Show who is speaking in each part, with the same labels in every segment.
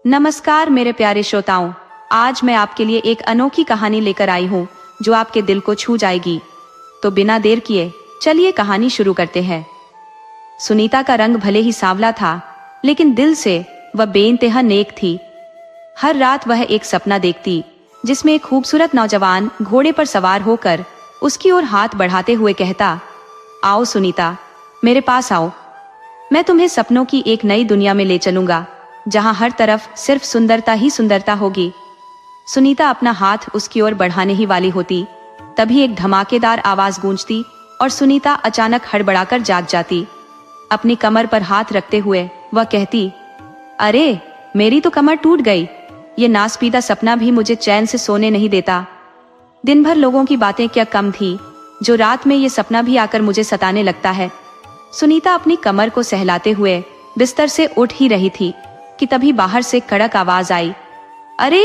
Speaker 1: नमस्कार मेरे प्यारे श्रोताओं, आज मैं आपके लिए एक अनोखी कहानी लेकर आई हूँ जो आपके दिल को छू जाएगी। तो बिना देर किए चलिए कहानी शुरू करते हैं। सुनीता का रंग भले ही सांवला था, लेकिन दिल से वह बेइंतहा नेक थी। हर रात वह एक सपना देखती जिसमें एक खूबसूरत नौजवान घोड़े पर सवार होकर उसकी ओर हाथ बढ़ाते हुए कहता, आओ सुनीता, मेरे पास आओ, मैं तुम्हें सपनों की एक नई दुनिया में ले चलूंगा जहां हर तरफ सिर्फ सुंदरता ही सुंदरता होगी। सुनीता अपना हाथ उसकी ओर बढ़ाने ही वाली होती, तभी एक धमाकेदार आवाज गूंजती और सुनीता अचानक हड़बड़ाकर जाग जाती। अपनी कमर पर हाथ रखते हुए वह कहती, अरे मेरी तो कमर टूट गई, ये नासपीदा सपना भी मुझे चैन से सोने नहीं देता। दिन भर लोगों की बातें क्या कम थी, जो रात में ये सपना भी आकर मुझे सताने लगता है। सुनीता अपनी कमर को सहलाते हुए बिस्तर से उठ ही रही थी कि तभी बाहर से कड़क आवाज आई, अरे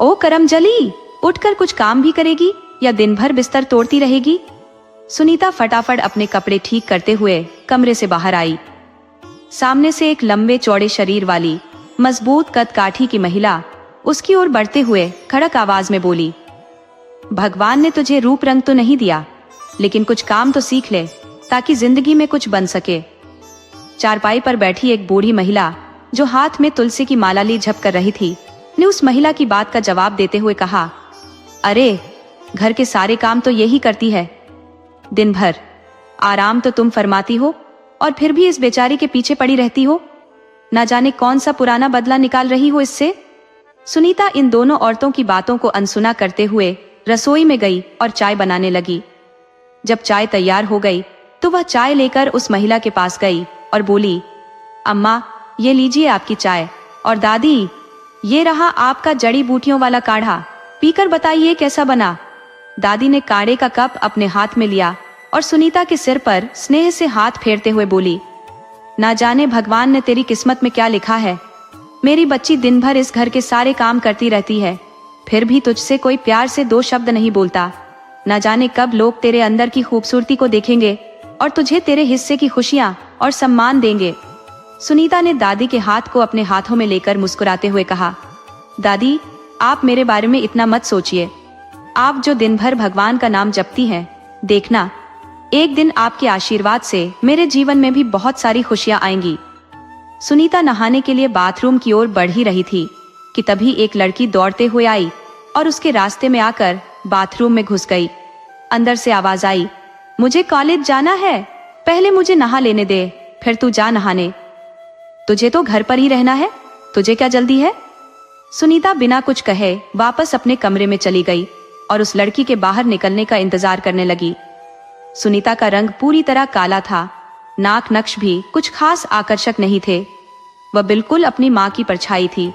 Speaker 1: ओ करमजली, उठकर कुछ काम भी करेगी या दिन भर बिस्तर तोड़ती रहेगी। सुनीता फटाफट अपने कपड़े ठीक करते हुए कमरे से बाहर आई। सामने से एक लंबे चौड़े शरीर वाली मजबूत कद काठी की महिला उसकी ओर बढ़ते हुए कड़क आवाज में बोली, भगवान ने तुझे रूप रंग तो नहीं दिया, लेकिन कुछ काम तो सीख ले ताकि जिंदगी में कुछ बन सके। चारपाई पर बैठी एक बूढ़ी महिला जो हाथ में तुलसी की माला ली झप कर रही थी, ने उस महिला की बात का जवाब देते हुए कहा, अरे घर के सारे काम तो यही करती है, दिन भर आराम तो तुम फरमाती हो और फिर भी इस बेचारी के पीछे पड़ी रहती हो। ना जाने कौन सा पुराना बदला निकाल रही हो इससे। सुनीता इन दोनों औरतों की बातों को अनसुना करते हुए रसोई में गई और चाय बनाने लगी। जब चाय तैयार हो गई तो वह चाय लेकर उस महिला के पास गई और बोली, अम्मा ये लीजिए आपकी चाय, और दादी ये रहा आपका जड़ी बूटियों वाला काढ़ा, पीकर बताइए कैसा बना। दादी ने काढ़े का कप अपने हाथ में लिया और सुनीता के सिर पर स्नेह से हाथ फेरते हुए बोली, ना जाने भगवान ने तेरी किस्मत में क्या लिखा है। मेरी बच्ची दिन भर इस घर के सारे काम करती रहती है, फिर भी तुझसे कोई प्यार से दो शब्द नहीं बोलता। ना जाने कब लोग तेरे अंदर की खूबसूरती को देखेंगे और तुझे तेरे हिस्से की खुशियां और सम्मान देंगे। सुनीता ने दादी के हाथ को अपने हाथों में लेकर मुस्कुराते हुए कहा, दादी आप मेरे बारे में इतना मत सोचिए, आप जो दिन भर भगवान का नाम जपती हैं, देखना एक दिन आपके आशीर्वाद से मेरे जीवन में भी बहुत सारी खुशियां आएंगी। सुनीता नहाने के लिए बाथरूम की ओर बढ़ ही रही थी कि तभी एक लड़की दौड़ते हुए आई और उसके रास्ते में आकर बाथरूम में घुस गई। अंदर से आवाज आई, मुझे कॉलेज जाना है, पहले मुझे नहा लेने दे, फिर तू जा नहाने। तुझे तो घर पर ही रहना है, तुझे क्या जल्दी है। सुनीता बिना कुछ कहे वापस अपने कमरे में चली गई और उस लड़की के बाहर निकलने का इंतजार करने लगी। सुनीता का रंग पूरी तरह काला था, नाक नक्श भी कुछ खास आकर्षक नहीं थे, वह बिल्कुल अपनी माँ की परछाई थी।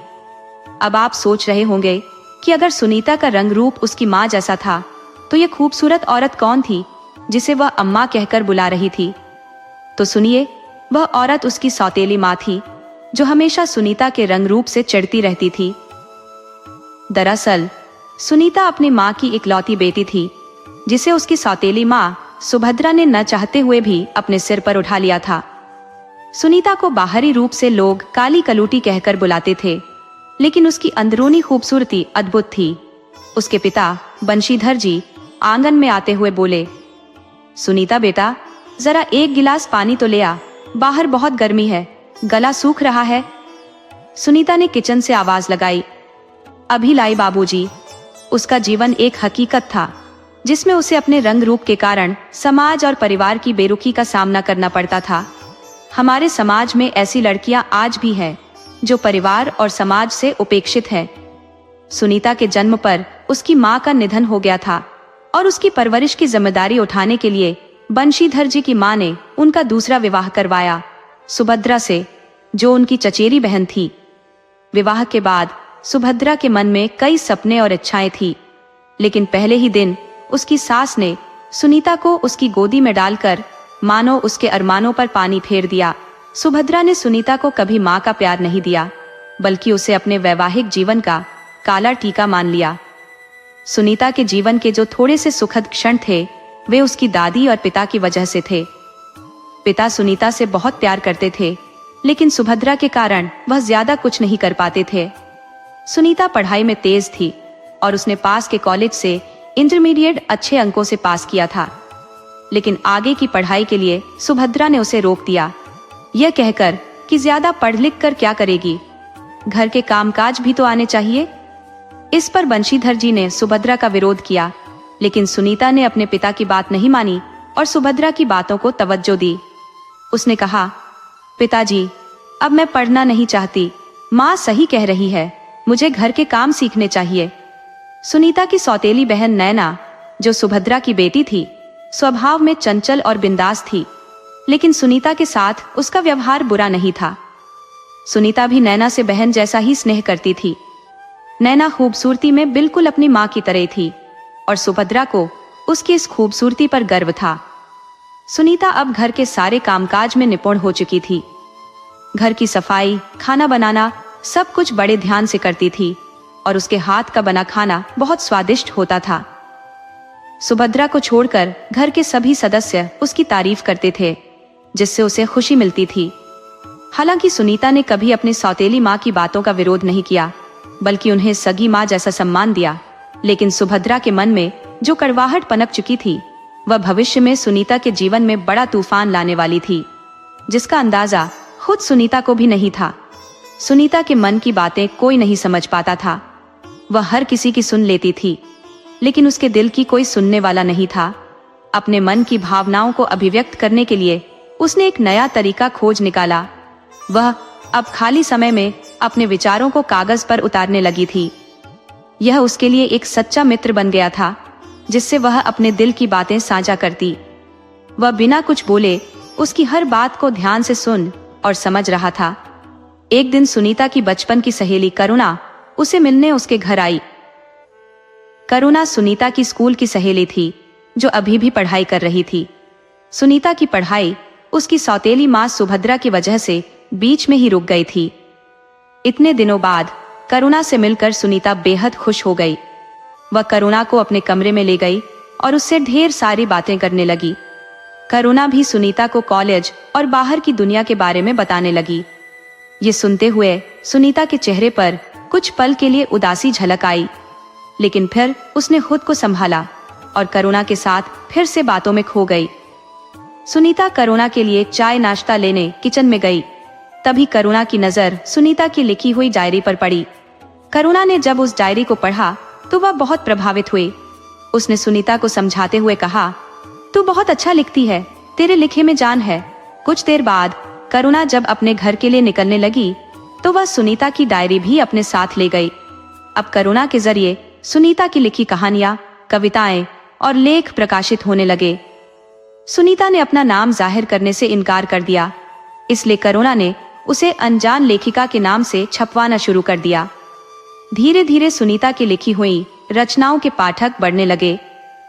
Speaker 1: अब आप सोच रहे होंगे कि अगर सुनीता का रंग रूप उसकी माँ जैसा था तो ये खूबसूरत औरत कौन थी जिसे वह अम्मा कहकर बुला रही थी। तो सुनिए, वह औरत उसकी सौतेली माँ थी जो हमेशा सुनीता के रंग रूप से चिढ़ती रहती थी। दरअसल सुनीता अपनी माँ की इकलौती बेटी थी जिसे उसकी सौतेली माँ सुभद्रा ने न चाहते हुए भी अपने सिर पर उठा लिया था। सुनीता को बाहरी रूप से लोग काली कलूटी कहकर बुलाते थे, लेकिन उसकी अंदरूनी खूबसूरती अद्भुत थी। उसके पिता बंशीधर जी आंगन में आते हुए बोले, सुनीता बेटा जरा एक गिलास पानी तो ले आ, बाहर बहुत गर्मी है, गला सूख रहा है। सुनीता ने किचन से आवाज लगाई, अभी लाई बाबूजी। उसका जीवन एक हकीकत था जिसमें उसे अपने रंग रूप के कारण समाज और परिवार की बेरुखी का सामना करना पड़ता था। हमारे समाज में ऐसी लड़कियां आज भी हैं जो परिवार और समाज से उपेक्षित है। सुनीता के जन्म पर उसकी माँ का निधन हो गया था और उसकी परवरिश की जिम्मेदारी उठाने के लिए बंशीधर जी की माँ ने उनका दूसरा विवाह करवाया सुभद्रा से, जो उनकी चचेरी बहन थी। विवाह के बाद सुभद्रा के मन में कई सपने और इच्छाएं थी, लेकिन पहले ही दिन उसकी सास ने सुनीता को उसकी गोदी में डालकर मानो उसके अरमानों पर पानी फेर दिया। सुभद्रा ने सुनीता को कभी माँ का प्यार नहीं दिया, बल्कि उसे अपने वैवाहिक जीवन का काला टीका मान लिया। सुनीता के जीवन के जो थोड़े से सुखद क्षण थे वे उसकी दादी और पिता की वजह से थे। पिता सुनीता से बहुत प्यार करते थे, लेकिन सुभद्रा के कारण वह ज्यादा कुछ नहीं कर पाते थे। सुनीता पढ़ाई में तेज थी और उसने पास के कॉलेज से इंटरमीडिएट अच्छे अंकों से पास किया था। लेकिन आगे की पढ़ाई के लिए सुभद्रा ने उसे रोक दिया, यह कहकर कि ज्यादा पढ़ लिख कर क्या करेगी, घर के कामकाज भी तो आने चाहिए। इस पर बंशीधर जी ने सुभद्रा का विरोध किया, लेकिन सुनीता ने अपने पिता की बात नहीं मानी और सुभद्रा की बातों को तवज्जो दी। उसने कहा, पिताजी, अब मैं पढ़ना नहीं चाहती, माँ सही कह रही है, मुझे घर के काम सीखने चाहिए। सुनीता की सौतेली बहन नैना, जो सुभद्रा की बेटी थी, स्वभाव में चंचल और बिंदास थी, लेकिन सुनीता के साथ उसका व्यवहार बुरा नहीं था। सुनीता भी नैना से बहन जैसा ही स्नेह करती थी। नैना खूबसूरती में बिल्कुल अपनी माँ की तरह थी और सुभद्रा को उसकी इस खूबसूरती पर गर्व था। सुनीता अब घर के सारे कामकाज में निपुण हो चुकी थी। घर की सफाई, खाना बनाना सब कुछ बड़े ध्यान से करती थी और उसके हाथ का बना खाना बहुत स्वादिष्ट होता था। सुभद्रा को छोड़कर घर के सभी सदस्य उसकी तारीफ करते थे, जिससे उसे खुशी मिलती थी। हालांकि सुनीता ने कभी अपनी सौतेली माँ की बातों का विरोध नहीं किया, बल्कि उन्हें सगी माँ जैसा सम्मान दिया। लेकिन सुभद्रा के मन में जो कड़वाहट पनप चुकी थी, वह भविष्य में सुनीता के जीवन में बड़ा तूफान लाने वाली थी, जिसका अंदाजा खुद सुनीता को भी नहीं था। सुनीता के मन की बातें कोई नहीं समझ पाता था। वह हर किसी की सुन लेती थी, लेकिन उसके दिल की कोई सुनने वाला नहीं था। अपने मन की भावनाओं को अभिव्यक्त करने के लिए उसने एक नया तरीका खोज निकाला। वह अब खाली समय में अपने विचारों को कागज पर उतारने लगी थी। यह उसके लिए एक सच्चा मित्र बन गया था, जिससे वह अपने दिल की बातें साझा करती। वह बिना कुछ बोले उसकी हर बात को ध्यान से सुन और समझ रहा था। एक दिन सुनीता की बचपन की सहेली करुणा उसे मिलने उसके घर आई। करुणा सुनीता की स्कूल की सहेली थी, जो अभी भी पढ़ाई कर रही थी। सुनीता की पढ़ाई उसकी सौतेली माँ सुभद्रा की वजह से बीच में ही रुक गई थी। इतने दिनों बाद करुणा से मिलकर सुनीता बेहद खुश हो गई। वह करुणा को अपने कमरे में ले गई और उससे ढेर सारी बातें करने लगी। करुणा भी सुनीता को कॉलेज और बाहर की दुनिया के बारे में बताने लगी। ये सुनते हुए सुनीता के चेहरे पर कुछ पल के लिए उदासी झलक आई, लेकिन फिर उसने खुद को संभाला और करुणा के साथ फिर से बातों में खो गई। सुनीता करुणा के लिए चाय नाश्ता लेने किचन में गई। तभी करुणा की नजर सुनीता की लिखी हुई डायरी पर पड़ी। करुणा ने जब उस डायरी को पढ़ा तो वह बहुत प्रभावित हुई। उसने सुनीता को समझाते हुए कहा, तू बहुत अच्छा लिखती है, तेरे लिखे में जान है। कुछ देर बाद करुणा जब अपने घर के लिए निकलने लगी तो वह सुनीता की डायरी भी अपने साथ ले गई। अब करुणा के जरिए सुनीता की लिखी कहानियां, कविताएं और लेख प्रकाशित होने लगे। सुनीता ने अपना नाम जाहिर करने से इनकार कर दिया, इसलिए करुणा ने उसे अनजान लेखिका के नाम से छपवाना शुरू कर दिया। धीरे धीरे सुनीता की लिखी हुई रचनाओं के पाठक बढ़ने लगे,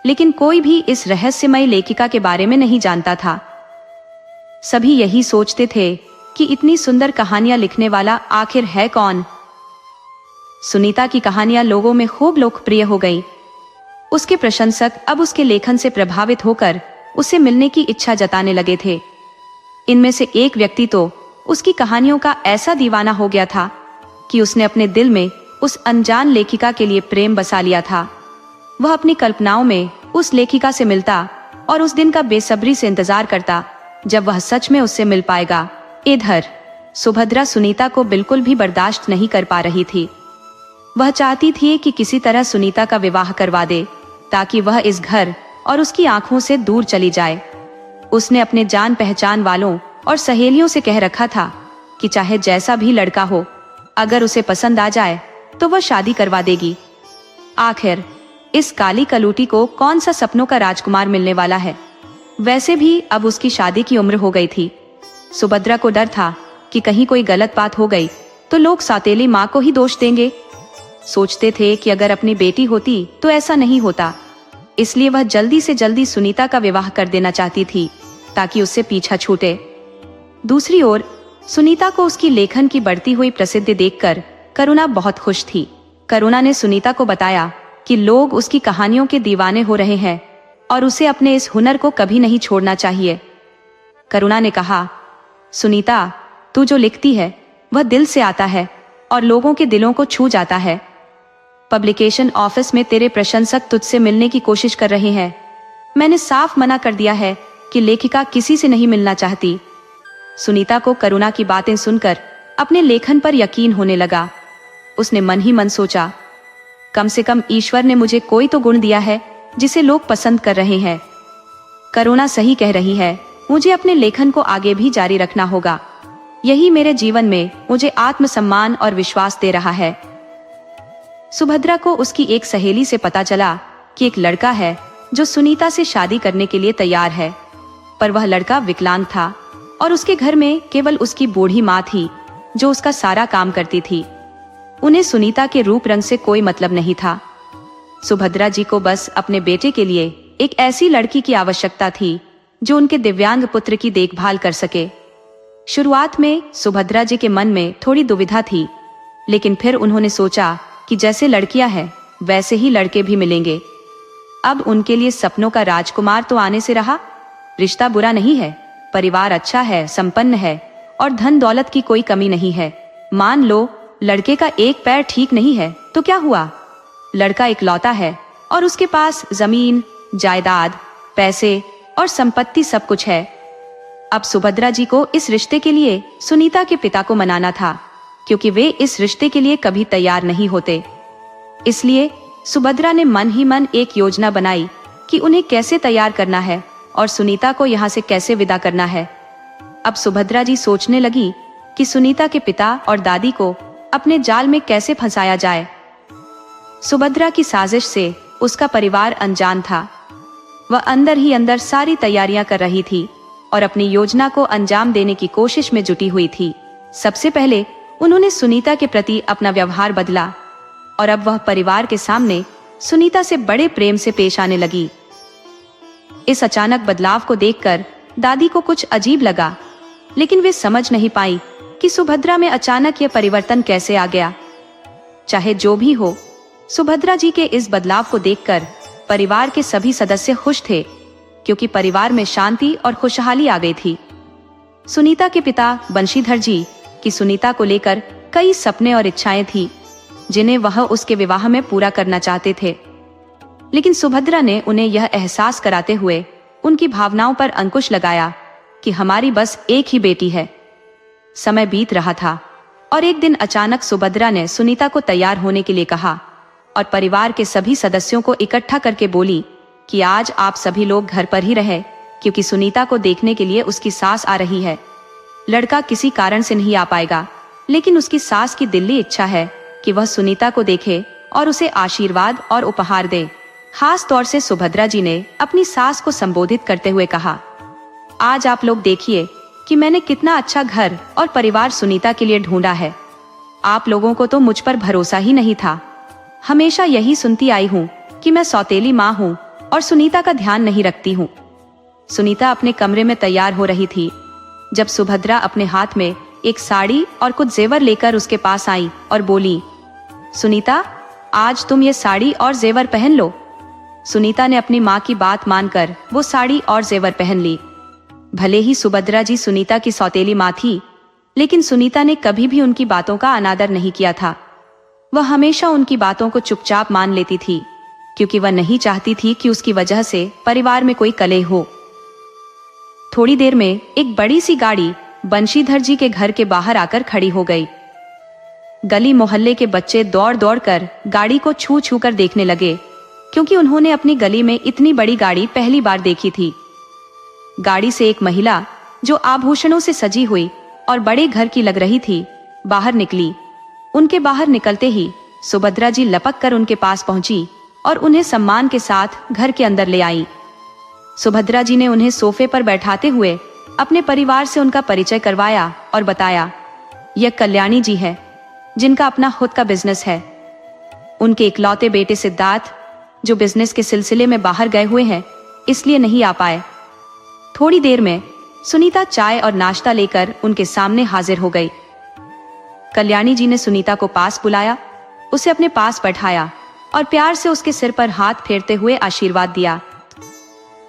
Speaker 1: लेकिन कोई भी इस रहस्यमयी लेखिका के बारे में नहीं जानता था। सभी यही सोचते थे कि इतनी सुंदर कहानियां लिखने वाला आखिर है कौन। सुनीता की कहानियां लोगों में खूब लोकप्रिय हो गई। उसके प्रशंसक अब उसके लेखन से प्रभावित होकर उसे मिलने की इच्छा जताने लगे थे। इनमें से एक व्यक्ति तो उसकी कहानियों का ऐसा दीवाना हो गया था कि उसने अपने दिल में उस अनजान लेखिका के लिए प्रेम बसा लिया था। वह अपनी कल्पनाओं में उस लेखिका से मिलता और उस दिन का बेसब्री से इंतजार करता जब वह सच में उससे मिल पाएगा। इधर सुभद्रा सुनीता को बिल्कुल भी बर्दाश्त नहीं कर पा रही थी। वह चाहती थी कि किसी तरह सुनीता का विवाह करवा दे, ताकि वह इस घर और उसकी आंखों से दूर चली जाए। उसने अपने जान पहचान वालों और सहेलियों से कह रखा था कि चाहे जैसा भी लड़का हो, अगर उसे पसंद आ जाए तो वह शादी करवा देगी। आखिर इस काली कलूटी को कौन सा सपनों का राजकुमार मिलने वाला है। वैसे भी अब उसकी शादी की उम्र हो गई थी। सुभद्रा को डर था कि कहीं कोई गलत बात हो गई तो लोग सौतेली माँ को ही दोष देंगे। सोचते थे कि अगर अपनी बेटी होती तो ऐसा नहीं होता, इसलिए वह जल्दी से जल्दी सुनीता का विवाह कर देना चाहती थी ताकि उससे पीछा छूटे। दूसरी ओर सुनीता को उसकी लेखन की बढ़ती हुई प्रसिद्धि देखकर करुणा बहुत खुश थी। करुणा ने सुनीता को बताया कि लोग उसकी कहानियों के दीवाने हो रहे हैं और उसे अपने इस हुनर को कभी नहीं छोड़ना चाहिए। करुणा ने कहा, सुनीता, तू जो लिखती है वह दिल से आता है। और लोगों के दिलों को छू जाता है। पब्लिकेशन ऑफिस में तेरे प्रशंसक तुझसे मिलने की कोशिश कर रहे हैं। मैंने साफ मना कर दिया है कि लेखिका किसी से नहीं मिलना चाहती। सुनीता को करुणा की बातें सुनकर अपने लेखन पर यकीन होने लगा। उसने मन ही मन सोचा, कम से कम ईश्वर ने मुझे कोई तो गुण दिया है जिसे लोग पसंद कर रहे हैं। करुणा सही कह रही है, मुझे अपने लेखन को आगे भी जारी रखना होगा। यही मेरे जीवन में मुझे आत्मसम्मान और विश्वास दे रहा है। सुभद्रा को उसकी एक सहेली से पता चला कि एक लड़का है जो सुनीता से शादी करने के लिए तैयार है, पर वह लड़का विकलांग था और उसके घर में केवल उसकी बूढ़ी माँ थी जो उसका सारा काम करती थी। उन्हें सुनीता के रूप रंग से कोई मतलब नहीं था। सुभद्रा जी को बस अपने बेटे के लिए एक ऐसी लड़की की आवश्यकता थी जो उनके दिव्यांग पुत्र की देखभाल कर सके। शुरुआत में सुभद्रा जी के मन में थोड़ी दुविधा थी, लेकिन फिर उन्होंने सोचा कि जैसे लड़कियां हैं वैसे ही लड़के भी मिलेंगे। अब उनके लिए सपनों का राजकुमार तो आने से रहा। रिश्ता बुरा नहीं है, परिवार अच्छा है, संपन्न है और धन दौलत की कोई कमी नहीं है। मान लो लड़के का एक पैर ठीक नहीं है तो क्या हुआ, लड़का इकलौता है और उसके पास जमीन, जायदाद, पैसे और संपत्ति सब कुछ है। अब सुभद्रा जी को इस रिश्ते के लिए सुनीता के पिता को मनाना था, क्योंकि वे इस रिश्ते के लिए कभी तैयार नहीं होते। इसलिए सुभद्रा ने मन ही मन एक योजना बनाई कि उन्हें कैसे तैयार करना है और सुनीता को यहाँ से कैसे विदा करना है। अब सुभद्रा जी सोचने लगी कि सुनीता के पिता और दादी को अपने जाल में कैसे फंसाया जाए। सुभद्रा की साजिश से उसका परिवार अनजान था। वह अंदर ही अंदर सारी तैयारियां कर रही थी और अपनी योजना को अंजाम देने की कोशिश में जुटी हुई थी। सबसे पहले उन्होंने सुनीता के प्रति अपना व्यवहार बदला और अब वह परिवार के सामने सुनीता से बड़े प्रेम से पेश आने लगी। इस अचानक बदलाव को देखकर दादी को कुछ अजीब लगा, लेकिन वे समझ नहीं पाई कि सुभद्रा में अचानक यह परिवर्तन कैसे आ गया। चाहे जो भी हो, सुभद्रा जी के इस बदलाव को देखकर परिवार के सभी सदस्य खुश थे, क्योंकि परिवार में शांति और खुशहाली आ गई थी। सुनीता के पिता बंशीधर जी की सुनीता को लेकर कई सपने और इच्छाएं थी, जिन्हें वह उसके विवाह में पूरा करना चाहते थे, लेकिन सुभद्रा ने उन्हें यह एहसास कराते हुए उनकी भावनाओं पर अंकुश लगाया कि हमारी बस एक ही बेटी है। समय बीत रहा था और एक दिन अचानक सुभद्रा ने सुनीता को तैयार होने के लिए कहा और परिवार के सभी सदस्यों को इकट्ठा करके बोली कि आज आप सभी लोग घर पर ही रहे, क्योंकि सुनीता को देखने के लिए उसकी सास आ रही है। लड़का किसी कारण से नहीं आ पाएगा, लेकिन उसकी सास की दिली इच्छा है कि वह सुनीता को देखे और उसे आशीर्वाद और उपहार दे। खास तौर से सुभद्रा जी ने अपनी सास को संबोधित करते हुए कहा, आज आप लोग देखिए कि मैंने कितना अच्छा घर और परिवार सुनीता के लिए ढूंढा है। आप लोगों को तो मुझ पर भरोसा ही नहीं था। हमेशा यही सुनती आई हूँ कि मैं सौतेली माँ हूँ और सुनीता का ध्यान नहीं रखती हूँ। सुनीता अपने कमरे में तैयार हो रही थी जब सुभद्रा अपने हाथ में एक साड़ी और कुछ जेवर लेकर उसके पास आई और बोली, सुनीता, आज तुम ये साड़ी और जेवर पहन लो। सुनीता ने अपनी माँ की बात मानकर वो साड़ी और जेवर पहन ली। भले ही सुभद्रा जी सुनीता की सौतेली माँ थी, लेकिन सुनीता ने कभी भी उनकी बातों का अनादर नहीं किया था। वह हमेशा उनकी बातों को चुपचाप मान लेती थी, क्योंकि वह नहीं चाहती थी कि उसकी वजह से परिवार में कोई कलह हो। थोड़ी देर में एक बड़ी सी गाड़ी बंशीधर जी के घर के बाहर आकर खड़ी हो गई। गली मोहल्ले के बच्चे दौड़ दौड़ कर गाड़ी को छू छू कर देखने लगे, क्योंकि उन्होंने अपनी गली में इतनी बड़ी गाड़ी पहली बार देखी थी। गाड़ी से एक महिला जो आभूषणों से सजी हुई और बड़े घर की लग रही थी, बाहर निकली। उनके बाहर निकलते ही सुभद्रा जी लपक कर उनके पास पहुंची और उन्हें सम्मान के साथ घर के अंदर ले आई। सुभद्रा जी ने उन्हें सोफे पर बैठाते हुए अपने परिवार से उनका परिचय करवाया और बताया, यह कल्याणी जी है, जिनका अपना खुद का बिजनेस है। उनके इकलौते बेटे सिद्धार्थ, जो बिजनेस के सिलसिले में बाहर गए हुए हैं, इसलिए नहीं आ पाए। थोड़ी देर में सुनीता चाय और नाश्ता लेकर उनके सामने हाजिर हो गई। कल्याणी जी ने सुनीता को पास बुलाया, उसे अपने पास बैठाया और प्यार से उसके सिर पर हाथ फेरते हुए आशीर्वाद दिया।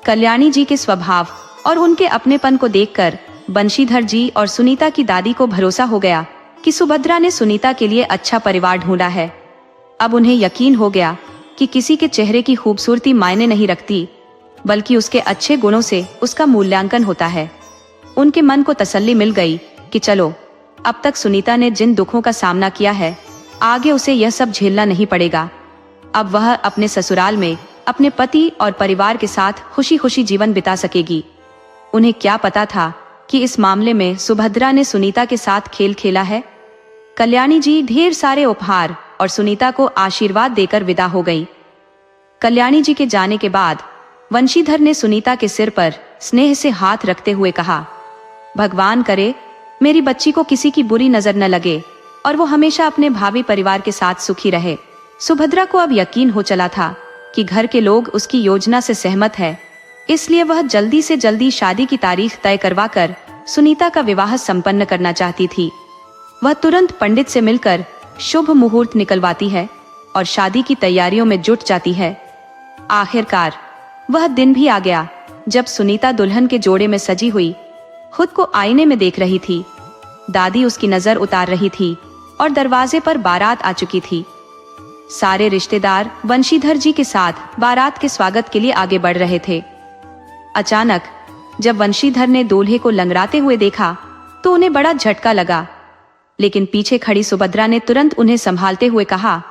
Speaker 1: कल्याणी जी के स्वभाव और उनके अपनेपन को देखकर बंशीधर जी और सुनीता की दादी को भरोसा हो गया कि सुभद्रा ने सुनीता के लिए अच्छा परिवार ढूंढा है। अब उन्हें यकीन हो गया कि किसी के चेहरे की खूबसूरती मायने नहीं रखती, बल्कि उसके अच्छे गुणों से उसका मूल्यांकन होता है। उनके मन को तसल्ली मिल गई कि चलो, अब तक सुनीता ने जिन दुखों का सामना किया है, आगे उसे यह सब झेलना नहीं पड़ेगा। अब वह अपने ससुराल में अपने पति और परिवार के साथ खुशी खुशी जीवन बिता सकेगी। उन्हें क्या पता था कि इस मामले में सुभद्रा ने सुनीता के साथ खेल खेला है। कल्याणी जी ढेर सारे उपहार और सुनीता को आशीर्वाद देकर विदा हो गई। कल्याणी जी के जाने के बाद वंशीधर ने सुनीता के सिर पर स्नेह से हाथ रखते हुए कहा, भगवान करे मेरी बच्ची को किसी की बुरी नजर न लगे और वो हमेशा अपने भावी परिवार के साथ सुखी रहे। सुभद्रा को अब यकीन हो चला था कि घर के लोग उसकी योजना से सहमत है, इसलिए वह जल्दी से जल्दी शादी की तारीख तय करवाकर सुनीता का विवाह संपन्न करना चाहती थी। वह तुरंत पंडित से मिलकर शुभ मुहूर्त निकलवाती है और शादी की तैयारियों में जुट जाती है। आखिरकार वह दिन भी आ गया जब सुनीता दुल्हन के जोड़े में सजी हुई खुद को आईने में देख रही थी। दादी उसकी नजर उतार रही थी और दरवाजे पर बारात आ चुकी थी। सारे रिश्तेदार वंशीधर जी के साथ बारात के स्वागत के लिए आगे बढ़ रहे थे। अचानक जब वंशीधर ने दूल्हे को लंगड़ाते हुए देखा तो उन्हें बड़ा झटका लगा, लेकिन पीछे खड़ी सुभद्रा ने तुरंत उन्हें संभालते हुए कहा,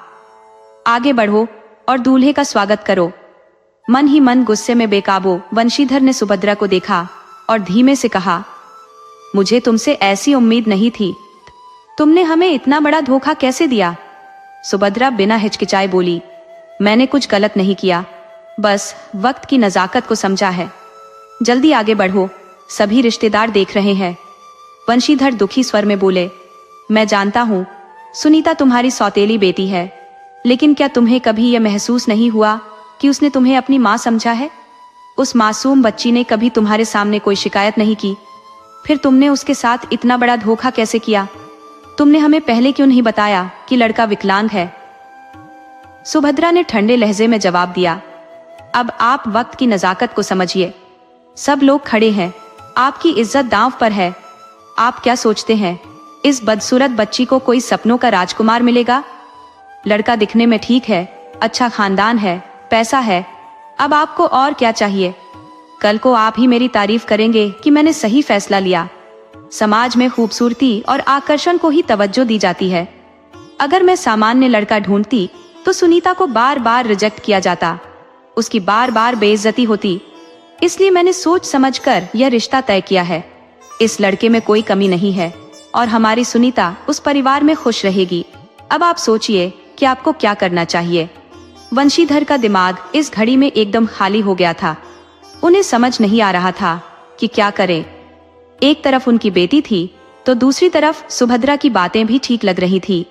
Speaker 1: आगे बढ़ो और दूल्हे का स्वागत करो। मन ही मन गुस्से में बेकाबू वंशीधर ने सुभद्रा को देखा और धीमे से कहा, मुझे तुमसे ऐसी उम्मीद नहीं थी। तुमने हमें इतना बड़ा धोखा कैसे दिया? सुभद्रा बिना हिचकिचाए बोली, मैंने कुछ गलत नहीं किया, बस वक्त की नजाकत को समझा है। जल्दी आगे बढ़ो, सभी रिश्तेदार देख रहे हैं। वंशीधर दुखी स्वर में बोले, मैं जानता हूँ सुनीता तुम्हारी सौतेली बेटी है, लेकिन क्या तुम्हें कभी यह महसूस नहीं हुआ कि उसने तुम्हें अपनी माँ समझा है? उस मासूम बच्ची ने कभी तुम्हारे सामने कोई शिकायत नहीं की, फिर तुमने उसके साथ इतना बड़ा धोखा कैसे किया? तुमने हमें पहले क्यों नहीं बताया कि लड़का विकलांग है? सुभद्रा ने ठंडे लहजे में जवाब दिया, अब आप वक्त की नजाकत को समझिए। सब लोग खड़े हैं, आपकी इज्जत दांव पर है। आप क्या सोचते हैं इस बदसूरत बच्ची को कोई सपनों का राजकुमार मिलेगा? लड़का दिखने में ठीक है, अच्छा खानदान है, पैसा है, अब आपको और क्या चाहिए? कल को आप ही मेरी तारीफ करेंगे कि मैंने सही फैसला लिया। समाज में खूबसूरती और आकर्षण को ही तवज्जो दी जाती है। अगर मैं सामान्य लड़का ढूंढती तो सुनीता को बार बार रिजेक्ट किया जाता, उसकी बार बार बेइज्जती होती। इसलिए मैंने सोच समझकर यह रिश्ता तय किया है। इस लड़के में कोई कमी नहीं है और हमारी सुनीता उस परिवार में खुश रहेगी। अब आप सोचिए कि आपको क्या करना चाहिए। वंशीधर का दिमाग इस घड़ी में एकदम खाली हो गया था। उन्हें समझ नहीं आ रहा था कि क्या करें। एक तरफ उनकी बेटी थी तो दूसरी तरफ सुभद्रा की बातें भी ठीक लग रही थी,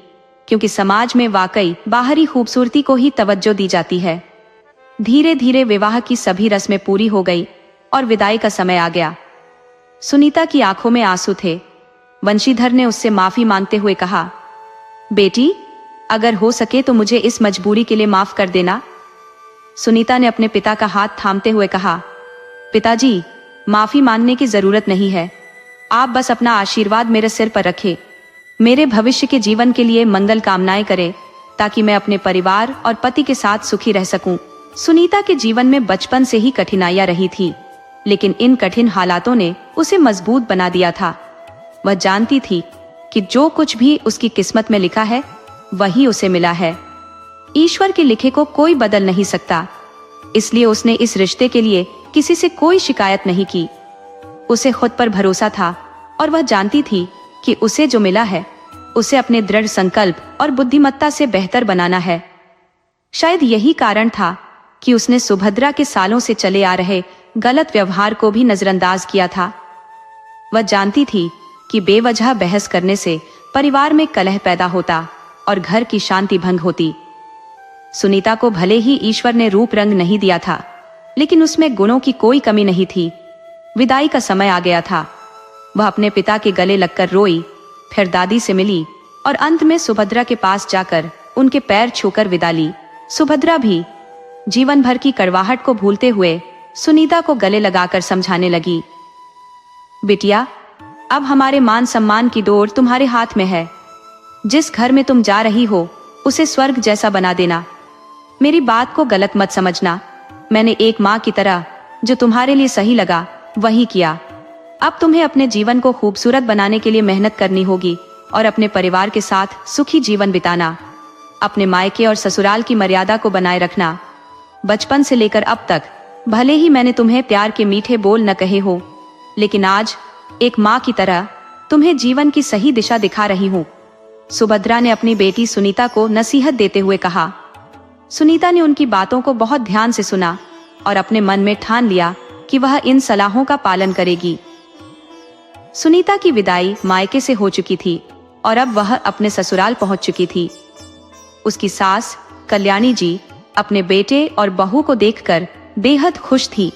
Speaker 1: क्योंकि समाज में वाकई बाहरी खूबसूरती को ही तवज्जो दी जाती है। धीरे धीरे विवाह की सभी रस्में पूरी हो गई और विदाई का समय आ गया। सुनीता की आंखों में आंसू थे। वंशीधर ने उससे माफी मांगते हुए कहा, बेटी, अगर हो सके तो मुझे इस मजबूरी के लिए माफ कर देना। सुनीता ने अपने पिता का हाथ थामते हुए कहा, पिताजी, माफी मांगने की जरूरत नहीं है। आप बस अपना आशीर्वाद मेरे सिर पर रखें, मेरे भविष्य के जीवन के लिए मंगल कामनाएं करें, ताकि मैं अपने परिवार और पति के साथ सुखी रह सकूं। सुनीता के जीवन में बचपन से ही कठिनाइयां रही थी, लेकिन इन कठिन हालातों ने उसे मजबूत बना दिया था। वह जानती थी कि जो कुछ भी उसकी किस्मत में लिखा है वही उसे मिला है। ईश्वर के लिखे को कोई बदल नहीं सकता, इसलिए उसने इस रिश्ते के लिए किसी से कोई शिकायत नहीं की। उसे खुद पर भरोसा था और वह जानती थी कि उसे जो मिला है उसे अपने दृढ़ संकल्प और बुद्धिमत्ता से बेहतर बनाना है। शायद यही कारण था कि उसने सुभद्रा के सालों से चले आ रहे गलत व्यवहार को भी नजरअंदाज किया था। वह जानती थी कि बेवजह बहस करने से परिवार में कलह पैदा होता और घर की शांति भंग होती। सुनीता को भले ही ईश्वर ने रूप रंग नहीं दिया था, लेकिन उसमें गुणों की कोई कमी नहीं थी। विदाई का समय आ गया था। वह अपने पिता के गले लगकर रोई, फिर दादी से मिली और अंत में सुभद्रा के पास जाकर उनके पैर छूकर विदा ली। सुभद्रा भी जीवन भर की कड़वाहट को भूलते हुए सुनीता को गले लगाकर समझाने लगी, बिटिया, अब हमारे मान सम्मान की डोर तुम्हारे हाथ में है। जिस घर में तुम जा रही हो उसे स्वर्ग जैसा बना देना। मेरी बात को गलत मत समझना। मैंने एक माँ की तरह जो तुम्हारे लिए सही लगा वही किया। अब तुम्हें अपने जीवन को खूबसूरत बनाने के लिए मेहनत करनी होगी और अपने परिवार के साथ सुखी जीवन बिताना। अपने मायके और ससुराल की मर्यादा को बनाए रखना। बचपन से लेकर अब तक भले ही मैंने तुम्हें प्यार के मीठे बोल न कहे हो, लेकिन आज एक माँ की तरह तुम्हें जीवन की सही दिशा दिखा रही हूँ। सुभद्रा ने अपनी बेटी सुनीता को नसीहत देते हुए कहा। सुनीता ने उनकी बातों को बहुत ध्यान से सुना और अपने मन में ठान लिया कि वह इन सलाहों का पालन करेगी। सुनीता की विदाई मायके से हो चुकी थी और अब वह अपने ससुराल पहुंच चुकी थी। उसकी सास कल्याणी जी अपने बेटे और बहू को देखकर बेहद खुश थी।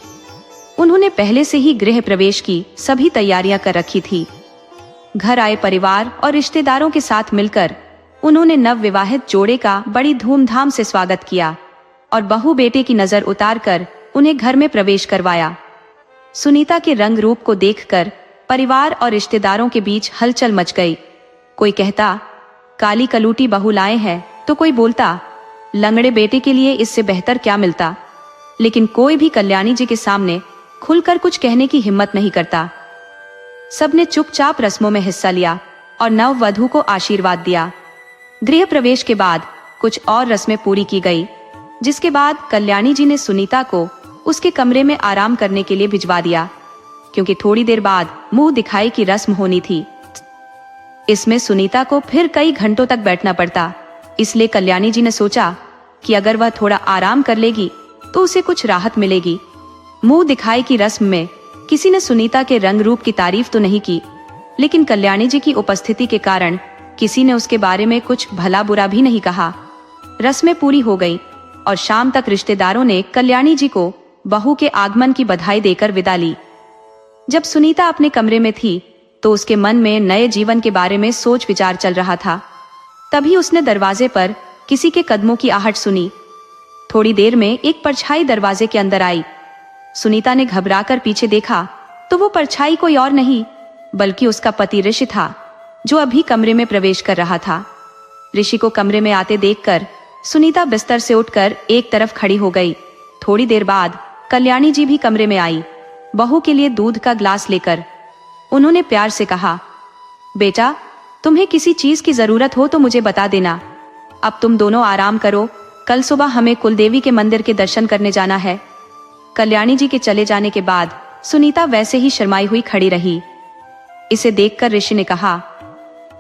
Speaker 1: उन्होंने पहले से ही गृह प्रवेश की सभी तैयारियां कर रखी थी। घर आए परिवार और रिश्तेदारों के साथ मिलकर उन्होंने नव विवाहित जोड़े का बड़ी धूमधाम से स्वागत किया और बहू बेटे की नजर उतारकर उन्हें घर में प्रवेश करवाया। सुनीता के रंग रूप को देखकर परिवार और रिश्तेदारों के बीच हलचल मच गई। कोई कहता काली कलूटी बहू लाए हैं, तो कोई बोलता लंगड़े बेटे के लिए इससे बेहतर क्या मिलता। लेकिन कोई भी कल्याणी जी के सामने खुलकर कुछ कहने की हिम्मत नहीं करता। सबने चुपचाप रस्मों में हिस्सा लिया और नववधू को आशीर्वाद दिया। गृह प्रवेश के बाद कुछ और रस्में पूरी की गई, जिसके बाद कल्याणी जी ने सुनीता को उसके कमरे में आराम करने के लिए भिजवा दिया, क्योंकि थोड़ी देर बाद मुंह दिखाई की रस्म होनी थी। इसमें सुनीता को फिर कई घंटों तक बैठना पड़ता, इसलिए कल्याणी जी ने सोचा कि अगर वह थोड़ा आराम कर लेगी तो उसे कुछ राहत मिलेगी। मुंह दिखाई की रस्म में किसी ने सुनीता के रंग रूप की तारीफ तो नहीं की, लेकिन कल्याणी जी की उपस्थिति के कारण किसी ने उसके बारे में कुछ भला बुरा भी नहीं कहा। रस्में पूरी हो गई और शाम तक रिश्तेदारों ने कल्याणी जी को बहू के आगमन की बधाई देकर विदा ली। जब सुनीता अपने कमरे में थी तो उसके मन में नए जीवन के बारे में सोच विचार चल रहा था। तभी उसने दरवाजे पर किसी के कदमों की आहट सुनी। थोड़ी देर में एक परछाई दरवाजे के अंदर आई। सुनीता ने घबराकर पीछे देखा तो वो परछाई कोई और नहीं बल्कि उसका पति ऋषि था, जो अभी कमरे में प्रवेश कर रहा था। ऋषि को कमरे में आते देखकर सुनीता बिस्तर से उठकर एक तरफ खड़ी हो गई। थोड़ी देर बाद कल्याणी जी भी कमरे में आई, बहू के लिए दूध का ग्लास लेकर। उन्होंने प्यार से कहा, बेटा, तुम्हें किसी चीज की जरूरत हो तो मुझे बता देना। अब तुम दोनों आराम करो, कल सुबह हमें कुलदेवी के मंदिर के दर्शन करने जाना है। कल्याणी जी के चले जाने के बाद सुनीता वैसे ही शर्माई हुई खड़ी रही। इसे देखकर ऋषि ने कहा,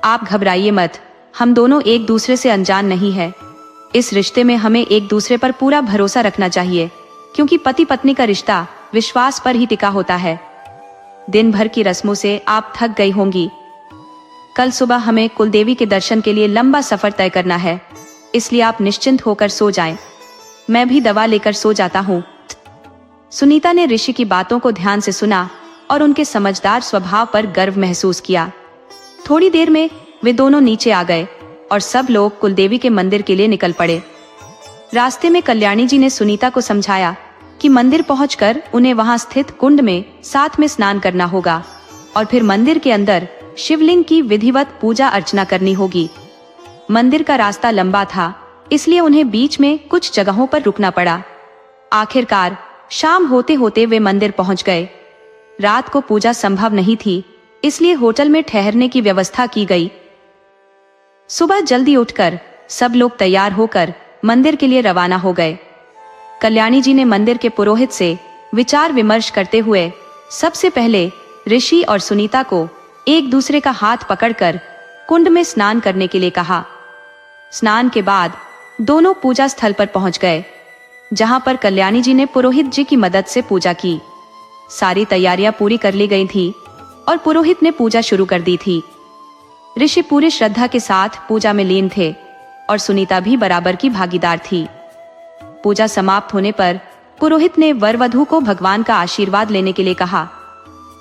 Speaker 1: आप घबराइए मत, हम दोनों एक दूसरे से अनजान नहीं है। इस रिश्ते में हमें एक दूसरे पर पूरा भरोसा रखना चाहिए, क्योंकि पति पत्नी का रिश्ता विश्वास पर ही टिका होता है। दिन भर की रस्मों से आप थक गई होंगी। कल सुबह हमें कुलदेवी के दर्शन के लिए लंबा सफर तय करना है, इसलिए आप निश्चिंत होकर सो जाएं। मैं भी दवा लेकर सो जाता हूँ। सुनीता ने ऋषि की बातों को ध्यान से सुना और उनके समझदार स्वभाव पर गर्व महसूस किया। थोड़ी देर में वे दोनों नीचे आ गए और सब लोग कुलदेवी के मंदिर के लिए निकल पड़े। रास्ते में कल्याणी जी ने सुनीता को समझाया कि मंदिर पहुंचकर उन्हें वहां स्थित कुंड में साथ में स्नान करना होगा और फिर मंदिर के अंदर शिवलिंग की विधिवत पूजा अर्चना करनी होगी। मंदिर का रास्ता लंबा था, इसलिए उन्हें बीच में कुछ जगहों पर रुकना पड़ा। आखिरकार शाम होते होते वे मंदिर पहुंच गए। रात को पूजा संभव नहीं थी, इसलिए होटल में ठहरने की व्यवस्था की गई। सुबह जल्दी उठकर सब लोग तैयार होकर मंदिर के लिए रवाना हो गए। कल्याणी जी ने मंदिर के पुरोहित से विचार विमर्श करते हुए सबसे पहले ऋषि और सुनीता को एक दूसरे का हाथ पकड़कर कुंड में स्नान करने के लिए कहा। स्नान के बाद दोनों पूजा स्थल पर पहुंच गए, जहां पर कल्याणी जी ने पुरोहित जी की मदद से पूजा की। सारी तैयारियां पूरी कर ली गई थी और पुरोहित ने पूजा शुरू कर दी थी। ऋषि पूरी श्रद्धा के साथ पूजा में लीन थे और सुनीता भी बराबर की भागीदार थी। पूजा समाप्त होने पर पुरोहित ने वर वधू को भगवान का आशीर्वाद लेने के लिए कहा।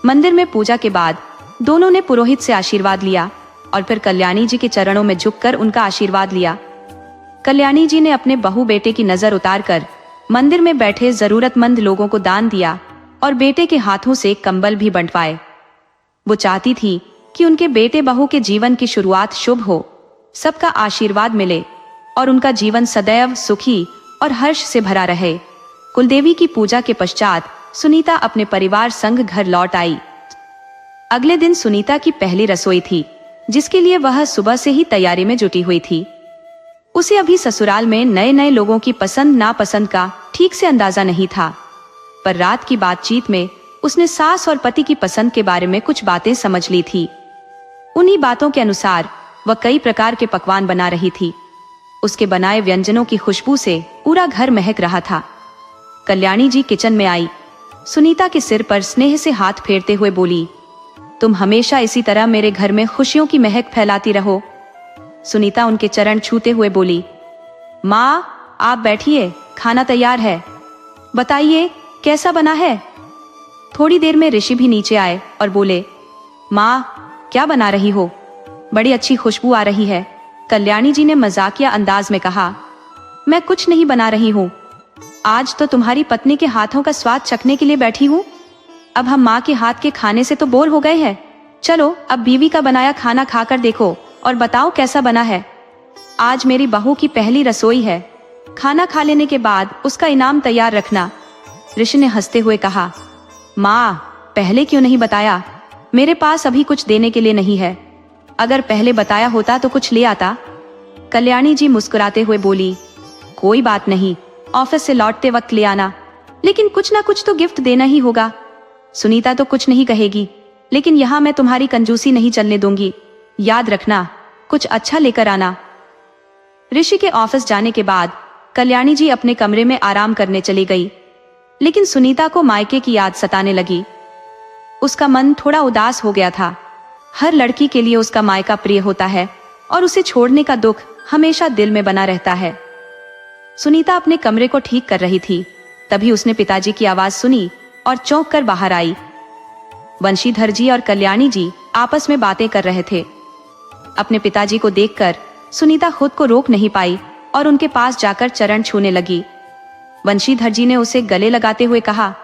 Speaker 1: मंदिर में पूजा के बाद दोनों ने पुरोहित से आशीर्वाद लिया और फिर कल्याणी जी के चरणों में झुककर उनका आशीर्वाद लिया। कल्याणी जी ने अपने बहू बेटे की नजर उतारकर मंदिर में बैठे जरूरतमंद लोगों को दान दिया और बेटे के हाथों से कंबल भी बंटवाए। वो चाहती थी कि उनके बेटे बहू के जीवन की शुरुआत शुभ हो सबका आशीर्वाद मिले और उनका जीवन सदैव सुखी और हर्ष से भरा रहे। कुलदेवी की पूजा के पश्चात सुनीता अपने परिवार संग घर लौट आई। अगले दिन सुनीता की पहली रसोई थी, जिसके लिए वह सुबह से ही तैयारी में जुटी हुई थी। उसे अभी ससुराल में नए नए लोगों की पसंद नापसंद का ठीक से अंदाजा नहीं था, पर रात की बातचीत में उसने सास और पति की पसंद के बारे में कुछ बातें समझ ली थी। उन्हीं बातों के अनुसार वह कई प्रकार के पकवान बना रही थी। उसके बनाए व्यंजनों की खुशबू से पूरा घर महक रहा था। कल्याणी जी किचन में आई। सुनीता के सिर पर स्नेह से हाथ फेरते हुए बोली, तुम हमेशा इसी तरह मेरे घर में खुशियों की महक फैलाती रहो। सुनीता उनके चरण छूते हुए बोली, माँ आप बैठिए, खाना तैयार है, बताइए कैसा बना है। थोड़ी देर में ऋषि भी नीचे आए और बोले, माँ क्या बना रही हो, बड़ी अच्छी खुशबू आ रही है। कल्याणी जी ने मजाकिया अंदाज में कहा, मैं कुछ नहीं बना रही हूँ, आज तो तुम्हारी पत्नी के हाथों का स्वाद चखने के लिए बैठी हूँ। अब हम माँ के हाथ के खाने से तो बोर हो गए हैं, चलो अब बीवी का बनाया खाना खाकर देखो और बताओ कैसा बना है। आज मेरी बहू की पहली रसोई है, खाना खा लेने के बाद उसका इनाम तैयार रखना। ऋषि ने हंसते हुए कहा, माँ पहले क्यों नहीं बताया, मेरे पास अभी कुछ देने के लिए नहीं है, अगर पहले बताया होता तो कुछ ले आता। कल्याणी जी मुस्कुराते हुए बोली, कोई बात नहीं, ऑफिस से लौटते वक्त ले आना, लेकिन कुछ ना कुछ तो गिफ्ट देना ही होगा। सुनीता तो कुछ नहीं कहेगी, लेकिन यहाँ मैं तुम्हारी कंजूसी नहीं चलने दूंगी, याद रखना कुछ अच्छा लेकर आना। ऋषि के ऑफिस जाने के बाद कल्याणी जी अपने कमरे में आराम करने चली गई, लेकिन सुनीता को मायके की याद सताने लगी। उसका मन थोड़ा उदास हो गया था। हर लड़की के लिए उसका मायका प्रिय होता है और उसे छोड़ने का दुख हमेशा दिल में बना रहता है। सुनीता अपने कमरे को ठीक कर रही थी, तभी उसने पिताजी की आवाज सुनी और चौंक कर बाहर आई। वंशीधर जी और कल्याणी जी आपस में बातें कर रहे थे। अपने पिताजी को देखकर सुनीता खुद को रोक नहीं पाई और उनके पास जाकर चरण छूने लगी। वंशीधर जी ने उसे गले लगाते हुए कहा,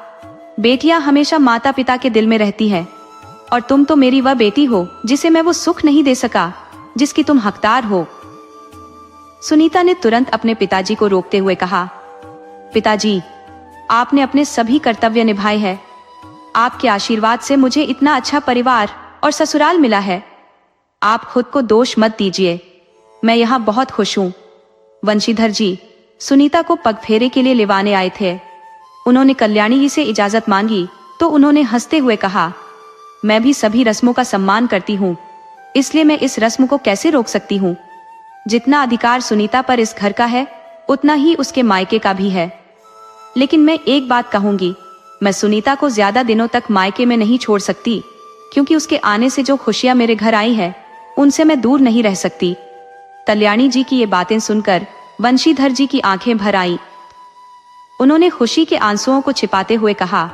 Speaker 1: बेटियां हमेशा माता पिता के दिल में रहती है और तुम तो मेरी वह बेटी हो जिसे मैं वो सुख नहीं दे सका जिसकी तुम हकदार हो। सुनीता ने तुरंत अपने पिताजी को रोकते हुए कहा, पिताजी आपने अपने सभी कर्तव्य निभाए हैं, आपके आशीर्वाद से मुझे इतना अच्छा परिवार और ससुराल मिला है, आप खुद को दोष मत दीजिए, मैं यहाँ बहुत खुश हूँ। वंशीधर जी सुनीता को पगफेरे के लिए लिवाने आए थे। उन्होंने कल्याणी जी से इजाजत मांगी तो उन्होंने हंसते हुए कहा, मैं भी सभी रस्मों का सम्मान करती हूँ, इसलिए मैं इस रस्म को कैसे रोक सकती हूँ। जितना अधिकार सुनीता पर इस घर का है उतना ही उसके मायके का भी है। लेकिन मैं एक बात कहूंगी, मैं सुनीता को ज्यादा दिनों तक मायके में नहीं छोड़ सकती, क्योंकि उसके आने से जो खुशियां मेरे घर आई है उनसे मैं दूर नहीं रह सकती। कल्याणी जी की ये बातें सुनकर वंशीधर जी की आंखें भर आईं। उन्होंने खुशी के आंसुओं को छिपाते हुए कहा,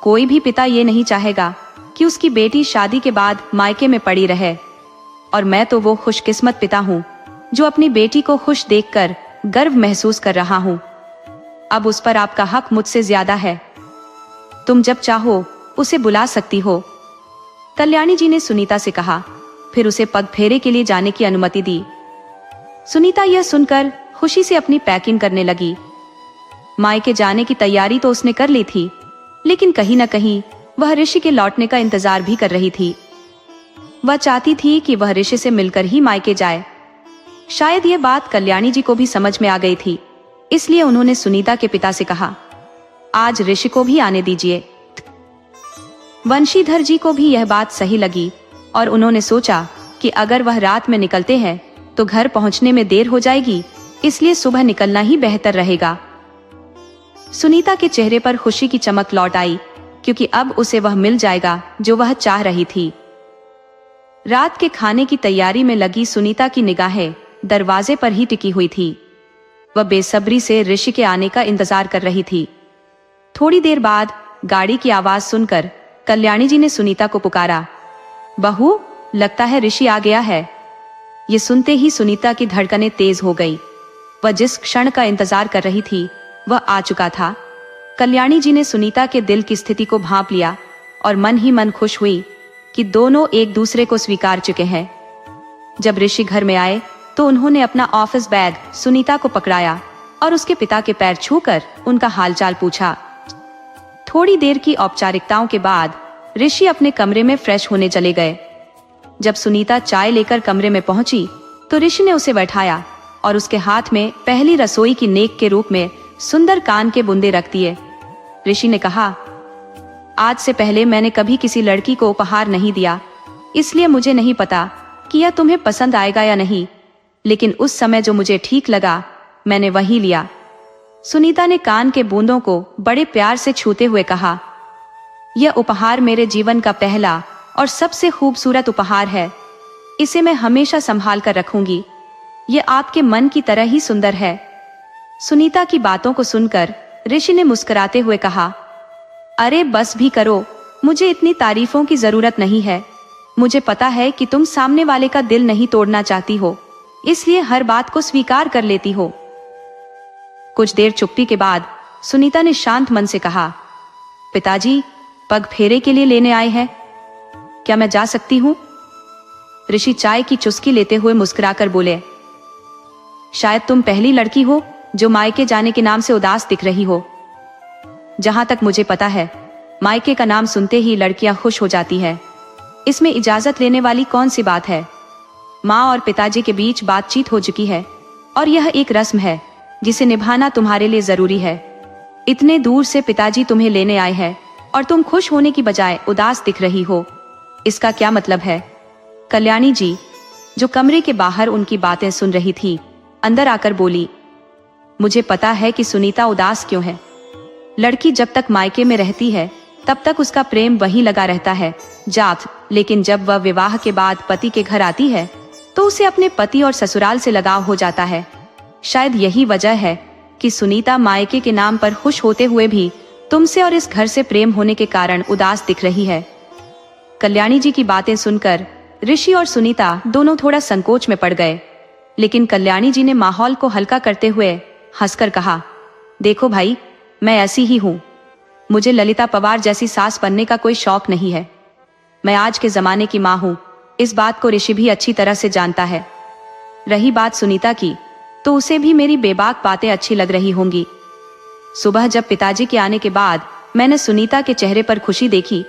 Speaker 1: कोई भी पिता ये नहीं चाहेगा कि उसकी बेटी शादी के बाद मायके में पड़ी रहे, और मैं तो वो खुशकिस्मत पिता हूँ जो अपनी बेटी को खुश देखकर गर्व महसूस कर रहा हूँ। अब उस पर आपका हक मुझसे ज्यादा है, तुम जब चाहो उसे बुला सकती हो। कल्याणी जी ने सुनीता से कहा, फिर उसे पगफेरे के लिए जाने की अनुमति दी। सुनीता यह सुनकर खुशी से अपनी पैकिंग करने लगी। मायके जाने की तैयारी तो उसने कर ली थी, लेकिन कहीं न कहीं वह ऋषि के लौटने का इंतजार भी कर रही थी। वह चाहती थी कि वह ऋषि से मिलकर ही मायके जाए। शायद यह बात कल्याणी जी को भी समझ में आ गई थी, इसलिए उन्होंने सुनीता के पिता से कहा, आज ऋषि को भी आने दीजिए। वंशीधर जी को भी यह बात सही लगी और उन्होंने सोचा कि अगर वह रात में निकलते हैं तो घर पहुंचने में देर हो जाएगी, इसलिए सुबह निकलना ही बेहतर रहेगा। सुनीता के चेहरे पर खुशी की चमक लौट आई, क्योंकि अब उसे वह मिल जाएगा जो वह चाह रही थी। रात के खाने की तैयारी में लगी सुनीता की निगाहें दरवाजे पर ही टिकी हुई थी। वह बेसब्री से ऋषि के आने का इंतजार कर रही थी। थोड़ी देर बाद गाड़ी की आवाज सुनकर कल्याणी जी ने सुनीता को पुकारा, बहू लगता है ऋषि आ गया है। ये सुनते ही सुनीता की धड़कनें तेज हो गई। वह जिस क्षण का इंतजार कर रही थी वह आ चुका था। कल्याणी जी ने सुनीता के दिल की स्थिति को भांप लिया और मन ही मन खुश हुई कि दोनों एक दूसरे को स्वीकार चुके हैं। जब ऋषि घर में आए तो उन्होंने अपना ऑफिस बैग सुनीता को पकड़ाया और उसके पिता के पैर छूकर उनका हालचाल पूछा। थोड़ी देर की औपचारिकताओं के बाद ऋषि अपने कमरे में फ्रेश होने चले गए। जब सुनीता चाय लेकर कमरे में पहुंची तो ऋषि ने उसे बैठाया और उसके हाथ में पहली रसोई की नेक के रूप में सुंदर कान के बुंदे रख दिए। ऋषि ने कहा, आज से पहले मैंने कभी किसी लड़की को उपहार नहीं दिया, इसलिए मुझे नहीं पता कि यह तुम्हें पसंद आएगा या नहीं, लेकिन उस समय जो मुझे ठीक लगा मैंने वही लिया। सुनीता ने कान के बूंदों को बड़े प्यार से छूते हुए कहा, यह उपहार मेरे जीवन का पहला और सबसे खूबसूरत उपहार है। इसे मैं हमेशा संभाल कर रखूंगी। यह आपके मन की तरह ही सुंदर है। सुनीता की बातों को सुनकर ऋषि ने मुस्कुराते हुए कहा, अरे बस भी करो, मुझे इतनी तारीफों की जरूरत नहीं है। मुझे पता है कि तुम सामने वाले का दिल नहीं तोड़ना चाहती हो, इसलिए हर बात को स्वीकार कर लेती हो। कुछ देर चुप्पी के बाद सुनीता ने शांत मन से कहा, पिताजी पग फेरे के लिए लेने आए हैं, क्या मैं जा सकती हूँ? ऋषि चाय की चुस्की लेते हुए मुस्कुराकर बोले, शायद तुम पहली लड़की हो जो मायके जाने के नाम से उदास दिख रही हो। जहां तक मुझे पता है, मायके का नाम सुनते ही लड़कियां खुश हो जाती है। इसमें इजाजत लेने वाली कौन सी बात है? माँ और पिताजी के बीच बातचीत हो चुकी है और यह एक रस्म है जिसे निभाना तुम्हारे लिए जरूरी है। इतने दूर से पिताजी तुम्हें लेने आए हैं और तुम खुश होने की बजाय उदास दिख रही हो, इसका क्या मतलब है? कल्याणी जी, जो कमरे के बाहर उनकी बातें सुन रही थी, अंदर आकर बोली, मुझे पता है कि सुनीता उदास क्यों है। लड़की जब तक मायके में रहती है तब तक उसका प्रेम वहीं लगा रहता है लेकिन जब वह विवाह के बाद पति के घर आती है तो उसे अपने पति और ससुराल से लगाव हो जाता है। शायद यही वजह है कि सुनीता मायके के नाम पर खुश होते हुए भी तुमसे और इस घर से प्रेम होने के कारण उदास दिख रही है। कल्याणी जी की बातें सुनकर ऋषि और सुनीता दोनों थोड़ा संकोच में पड़ गए, लेकिन कल्याणी जी ने माहौल को हल्का करते हुए हंसकर कहा, देखो भाई, मैं ऐसी ही हूँ। मुझे ललिता पवार जैसी सास बनने का कोई शौक नहीं है। मैं आज के जमाने की माँ हूँ, इस बात को ऋषि भी अच्छी तरह से जानता है। रही बात सुनीता की, तो उसे भी मेरी बेबाक बातें अच्छी लग रही होंगी। सुबह जब पिताजी के आने के बाद मैंने सुनीता के चेहरे पर खुशी देखी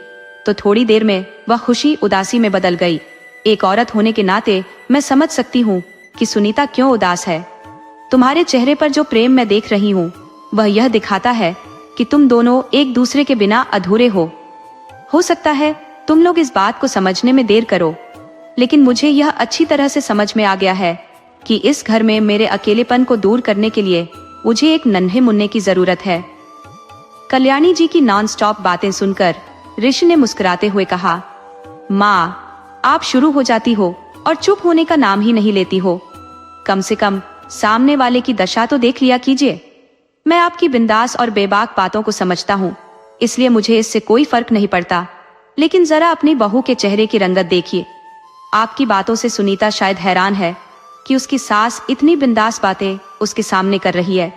Speaker 1: तो थोड़ी देर में वह खुशी उदासी में बदल गई। एक औरत होने के नाते मैं समझ सकती हूँ कि सुनीता क्यों उदास है। तुम्हारे चेहरे पर जो प्रेम मैं देख रही हूँ वह यह दिखाता है कि तुम दोनों एक दूसरे के बिना अधूरे हो सकता है तुम लोग इस बात को समझने में देर करो, लेकिन मुझे यह अच्छी तरह से समझ में आ गया है कि इस घर में मेरे अकेलेपन को दूर करने के लिए मुझे एक नन्हे मुन्ने की जरूरत है। कल्याणी जी की नॉन स्टॉप बातें सुनकर ऋषि ने मुस्कुराते हुए कहा, माँ, आप शुरू हो जाती हो और चुप होने का नाम ही नहीं लेती हो। कम से कम सामने वाले की दशा तो देख लिया कीजिए। मैं आपकी बिंदास और बेबाक बातों को समझता हूँ, इसलिए मुझे इससे कोई फर्क नहीं पड़ता, लेकिन जरा अपनी बहू के चेहरे की रंगत देखिए। आपकी बातों से सुनीता शायद हैरान है कि उसकी सास इतनी बिंदास बातें उसके सामने कर रही है।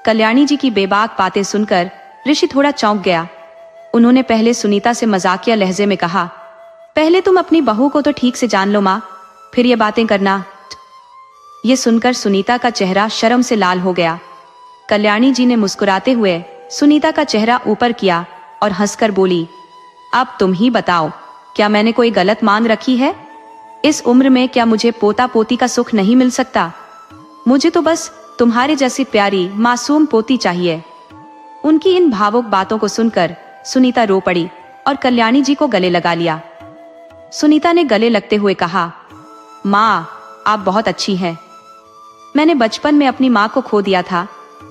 Speaker 1: कल्याणी जी की बेबाक बातें सुनकर ऋषि थोड़ा चौंक गया। उन्होंने पहले सुनीता से मजाकिया लहजे में कहा, पहले तुम अपनी बहू को तो ठीक से जान लो माँ, फिर ये बातें करना। ये सुनकर सुनीता का चेहरा शर्म से लाल हो गया। कल्याणी जी ने मुस्कुराते हुए सुनीता का चेहरा ऊपर किया और हंसकर बोली, अब तुम ही बताओ, क्या मैंने कोई गलत मान रखी है? इस उम्र में क्या मुझे पोता पोती का सुख नहीं मिल सकता? मुझे तो बस तुम्हारे जैसी प्यारी मासूम पोती चाहिए। उनकी इन भावुक बातों को सुनकर सुनीता रो पड़ी और कल्याणी जी को गले लगा लिया। सुनीता ने गले लगते हुए कहा, माँ, आप बहुत अच्छी हैं। मैंने बचपन में अपनी माँ को खो दिया था,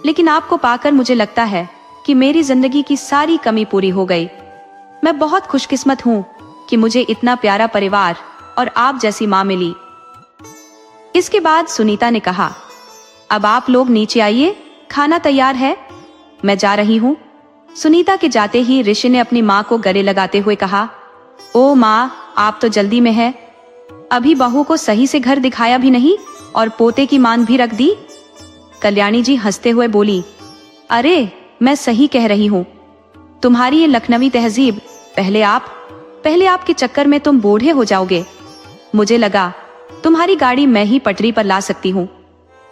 Speaker 1: लेकिन आपको पाकर मुझे लगता है कि मेरी जिंदगी की सारी कमी पूरी हो गई। मैं बहुत खुशकिस्मत हूँ कि मुझे इतना प्यारा परिवार और आप जैसी माँ मिली। इसके बाद सुनीता ने कहा, अब आप लोग नीचे आइए, खाना तैयार है, मैं जा रही हूँ। सुनीता के जाते ही ऋषि ने अपनी माँ को गले लगाते हुए कहा, ओ माँ, आप तो जल्दी में है, अभी बहू को सही से घर दिखाया भी नहीं और पोते की मान भी रख दी। कल्याणी जी हंसते हुए बोली, अरे मैं सही कह रही हूँ, तुम्हारी ये लखनवी तहजीब, पहले आपके चक्कर में तुम बूढ़े हो जाओगे। मुझे लगा तुम्हारी गाड़ी मैं ही पटरी पर ला सकती हूँ।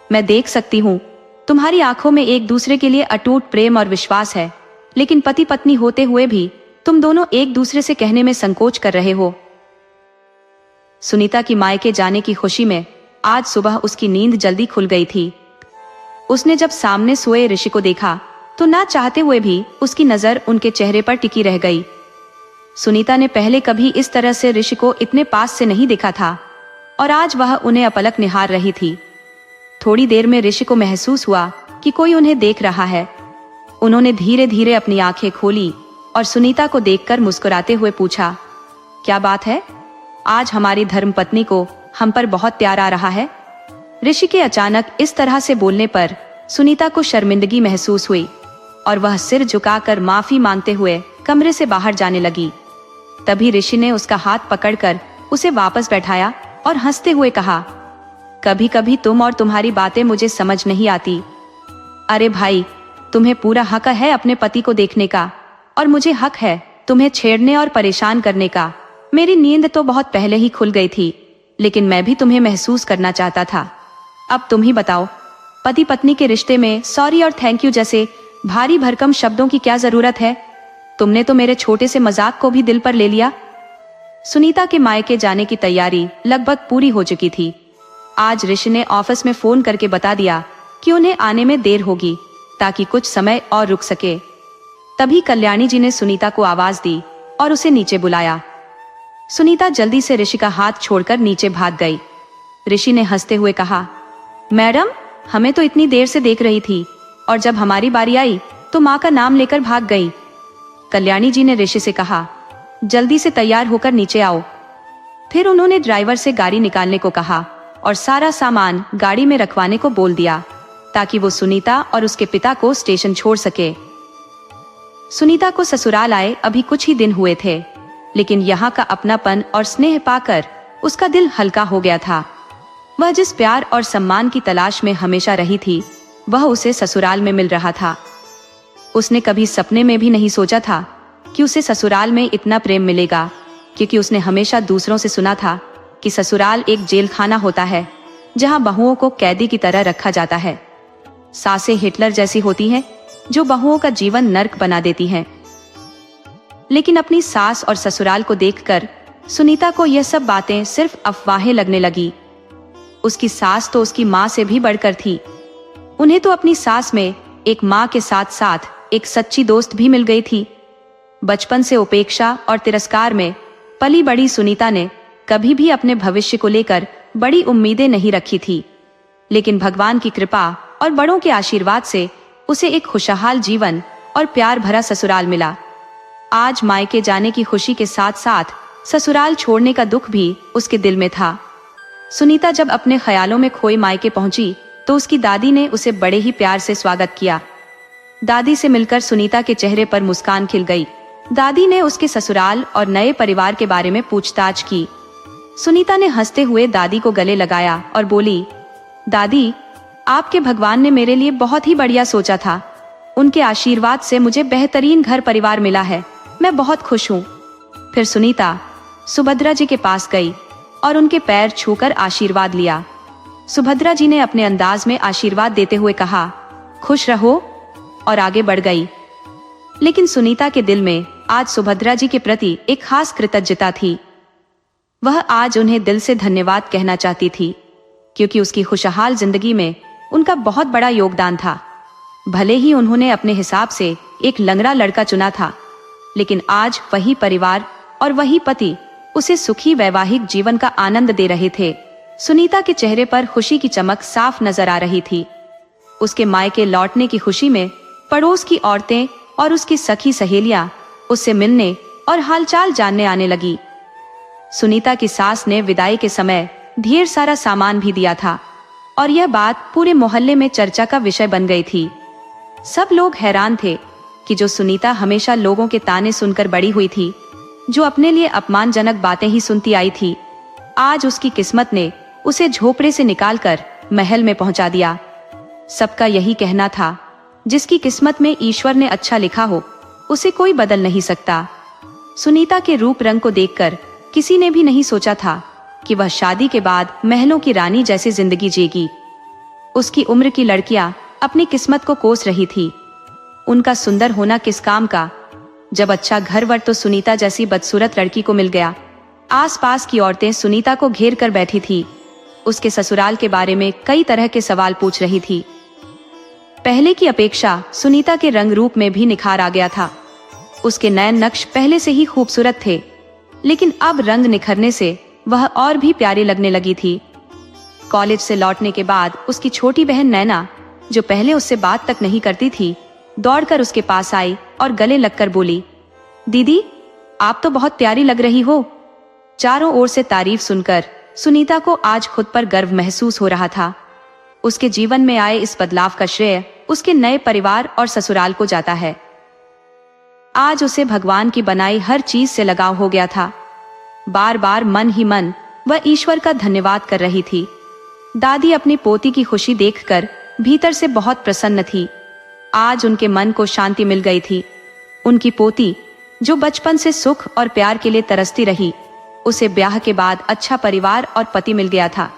Speaker 1: मैं देख सकती हूँ तुम्हारी आंखों में एक दूसरे के लिए अटूट प्रेम और विश्वास है, लेकिन पति पत्नी होते हुए भी तुम दोनों एक दूसरे से कहने में संकोच कर रहे हो। सुनीता की मायके जाने की खुशी में आज सुबह उसकी नींद जल्दी खुल गई थी। उसने जब सामने सोए ऋषि को देखा तो ना चाहते हुए भी उसकी नजर उनके चेहरे पर टिकी रह गई। सुनीता ने पहले कभी इस तरह से ऋषि को इतने पास से नहीं देखा था और आज वह उन्हें अपलक निहार रही थी। थोड़ी देर में ऋषि को महसूस हुआ कि कोई उन्हें देख रहा है। उन्होंने धीरे धीरे अपनी आंखें खोली और सुनीता को देखकर मुस्कुराते हुए पूछा, क्या बात है? आज हमारी धर्मपत्नी को हम पर बहुत प्यार आ रहा है। ऋषि के अचानक इस तरह से बोलने पर सुनीता को शर्मिंदगी महसूस हुई और वह सिर झुकाकर माफी मांगते हुए कमरे से बाहर जाने लगी। तभी ऋषि ने उसका हाथ पकड़कर उसे वापस बैठाया और हंसते हुए कहा, कभी कभी तुम और तुम्हारी बातें मुझे समझ नहीं आती। अरे भाई, तुम्हें पूरा हक है अपने पति को देखने का और मुझे हक है तुम्हें छेड़ने और परेशान करने का। मेरी नींद तो बहुत पहले ही खुल गई थी, लेकिन मैं भी तुम्हें महसूस करना चाहता था। अब तुम ही बताओ, पति पत्नी के रिश्ते में सॉरी और थैंक यू जैसे भारी भरकम शब्दों की क्या जरूरत है? तुमने तो मेरे छोटे से मजाक को भी दिल पर ले लिया। सुनीता के मायके जाने की तैयारी लगभग पूरी हो चुकी थी। आज ऋषि ने ऑफिस में फोन करके बता दिया कि उन्हें आने में देर होगी ताकि कुछ समय और रुक सके। तभी कल्याणी जी ने सुनीता को आवाज दी और उसे नीचे बुलाया। सुनीता जल्दी से ऋषि का हाथ छोड़कर नीचे भाग गई। ऋषि ने हंसते हुए कहा, मैडम, हमें तो इतनी देर से देख रही थी और जब हमारी बारी आई तो माँ का नाम लेकर भाग गई। कल्याणी जी ने ऋषि से कहा, जल्दी से तैयार होकर नीचे आओ। फिर उन्होंने ड्राइवर से गाड़ी निकालने को कहा और सारा सामान गाड़ी में रखवाने को बोल दिया ताकि वो सुनीता और उसके पिता को स्टेशन छोड़ सके। सुनीता को ससुराल आए अभी कुछ ही दिन हुए थे, लेकिन यहाँ का अपनापन और स्नेह पाकर उसका दिल हल्का हो गया था। वह जिस प्यार और सम्मान की तलाश में हमेशा रही थी, वह उसे ससुराल में मिल रहा था। उसने कभी सपने में भी नहीं सोचा था कि उसे ससुराल में इतना प्रेम मिलेगा, क्योंकि उसने हमेशा दूसरों से सुना था कि ससुराल एक जेल खाना होता है जहां बहुओं को कैदी की तरह रखा जाता है। सासें हिटलर जैसी होती हैं जो बहुओं का जीवन नर्क बना देती हैं। लेकिन अपनी सास और ससुराल को देखकर सुनीता को यह सब बातें सिर्फ अफवाहें लगने लगी। उसकी सास तो उसकी माँ से भी बढ़कर थी। उन्हें तो अपनी सास में एक माँ के साथ साथ एक सच्ची दोस्त भी मिल गई थी। बचपन से उपेक्षा और तिरस्कार में पली बड़ी सुनीता ने कभी भी अपने भविष्य को लेकर बड़ी उम्मीदें नहीं रखी थी, लेकिन भगवान की कृपा और बड़ों के आशीर्वाद से उसे एक खुशहाल जीवन और प्यार भरा ससुराल मिला। आज मायके जाने की खुशी के साथ साथ ससुराल छोड़ने का दुख भी उसके दिल में था। सुनीता जब अपने ख्यालों में खोई मायके पहुंची तो उसकी दादी ने उसे बड़े ही प्यार से स्वागत किया। दादी से मिलकर सुनीता के चेहरे पर मुस्कान खिल गई। दादी ने उसके ससुराल और नए परिवार के बारे में पूछताछ की। सुनीता ने हंसते हुए दादी को गले लगाया और बोली, दादी, आपके भगवान ने मेरे लिए बहुत ही बढ़िया सोचा था। उनके आशीर्वाद से मुझे बेहतरीन घर परिवार मिला है। मैं बहुत खुश हूँ। फिर सुनीता सुभद्रा जी के पास गई और उनके पैर छूकर आशीर्वाद लिया। सुभद्रा जी ने अपने अंदाज में आशीर्वाद देते हुए कहा, खुश रहो, और आगे बढ़ गई। लेकिन सुनीता के दिल में आज सुभद्रा जी के प्रति एक खास कृतज्ञता थी। वह आज उन्हें दिल से धन्यवाद कहना चाहती थी, क्योंकि उसकी खुशहाल जिंदगी में उनका बहुत बड़ा योगदान था। भले ही उन्होंने अपने हिसाब से एक लंगड़ा लड़का चुना था, लेकिन आज वही परिवार और वही पति उसे सुखी वैवाहिक जीवन का आनंद दे रहे थे। सुनीता के चेहरे पर खुशी की चमक साफ नजर आ रही थी। उसके मायके लौटने की खुशी में पड़ोस की औरतें और उसकी सखी सहेलियां उससे मिलने और हालचाल जानने आने लगी। सुनीता की सास ने विदाई के समय ढेर सारा सामान भी दिया था और यह बात पूरे मोहल्ले में चर्चा का विषय बन गई थी। सब लोग हैरान थे कि जो सुनीता हमेशा लोगों के ताने सुनकर बड़ी हुई थी, जो अपने लिए अपमानजनक बातें ही सुनती आई थी, आज उसकी किस्मत ने उसे झोपड़े से निकालकर महल में पहुंचा दिया। सबका यही कहना था, जिसकी किस्मत में ईश्वर ने अच्छा लिखा हो उसे कोई बदल नहीं सकता। सुनीता के रूप रंग को देखकर किसी ने भी नहीं सोचा था कि वह शादी के बाद महलों की रानी जैसी जिंदगी जिएगी। उसकी उम्र की लड़कियां अपनी किस्मत को कोस रही थी। उनका सुंदर होना किस काम का, जब अच्छा घरवर तो सुनीता जैसी बदसूरत लड़की को मिल गया। आसपास की औरतें सुनीता को घेर कर बैठी थी। उसके ससुराल के बारे में कई तरह के सवाल पूछ रही थी। पहले की अपेक्षा सुनीता के रंग रूप में भी निखार आ गया था। उसके नयन नक्श पहले से ही खूबसूरत थे, लेकिन अब रंग निखरने से वह और भी प्यारी लगने लगी थी। कॉलेज से लौटने के बाद उसकी छोटी बहन नैना, जो पहले उससे बात तक नहीं करती थी, दौड़कर उसके पास आई और गले लगकर बोली, दीदी आप तो बहुत प्यारी लग रही हो। चारों ओर से तारीफ सुनकर सुनीता को आज खुद पर गर्व महसूस हो रहा था। उसके जीवन में आए इस बदलाव का श्रेय उसके नए परिवार और ससुराल को जाता है। आज उसे भगवान की बनाई हर चीज से लगाव हो गया था। बार बार मन ही मन वह ईश्वर का धन्यवाद कर रही थी। दादी अपनी पोती की खुशी देखकर भीतर से बहुत प्रसन्न थी। आज उनके मन को शांति मिल गई थी। उनकी पोती, जो बचपन से सुख और प्यार के लिए तरसती रही, उसे ब्याह के बाद अच्छा परिवार और पति मिल गया था।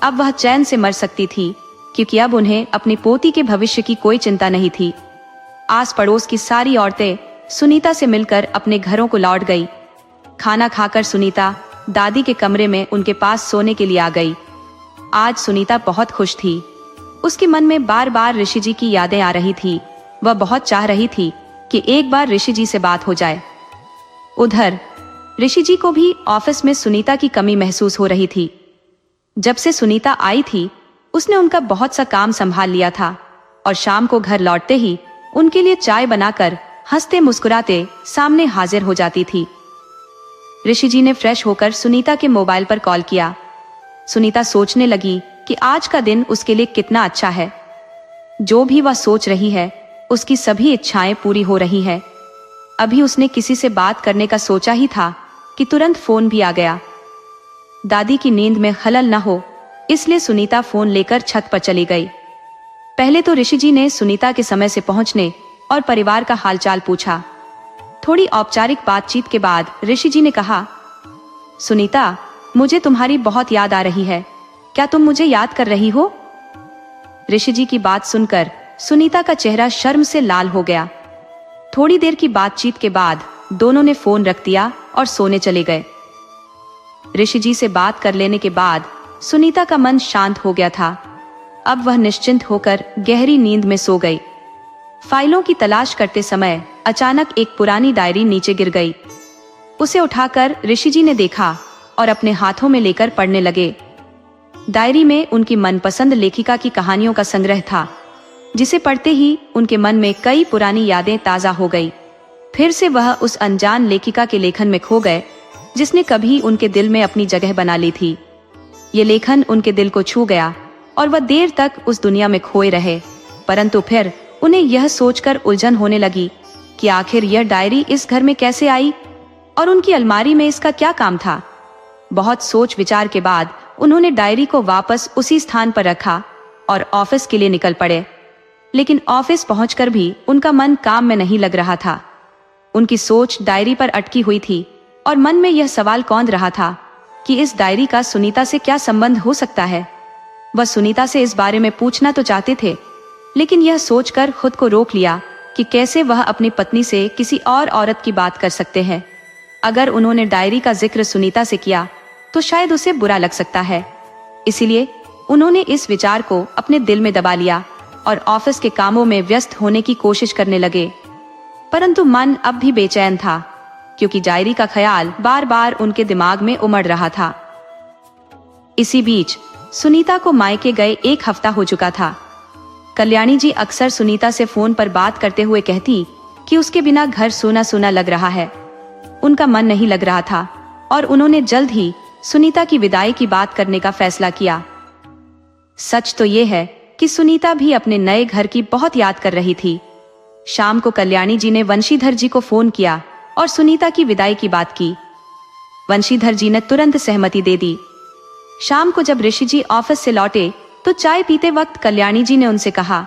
Speaker 1: अब वह चैन से मर सकती थी, क्योंकि अब उन्हें अपनी पोती के भविष्य की कोई चिंता नहीं थी। आस पड़ोस की सारी औरतें सुनीता से मिलकर अपने घरों को लौट गई। खाना खाकर सुनीता दादी के कमरे में उनके पास सोने के लिए आ गई। आज सुनीता बहुत खुश थी। उसके मन में बार बार ऋषि जी की यादें आ रही थी। वह बहुत चाह रही थी कि एक बार ऋषि जी से बात हो जाए। उधर ऋषि जी को भी ऑफिस में सुनीता की कमी महसूस हो रही थी। जब से सुनीता आई थी, उसने उनका बहुत सा काम संभाल लिया था और शाम को घर लौटते ही उनके लिए चाय बनाकर हंसते मुस्कुराते सामने हाजिर हो जाती थी। ऋषि जी ने फ्रेश होकर सुनीता के मोबाइल पर कॉल किया। सुनीता सोचने लगी कि आज का दिन उसके लिए कितना अच्छा है। जो भी वह सोच रही है, उसकी सभी इच्छाएं पूरी हो रही है। अभी उसने किसी से बात करने का सोचा ही था कि तुरंत फोन भी आ गया। दादी की नींद में खलल न हो, इसलिए सुनीता फोन लेकर छत पर चली गई। पहले तो ऋषि जी ने सुनीता के समय से पहुंचने और परिवार का हालचाल पूछा। थोड़ी औपचारिक बातचीत के बाद ऋषि जी ने कहा, सुनीता, मुझे तुम्हारी बहुत याद आ रही है। क्या तुम मुझे याद कर रही हो? ऋषि जी की बात सुनकर सुनीता का चेहरा शर्म से लाल हो गया। थोड़ी देर की बातचीत के बाद दोनों ने फोन रख दिया और सोने चले गए। ऋषि जी से बात कर लेने के बाद सुनीता का मन शांत हो गया था। अब वह निश्चिंत होकर गहरी नींद में सो गई। फाइलों की तलाश करते समय अचानक एक पुरानी डायरी नीचे गिर गई। उसे उठाकर ऋषि जी ने देखा और अपने हाथों में लेकर पढ़ने लगे। डायरी में उनकी मनपसंद लेखिका की कहानियों का संग्रह था, जिसे पढ़ते ही उनके मन में कई पुरानी यादें ताजा हो गई। फिर से वह उस अनजान लेखिका के लेखन में खो गए, जिसने कभी उनके दिल में अपनी जगह बना ली थी। ये लेखन उनके दिल को छू गया और वह देर तक उस दुनिया में खोए रहे। परंतु फिर उन्हें यह सोचकर उलझन होने लगी कि आखिर यह डायरी इस घर में कैसे आई और उनकी अलमारी में इसका क्या काम था। बहुत सोच विचार के बाद उन्होंने डायरी को वापस उसी स्थान पर रखा और ऑफिस के लिए निकल पड़े। लेकिन ऑफिस पहुंचकर भी उनका मन काम में नहीं लग रहा था। उनकी सोच डायरी पर अटकी हुई थी और मन में यह सवाल कौंध रहा था कि इस डायरी का सुनीता से क्या संबंध हो सकता है। वह सुनीता से इस बारे में पूछना तो चाहते थे, लेकिन यह सोचकर खुद को रोक लिया कि कैसे वह अपनी पत्नी से किसी और औरत की बात कर सकते हैं। अगर उन्होंने डायरी का जिक्र सुनीता से किया तो शायद उसे बुरा लग सकता है। इसीलिए उन्होंने इस विचार को अपने दिल में दबा लिया और ऑफिस के कामों में व्यस्त होने की कोशिश करने लगे। परंतु मन अब भी बेचैन था, क्योंकि डायरी का ख्याल बार बार उनके दिमाग में उमड़ रहा था। इसी बीच सुनीता को मायके गए 1 हफ्ता हो चुका था। कल्याणी जी अक्सर सुनीता से फोन पर बात करते हुए कहती कि उसके बिना घर सूना सूना लग रहा है। उनका मन नहीं लग रहा था और उन्होंने जल्द ही सुनीता की विदाई की बात करने का फैसला किया। सच तो ये है कि सुनीता भी अपने नए घर की बहुत याद कर रही थी। शाम को कल्याणी जी ने वंशीधर जी को फोन किया और सुनीता की विदाई की बात की। वंशीधर जी ने तुरंत सहमति दे दी। शाम को जब ऋषि जी ऑफिस से लौटे तो चाय पीते वक्त कल्याणी जी ने उनसे कहा,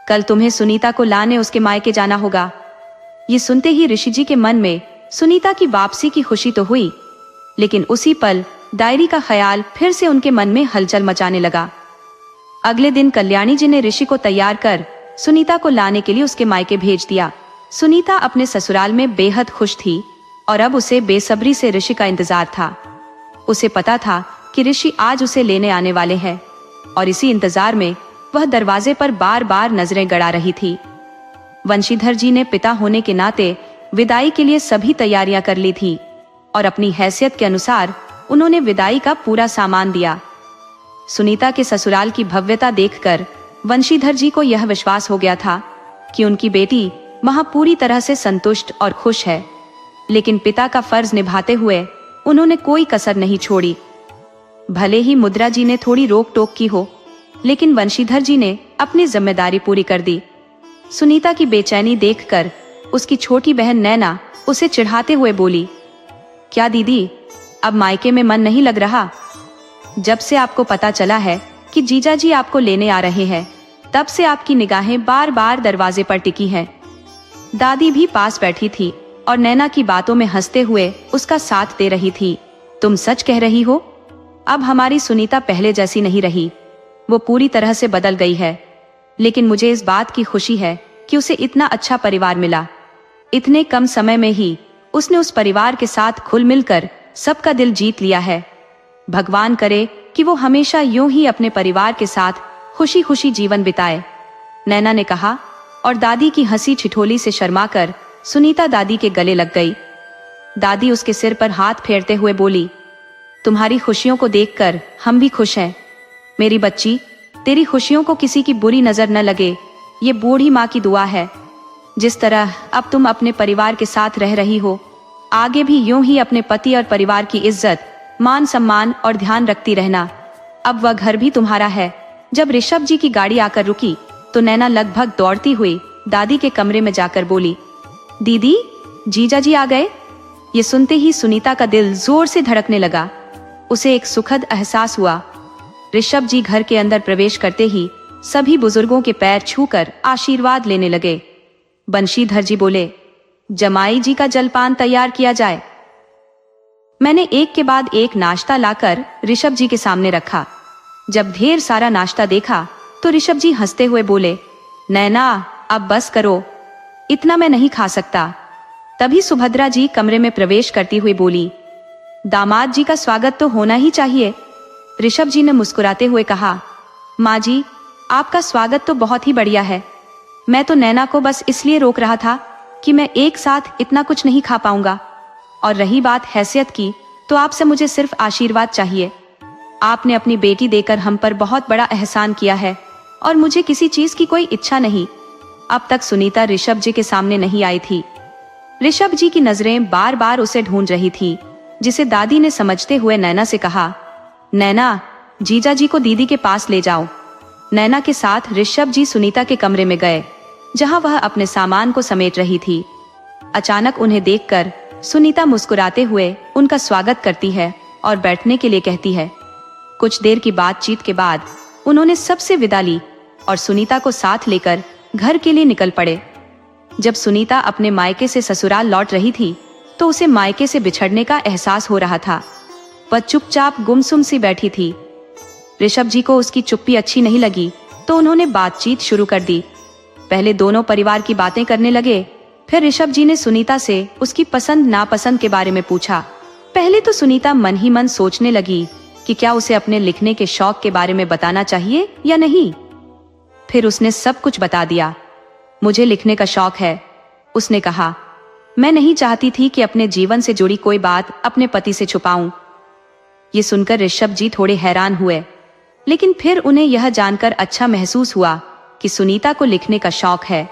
Speaker 1: कल तुम्हें सुनीता को लाने उसके मायके जाना होगा। ये सुनते ही ऋषि जी के मन में सुनीता की वापसी की खुशी तो हुई, लेकिन उसी पल डायरी का ख्याल फिर से उनके मन में हलचल मचाने लगा। अगले दिन कल्याणी जी ने ऋषि को तैयार कर सुनीता को लाने के लिए उसके मायके भेज दिया। सुनीता अपने ससुराल में बेहद खुश थी और अब उसे बेसब्री से ऋषि का इंतजार था। उसे पता था कि ऋषि आज उसे लेने आने वाले हैं और इसी इंतजार में वह दरवाजे पर बार बार नजरें गड़ा रही थी। वंशीधर जी ने पिता होने के नाते विदाई के लिए सभी तैयारियां कर ली थी और अपनी हैसियत के अनुसार उन्होंने विदाई का पूरा सामान दिया। सुनीता के ससुराल की भव्यता देखकर वंशीधर जी को यह विश्वास हो गया था कि उनकी बेटी वहां पूरी तरह से संतुष्ट और खुश है, लेकिन पिता का फर्ज निभाते हुए उन्होंने कोई कसर नहीं छोड़ी। भले ही मुद्रा जी ने थोड़ी रोक टोक की हो, लेकिन वंशीधर जी ने अपनी जिम्मेदारी पूरी कर दी। सुनीता की बेचैनी देखकर उसकी छोटी बहन नैना उसे चिढ़ाते हुए बोली, क्या दीदी, अब मायके में मन नहीं लग रहा? जब से आपको पता चला है कि जीजा जी आपको लेने आ रहे हैं, तब से आपकी निगाहें बार बार दरवाजे पर टिकी हैं। दादी भी पास बैठी थी और नैना की बातों में हंसते हुए उसका साथ दे रही थी। तुम सच कह रही हो, अब हमारी सुनीता पहले जैसी नहीं रही, वो पूरी तरह से बदल गई है। लेकिन मुझे इस बात की खुशी है कि उसे इतना अच्छा परिवार मिला। इतने कम समय में ही उसने उस परिवार के साथ खुल मिलकर सबका दिल जीत लिया है। भगवान करे कि वो हमेशा यूं ही अपने परिवार के साथ खुशी खुशी जीवन बिताए, नैना ने कहा और दादी की हंसी ठिठोली से शर्माकर सुनीता दादी के गले लग गई। दादी उसके सिर पर हाथ फेरते हुए बोली, तुम्हारी खुशियों को देखकर हम भी खुश हैं। मेरी बच्ची, तेरी खुशियों को किसी की बुरी नजर न लगे, ये बूढ़ी माँ की दुआ है। जिस तरह अब तुम अपने परिवार के साथ रह रही हो, आगे भी यूं ही अपने पति और परिवार की इज्जत, मान सम्मान और ध्यान रखती रहना। अब वह घर भी तुम्हारा है। जब ऋषभ जी की गाड़ी आकर रुकी तो नैना लगभग दौड़ती हुई दादी के कमरे में जाकर बोली, दीदी, जीजा जी आ गए। ये सुनते ही सुनीता का दिल जोर से धड़कने लगा। उसे एक सुखद एहसास हुआ। ऋषभ जी घर के अंदर प्रवेश करते ही सभी बुजुर्गों के पैर छूकर आशीर्वाद लेने लगे। बंशीधर जी बोले, जमाई जी का जलपान तैयार किया जाए। मैंने एक के बाद एक नाश्ता लाकर ऋषभ जी के सामने रखा। जब ढेर सारा नाश्ता देखा तो ऋषभ जी हंसते हुए बोले, नैना, अब बस करो, इतना मैं नहीं खा सकता। तभी सुभद्रा जी कमरे में प्रवेश करती हुई बोली, दामाद जी का स्वागत तो होना ही चाहिए। ऋषभ जी ने मुस्कुराते हुए कहा, माँ जी, आपका स्वागत तो बहुत ही बढ़िया है। मैं तो नैना को बस इसलिए रोक रहा था कि मैं एक साथ इतना कुछ नहीं खा पाऊंगा। और रही बात हैसियत की, तो आपसे मुझे सिर्फ आशीर्वाद चाहिए। आपने अपनी बेटी देकर हम पर बहुत बड़ा एहसान किया है और मुझे किसी चीज की कोई इच्छा नहीं। अब तक सुनीता ऋषभ जी के सामने नहीं आई थी। ऋषभ जी की नजरें बार बार उसे ढूंढ रही थी, जिसे दादी ने समझते हुए नैना से कहा, नैना, जीजा जी को दीदी के पास ले जाओ। नैना के साथ ऋषभ जी सुनीता के कमरे में गए, जहां वह अपने सामान को समेट रही थी। अचानक उन्हें देखकर सुनीता मुस्कुराते हुए उनका स्वागत करती है और बैठने के लिए कहती है। कुछ देर की बातचीत के बाद उन्होंने सबसे विदा ली और सुनीता को साथ लेकर घर के लिए निकल पड़े। जब सुनीता अपने मायके से ससुराल लौट रही थी तो उसे मायके से बिछड़ने का एहसास हो रहा था। वह चुपचाप गुमसुम सी बैठी थी। ऋषभ जी को उसकी चुप्पी अच्छी नहीं लगी तो उन्होंने बातचीत शुरू कर दी। पहले दोनों परिवार की बातें करने लगे, फिर ऋषभ जी ने सुनीता से उसकी पसंद नापसंद के बारे में पूछा। पहले तो सुनीता मन ही मन सोचने लगी कि क्या उसे अपने लिखने के शौक के बारे में बताना चाहिए या नहीं। फिर उसने सब कुछ बता दिया। मुझे लिखने का शौक है, उसने कहा। मैं नहीं चाहती थी कि अपने जीवन से जुड़ी कोई बात अपने पति से छुपाऊं। ये सुनकर ऋषभ जी थोड़े हैरान हुए, लेकिन फिर उन्हें यह जानकर अच्छा महसूस हुआ कि सुनीता को लिखने का शौक है।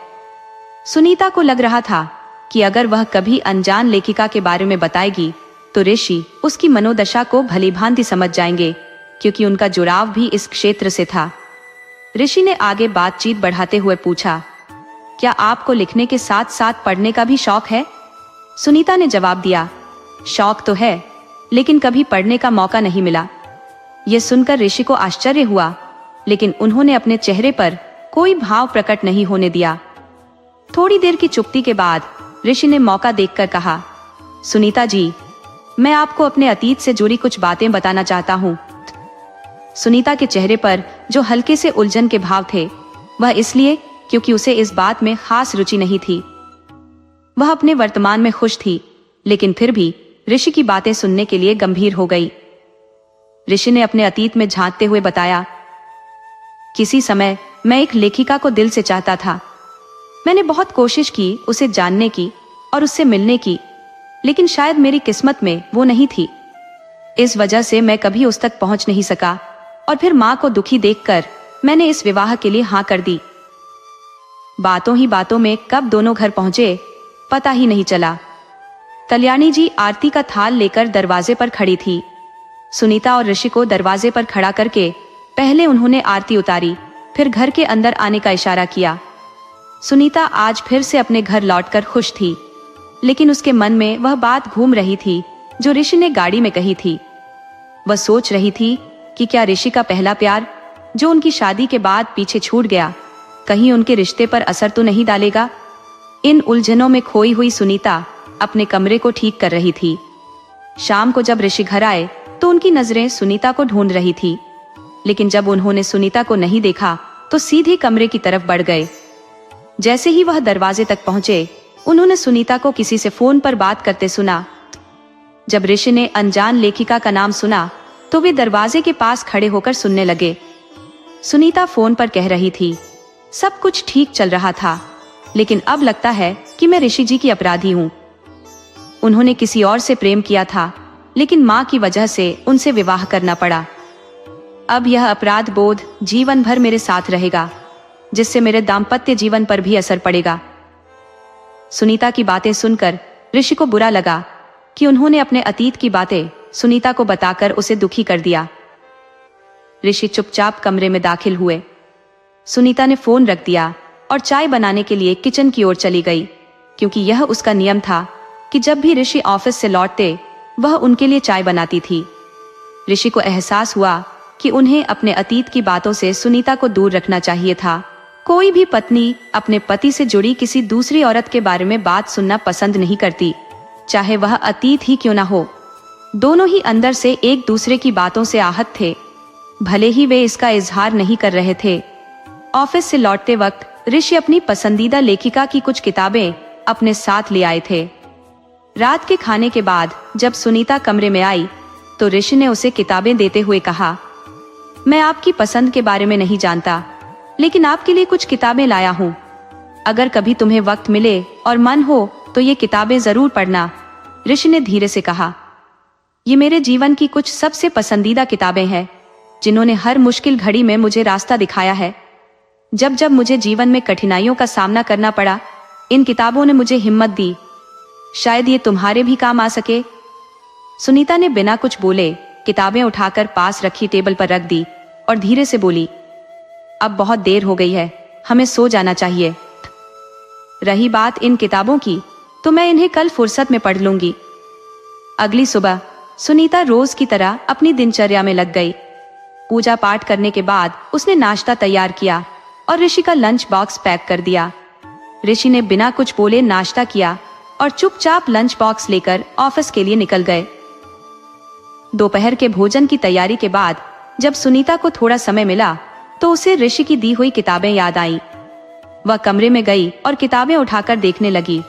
Speaker 1: सुनीता को लग रहा था कि अगर वह कभी अनजान लेखिका के बारे में बताएगी तो ऋषि उसकी मनोदशा को भलीभांति समझ जाएंगे, क्योंकि उनका जुड़ाव भी इस क्षेत्र से था। ऋषि ने आगे बातचीत बढ़ाते हुए पूछा, क्या आपको लिखने के साथ साथ पढ़ने का भी शौक है? सुनीता ने जवाब दिया, शौक तो है, लेकिन कभी पढ़ने का मौका नहीं मिला। यह सुनकर ऋषि को आश्चर्य हुआ, लेकिन उन्होंने अपने चेहरे पर कोई भाव प्रकट नहीं होने दिया। थोड़ी देर की चुप्पी के बाद ऋषि ने मौका देखकर कहा, सुनीता जी, मैं आपको अपने अतीत से जुड़ी कुछ बातें बताना चाहता हूँ। सुनीता के चेहरे पर जो हल्के से उलझन के भाव थे, वह इसलिए क्योंकि उसे इस बात में खास रुचि नहीं थी। वह अपने वर्तमान में खुश थी, लेकिन फिर भी ऋषि की बातें सुनने के लिए गंभीर हो गई। ऋषि ने अपने अतीत में झांकते हुए बताया, किसी समय मैं एक लेखिका को दिल से चाहता था। मैंने बहुत कोशिश की उसे जानने की और उससे मिलने की, लेकिन शायद मेरी किस्मत में वो नहीं थी। इस वजह से मैं कभी उस तक पहुंच नहीं सका और फिर मां को दुखी देखकर मैंने इस विवाह के लिए हाँ कर दी। बातों ही बातों में कब दोनों घर पहुंचे पता ही नहीं चला। कल्याणी जी आरती का थाल लेकर दरवाजे पर खड़ी थी। सुनीता और ऋषि को दरवाजे पर खड़ा करके पहले उन्होंने आरती उतारी, फिर घर के अंदर आने का इशारा किया। सुनीता आज फिर से अपने घर लौटकर खुश थी, लेकिन उसके मन में वह बात घूम रही थी जो ऋषि ने गाड़ी में कही थी। वह सोच रही थी कि क्या ऋषि का पहला प्यार, जो उनकी शादी के बाद पीछे छूट गया, कहीं उनके रिश्ते पर असर तो नहीं डालेगा। इन उलझनों में खोई हुई सुनीता अपने कमरे को ठीक कर रही थी। शाम को जब ऋषि घर आए तो उनकी नजरें सुनीता को ढूंढ रही थी, लेकिन जब उन्होंने सुनीता को नहीं देखा तो सीधे कमरे की तरफ बढ़ गए। जैसे ही वह दरवाजे तक पहुंचे, उन्होंने सुनीता को किसी से फोन पर बात करते सुना। जब ऋषि ने अनजान लेखिका का नाम सुना तो वे दरवाजे के पास खड़े होकर सुनने लगे। सुनीता फोन पर कह रही थी, सब कुछ ठीक चल रहा था, लेकिन अब लगता है कि मैं ऋषि जी की अपराधी हूँ। उन्होंने किसी और से प्रेम किया था, लेकिन माँ की वजह से उनसे विवाह करना पड़ा। अब यह अपराध बोध जीवन भर मेरे साथ रहेगा, जिससे मेरे दाम्पत्य जीवन पर भी असर पड़ेगा। सुनीता की बातें सुनकर ऋषि को बुरा लगा कि उन्होंने अपने अतीत की बातें सुनीता को बताकर उसे दुखी कर दिया। ऋषि चुपचाप कमरे में दाखिल हुए। सुनीता ने फोन रख दिया और चाय बनाने के लिए किचन की ओर चली गई, क्योंकि यह उसका नियम था कि जब भी ऋषि ऑफिस से लौटते वह उनके लिए चाय बनाती थी। ऋषि को एहसास हुआ कि उन्हें अपने अतीत की बातों से सुनीता को दूर रखना चाहिए था। कोई भी पत्नी अपने पति से जुड़ी किसी दूसरी औरत के बारे में बात सुनना पसंद नहीं करती, चाहे वह अतीत ही क्यों ना हो। दोनों ही अंदर से एक दूसरे की बातों से आहत थे, भले ही वे इसका इजहार नहीं कर रहे थे। ऑफिस से लौटते वक्त ऋषि अपनी पसंदीदा लेखिका की कुछ किताबें अपने साथ ले आए थे। रात के खाने के बाद जब सुनीता कमरे में आई तो ऋषि ने उसे किताबें देते हुए कहा, मैं आपकी पसंद के बारे में नहीं जानता, लेकिन आपके लिए कुछ किताबें लाया हूँ। अगर कभी तुम्हें वक्त मिले और मन हो तो ये किताबें जरूर पढ़ना, ऋषि ने धीरे से कहा। ये मेरे जीवन की कुछ सबसे पसंदीदा किताबें हैं, जिन्होंने हर मुश्किल घड़ी में मुझे रास्ता दिखाया है। जब जब मुझे जीवन में कठिनाइयों का सामना करना पड़ा, इन किताबों ने मुझे हिम्मत दी। शायद ये तुम्हारे भी काम आ सके। सुनीता ने बिना कुछ बोले किताबें उठाकर पास रखी टेबल पर रख दी और धीरे से बोली, अब बहुत देर हो गई है, हमें सो जाना चाहिए। रही बात इन किताबों की, तो मैं इन्हें कल फुर्सत में पढ़ लूंगी। अगली सुबह सुनीता रोज की तरह अपनी दिनचर्या में लग गई। पूजा पाठ करने के बाद उसने नाश्ता तैयार किया और ऋषि का लंच बॉक्स पैक कर दिया। ऋषि ने बिना कुछ बोले नाश्ता किया और चुपचाप लंच बॉक्स लेकर ऑफिस के लिए निकल गए। दोपहर के भोजन की तैयारी के बाद जब सुनीता को थोड़ा समय मिला तो उसे ऋषि की दी हुई किताबें याद आईं। वह कमरे में गई और किताबें उठाकर देखने लगी।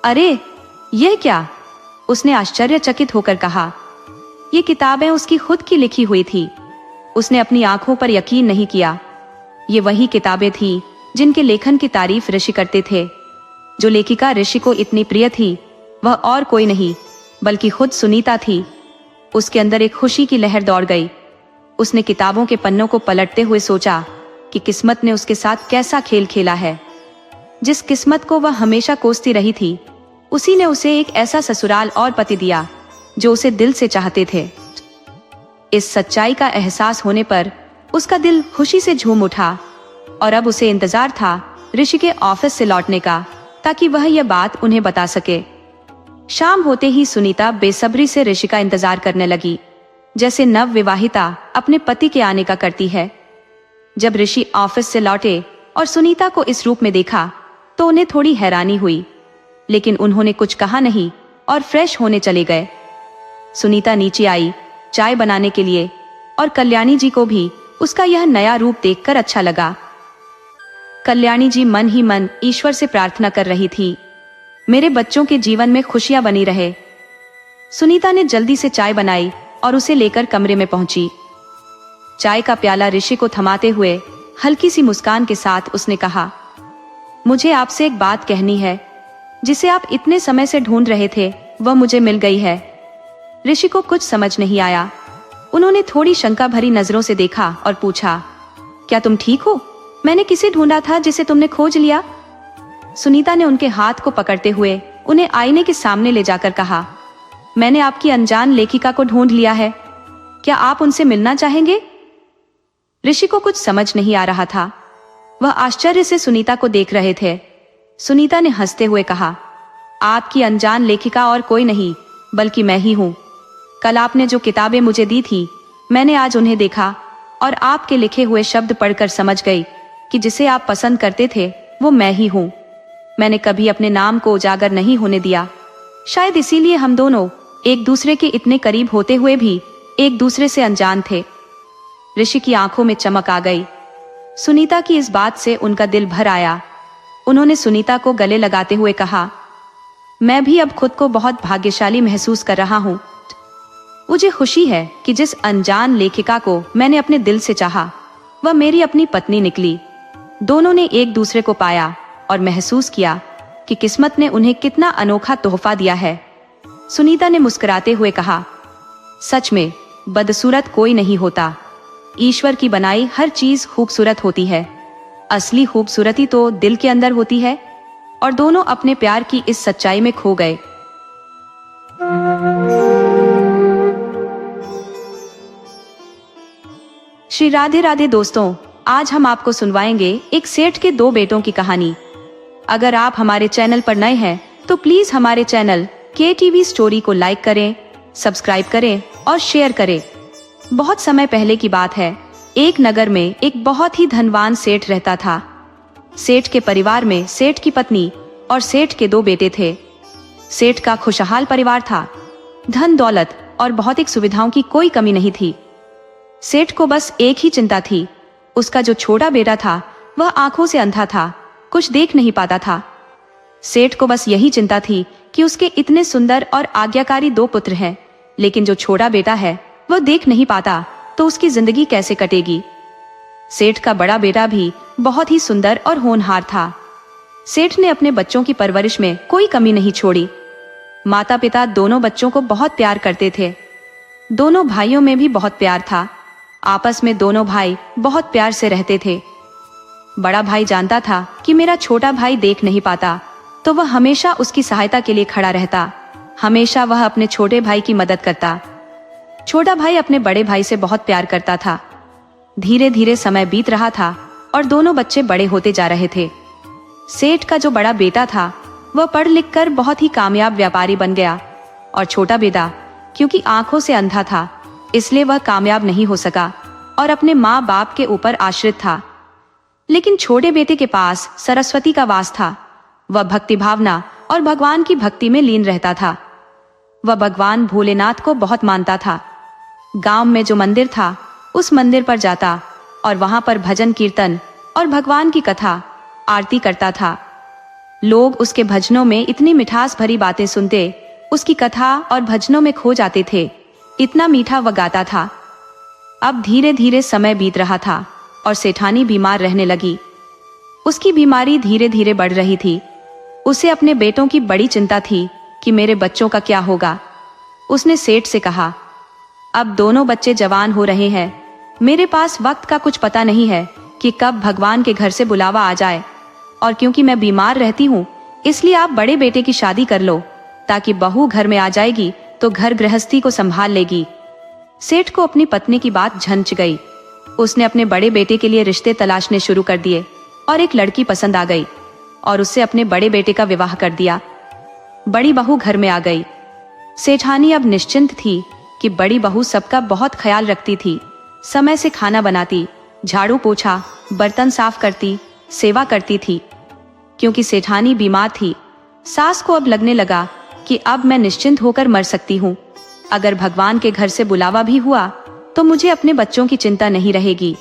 Speaker 1: अरे, यह क्या? उसने आश्चर्यचकित होकर कहा। ये किताबें उसकी खुद की लिखी हुई थी। उसने अपनी आंखों पर यकीन नहीं किया। ये वही किताबें थीं जिनके लेखन की तारीफ ऋषि करते थे। जो लेखिका ऋषि को इतनी प्रिय थी वह और कोई नहीं बल्कि खुद सुनीता थी। उसके अंदर एक खुशी की लहर दौड़ गई। उसने किताबों के पन्नों को पलटते हुए सोचा कि किस्मत ने उसके साथ कैसा खेल खेला है। जिस किस्मत को वह हमेशा कोसती रही थी, उसी ने उसे एक ऐसा ससुराल और पति दिया जो उसे दिल से चाहते थे। इस सच्चाई का एहसास होने पर उसका दिल खुशी से झूम उठा और अब उसे इंतजार था ऋषि के ऑफिस से लौटने का, ताकि वह यह बात उन्हें बता सके। शाम होते ही सुनीता बेसब्री से ऋषि का इंतजार करने लगी, जैसे नव विवाहिता अपने पति के आने का करती है। जब ऋषि ऑफिस से लौटे और सुनीता को इस रूप में देखा तो उन्हें थोड़ी हैरानी हुई, लेकिन उन्होंने कुछ कहा नहीं और फ्रेश होने चले गए। सुनीता नीचे आई चाय बनाने के लिए, और कल्याणी जी को भी उसका यह नया रूप देखकर अच्छा लगा। कल्याणी जी मन ही मन ईश्वर से प्रार्थना कर रही थी, मेरे बच्चों के जीवन में खुशियां बनी रहे। सुनीता ने जल्दी से चाय बनाई और उसे लेकर कमरे में पहुंची। चाय का प्याला ऋषि को थमाते हुए हल्की सी मुस्कान के साथ उसने कहा, मुझे आपसे एक बात कहनी है, जिसे आप इतने समय से ढूंढ रहे थे वह मुझे मिल गई है। ऋषि को कुछ समझ नहीं आया। उन्होंने थोड़ी शंका भरी नजरों से देखा और पूछा, क्या तुम ठीक हो? मैंने किसे ढूंढा था जिसे तुमने खोज लिया? सुनीता ने उनके हाथ को पकड़ते हुए उन्हें आईने के सामने ले जाकर कहा, मैंने आपकी अनजान लेखिका को ढूंढ लिया है। क्या आप उनसे मिलना चाहेंगे? ऋषि को कुछ समझ नहीं आ रहा था। वह आश्चर्य से सुनीता को देख रहे थे। सुनीता ने हंसते हुए कहा, आपकी अनजान लेखिका और कोई नहीं बल्कि मैं ही हूं। कल आपने जो किताबें मुझे दी थी, मैंने आज उन्हें देखा और आपके लिखे हुए शब्द पढ़कर समझ गई कि जिसे आप पसंद करते थे वो मैं ही हूं। मैंने कभी अपने नाम को उजागर नहीं होने दिया। शायद इसीलिए हम दोनों एक दूसरे के इतने करीब होते हुए भी एक दूसरे से अनजान थे। ऋषि की आंखों में चमक आ गई। सुनीता की इस बात से उनका दिल भर आया। उन्होंने सुनीता को गले लगाते हुए कहा, मैं भी अब खुद को बहुत भाग्यशाली महसूस कर रहा हूं। मुझे खुशी है कि जिस अनजान लेखिका को मैंने अपने दिल से चाहा, वह मेरी अपनी पत्नी निकली। दोनों ने एक दूसरे को पाया और महसूस किया कि किस्मत ने उन्हें कितना अनोखा तोहफा दिया है। सुनीता ने मुस्कुराते हुए कहा, सच में बदसूरत कोई नहीं होता। ईश्वर की बनाई हर चीज खूबसूरत होती है। असली खूबसूरती तो दिल के अंदर होती है। और दोनों अपने प्यार की इस सच्चाई में खो गए। श्री राधे राधे दोस्तों, आज हम आपको सुनवाएंगे एक सेठ के दो बेटों की कहानी। अगर आप हमारे चैनल पर नए हैं तो प्लीज हमारे चैनल KTV स्टोरी को लाइक करें, सब्सक्राइब करें और शेयर करें। बहुत समय पहले की बात है। एक नगर में एक बहुत ही धनवान सेठ रहता था। सेठ के परिवार में सेठ की पत्नी और सेठ के दो बेटे थे। सेठ का खुशहाल परिवार था। धन दौलत और भौतिक सुविधाओं की कोई कमी नहीं थी। सेठ को बस एक ही चिंता थी। उसका जो छोटा बेटा था वह आंखों से अंधा था, कुछ देख नहीं पाता था। सेठ को बस यही चिंता थी कि उसके इतने सुंदर और आज्ञाकारी दो पुत्र हैं, लेकिन जो छोटा बेटा है वह देख नहीं पाता, तो उसकी जिंदगी कैसे कटेगी। सेठ का बड़ा बेटा भी बहुत ही सुंदर और होनहार था। सेठ ने अपने बच्चों की परवरिश में कोई कमी नहीं छोड़ी। माता पिता दोनों बच्चों को बहुत प्यार करते थे। दोनों भाइयों में भी बहुत प्यार था। आपस में दोनों भाई बहुत प्यार से रहते थे। बड़ा भाई जानता था कि मेरा छोटा भाई देख नहीं पाता, तो वह हमेशा उसकी सहायता के लिए खड़ा रहता। हमेशा वह अपने छोटे भाई की मदद करता। छोटा भाई अपने बड़े भाई से बहुत प्यार करता था। धीरे धीरे समय बीत रहा था और दोनों बच्चे बड़े होते जा रहे थे। सेठ का जो बड़ा बेटा था वह पढ़ लिख कर बहुत ही कामयाब व्यापारी बन गया, और छोटा बेटा क्योंकि आंखों से अंधा था इसलिए वह कामयाब नहीं हो सका और अपने माँ बाप के ऊपर आश्रित था। लेकिन छोटे बेटे के पास सरस्वती का वास था। वह भक्ति भावना और भगवान की भक्ति में लीन रहता था। वह भगवान भोलेनाथ को बहुत मानता था। गांव में जो मंदिर था उस मंदिर पर जाता और वहां पर भजन कीर्तन और भगवान की कथा आरती करता था। लोग उसके भजनों में इतनी मिठास भरी बातें सुनते, उसकी कथा और भजनों में खो जाते थे। इतना मीठा वह गाता था। अब धीरे धीरे समय बीत रहा था और सेठानी बीमार रहने लगी। उसकी बीमारी धीरे धीरे बढ़ रही थी। उसे अपने बेटों की बड़ी चिंता थी कि मेरे बच्चों का क्या होगा। उसने सेठ से कहा, अब दोनों बच्चे जवान हो रहे हैं। मेरे पास वक्त का कुछ पता नहीं है कि कब भगवान के घर से बुलावा आ जाए, और क्योंकि मैं बीमार रहती हूँ इसलिए आप बड़े बेटे की शादी कर लो, ताकि बहू घर में आ जाएगी तो घर गृहस्थी को संभाल लेगी। सेठ को अपनी पत्नी की बात झंझ गई। उसने अपने बड़े बेटे के लिए रिश्ते तलाशने शुरू कर दिए और एक लड़की पसंद आ गई और उससे अपने बड़े बेटे का विवाह कर दिया। बड़ी बहू घर में आ गई। सेठानी अब निश्चिंत थी कि बड़ी बहू सबका बहुत ख्याल रखती थी। समय से खाना बनाती, झाड़ू पोछा, बर्तन साफ करती, सेवा करती थी। क्योंकि सेठानी बीमार थी, सास को अब लगने लगा कि अब मैं निश्चिंत होकर मर सकती हूँ। अगर भगवान के घर से बुलावा भी हुआ तो मुझे अपने बच्चों की चिंता नहीं रहेगी।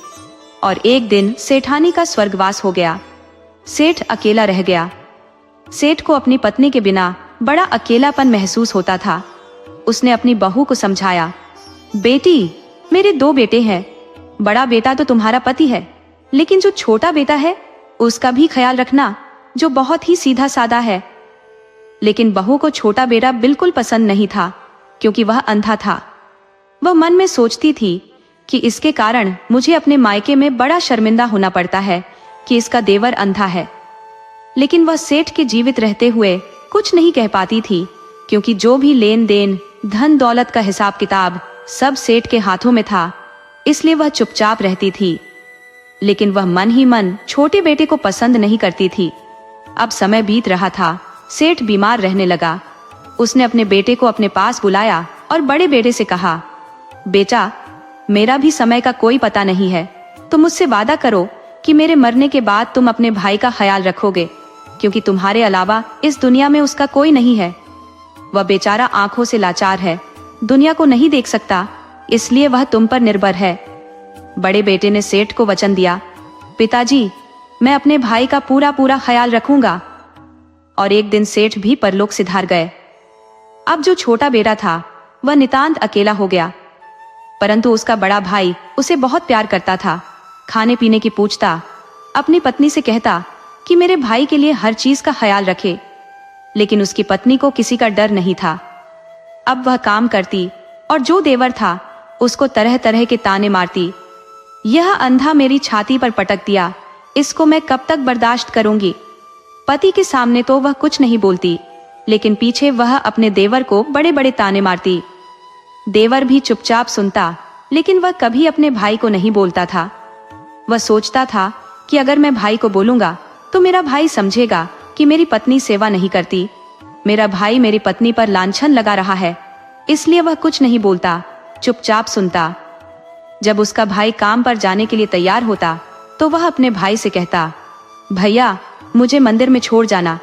Speaker 1: और एक दिन सेठानी का स्वर्गवास हो गया। सेठ अकेला रह गया। सेठ को अपनी पत्नी के बिना बड़ा अकेलापन महसूस होता था। उसने अपनी बहू को समझाया, बेटी, मेरे 2 बेटे हैं। बड़ा बेटा तो तुम्हारा पति है, लेकिन जो छोटा बेटा है उसका भी ख्याल रखना, जो बहुत ही सीधा साधा है। लेकिन बहू को छोटा बेटा बिल्कुल पसंद नहीं था, क्योंकि वह अंधा था। वह मन में सोचती थी कि इसके कारण मुझे अपने मायके में बड़ा शर्मिंदा होना पड़ता है कि इसका देवर अंधा है। लेकिन वह सेठ के जीवित रहते हुए कुछ नहीं कह पाती थी, क्योंकि जो भी लेन देन, धन दौलत का हिसाब किताब सब सेठ के हाथों में था, इसलिए वह चुपचाप रहती थी। लेकिन वह मन ही मन छोटे बेटे को पसंद नहीं करती थी। अब समय बीत रहा था। सेठ बीमार रहने लगा। उसने अपने बेटे को अपने पास बुलाया और बड़े बेटे से कहा, बेटा, मेरा भी समय का कोई पता नहीं है। तुम मुझसे वादा करो कि मेरे मरने के बाद तुम अपने भाई का ख्याल रखोगे, क्योंकि तुम्हारे अलावा इस दुनिया में उसका कोई नहीं है। वह बेचारा आंखों से लाचार है, दुनिया को नहीं देख सकता, इसलिए वह तुम पर निर्भर है। बड़े बेटे ने सेठ को वचन दिया, पिताजी, मैं अपने भाई का पूरा पूरा ख्याल रखूंगा। और एक दिन सेठ भी परलोक सिधार गए। अब जो छोटा बेटा था वह नितांत अकेला हो गया, परंतु उसका बड़ा भाई उसे बहुत प्यार करता था। खाने पीने की पूछता, अपनी पत्नी से कहता कि मेरे भाई के लिए हर चीज का ख्याल रखे। लेकिन उसकी पत्नी को किसी का डर नहीं था। अब वह काम करती और जो देवर था उसको तरह तरह के ताने मारती। यह अंधा मेरी छाती पर पटक दिया, इसको मैं कब तक बर्दाश्त करूंगी। पति के सामने तो वह कुछ नहीं बोलती, लेकिन पीछे वह अपने देवर को बड़े बड़े ताने मारती। देवर भी चुपचाप सुनता, लेकिन वह कभी अपने भाई को नहीं बोलता था। वह सोचता था कि अगर मैं भाई को बोलूंगा तो मेरा भाई समझेगा कि मेरी पत्नी सेवा नहीं करती। मेरा भाई मेरी पत्नी पर लांछन लगा रहा है, इसलिए वह कुछ नहीं बोलता, चुपचाप सुनता। जब उसका भाई काम पर जाने के लिए तैयार होता तो वह अपने भाई से कहता, भैया, मुझे मंदिर में छोड़ जाना।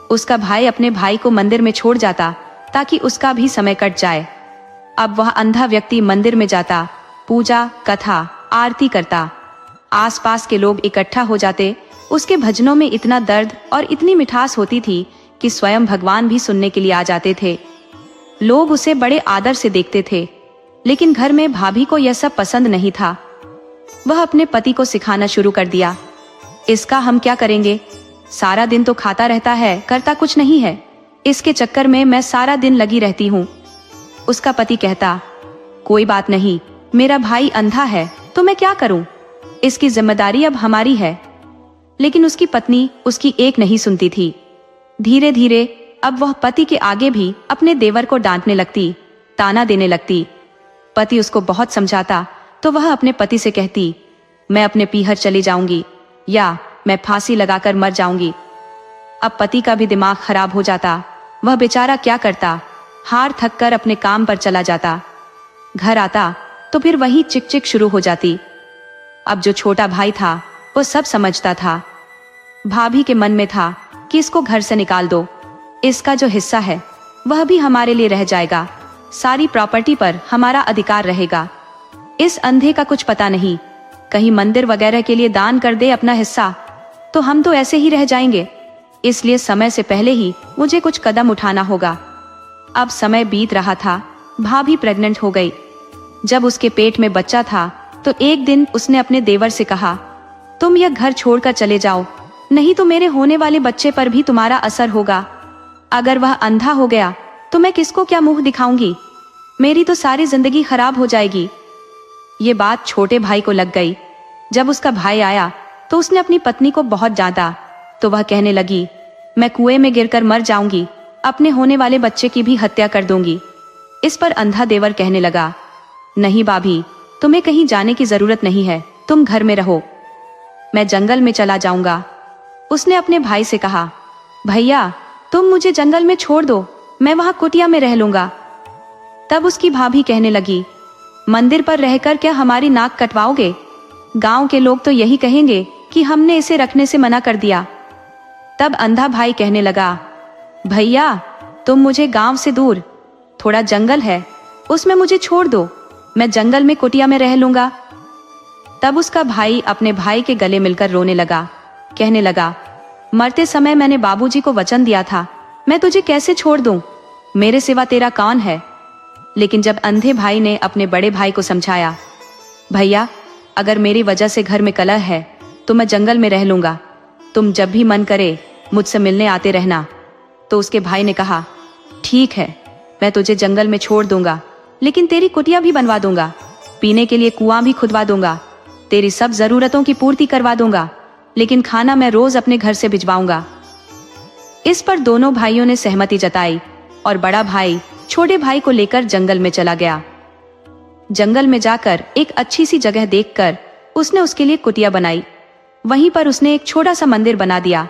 Speaker 1: उसका भाई अपने भाई को मंदिर में छोड़ जाता ताकि उसका भी समय कट जाए। अब वह अंधा व्यक्ति मंदिर में जाता, पूजा, कथा, आरती करता। आसपास के लोग इकट्ठा हो जाते। उसके भजनों में इतना दर्द और इतनी मिठास होती थी कि स्वयं भगवान भी सुनने के लिए आ जाते थे। लोग उसे बड़े आदर से देखते थे, लेकिन घर में भाभी को यह सब पसंद नहीं था। वह अपने पति को सिखाना शुरू कर दिया, इसका हम क्या करेंगे? सारा दिन तो खाता रहता है, करता कुछ नहीं है। इसके चक्कर में मैं सारा दिन लगी रहती हूँ। उसका पति कहता, कोई बात नहीं, मेरा भाई अंधा है तो मैं क्या करूं? इसकी जिम्मेदारी अब हमारी है। लेकिन उसकी पत्नी उसकी एक नहीं सुनती थी। धीरे धीरे अब वह पति के आगे भी अपने देवर को डांटने लगती, ताना देने लगती। पति उसको बहुत समझाता तो वह अपने पति से कहती, मैं अपने पीहर चली जाऊंगी या मैं फांसी लगाकर मर जाऊंगी। अब पति का भी दिमाग खराब हो जाता। वह बेचारा क्या करता, हार थक कर अपने काम पर चला जाता। घर आता तो फिर वही चिक चिक शुरू हो जाती। अब जो छोटा भाई था वो सब समझता था। भाभी के मन में था कि इसको घर से निकाल दो, इसका जो हिस्सा है वह भी हमारे लिए रह जाएगा, सारी प्रॉपर्टी पर हमारा अधिकार रहेगा। इस अंधे का कुछ पता नहीं, कहीं मंदिर वगैरह के लिए दान कर दे अपना हिस्सा तो हम तो ऐसे ही रह जाएंगे। इसलिए समय से पहले ही मुझे कुछ कदम उठाना होगा। अब समय बीत रहा था। भाभी प्रेग्नेंट हो गई। जब उसके पेट में बच्चा था तो एक दिन उसने अपने देवर से कहा, तुम यह घर छोड़कर चले जाओ, नहीं तो मेरे होने वाले बच्चे पर भी तुम्हारा असर होगा। अगर वह अंधा हो गया तो मैं किसको क्या मुंह दिखाऊंगी? मेरी तो सारी जिंदगी खराब हो जाएगी। ये बात छोटे भाई को लग गई। जब उसका भाई आया तो उसने अपनी पत्नी को बहुत डांटा तो वह कहने लगी, मैं कुएं में गिरकर मर जाऊंगी, अपने होने वाले बच्चे की भी हत्या कर दूंगी। इस पर अंधा देवर कहने लगा, नहीं भाभी, तुम्हें कहीं जाने की जरूरत नहीं है, तुम घर में रहो, मैं जंगल में चला जाऊंगा। उसने अपने भाई से कहा, भैया तुम मुझे जंगल में छोड़ दो, मैं वहां कुटिया में रह लूंगा। तब उसकी भाभी कहने लगी, मंदिर पर रहकर क्या हमारी नाक कटवाओगे? गांव के लोग तो यही कहेंगे कि हमने इसे रखने से मना कर दिया। तब अंधा भाई कहने लगा, भैया तुम मुझे गांव से दूर थोड़ा जंगल है उसमें मुझे छोड़ दो, मैं जंगल में कुटिया में रह लूंगा। तब उसका भाई अपने भाई के गले मिलकर रोने लगा, कहने लगा, मरते समय मैंने बाबूजी को वचन दिया था, मैं तुझे कैसे छोड़ दूं, मेरे सिवा तेरा कौन है। लेकिन जब अंधे भाई ने अपने बड़े भाई को समझाया, भैया अगर मेरी वजह से घर में कलह है तो मैं जंगल में रह लूंगा, तुम जब भी मन करे मुझसे मिलने आते रहना। तो उसके भाई ने कहा, ठीक है, मैं तुझे जंगल में छोड़ दूंगा, लेकिन तेरी कुटिया भी बनवा दूंगा, पीने के लिए कुआं भी खुदवा दूंगा, तेरी सब जरूरतों की पूर्ति करवा दूंगा, लेकिन खाना मैं रोज अपने घर से भिजवाऊंगा। इस पर दोनों भाइयों ने सहमति जताई और बड़ा भाई छोटे भाई को लेकर जंगल में चला गया। जंगल में जाकर एक अच्छी सी जगह देखकर उसने उसके लिए कुटिया बनाई। वहीं पर उसने एक छोटा सा मंदिर बना दिया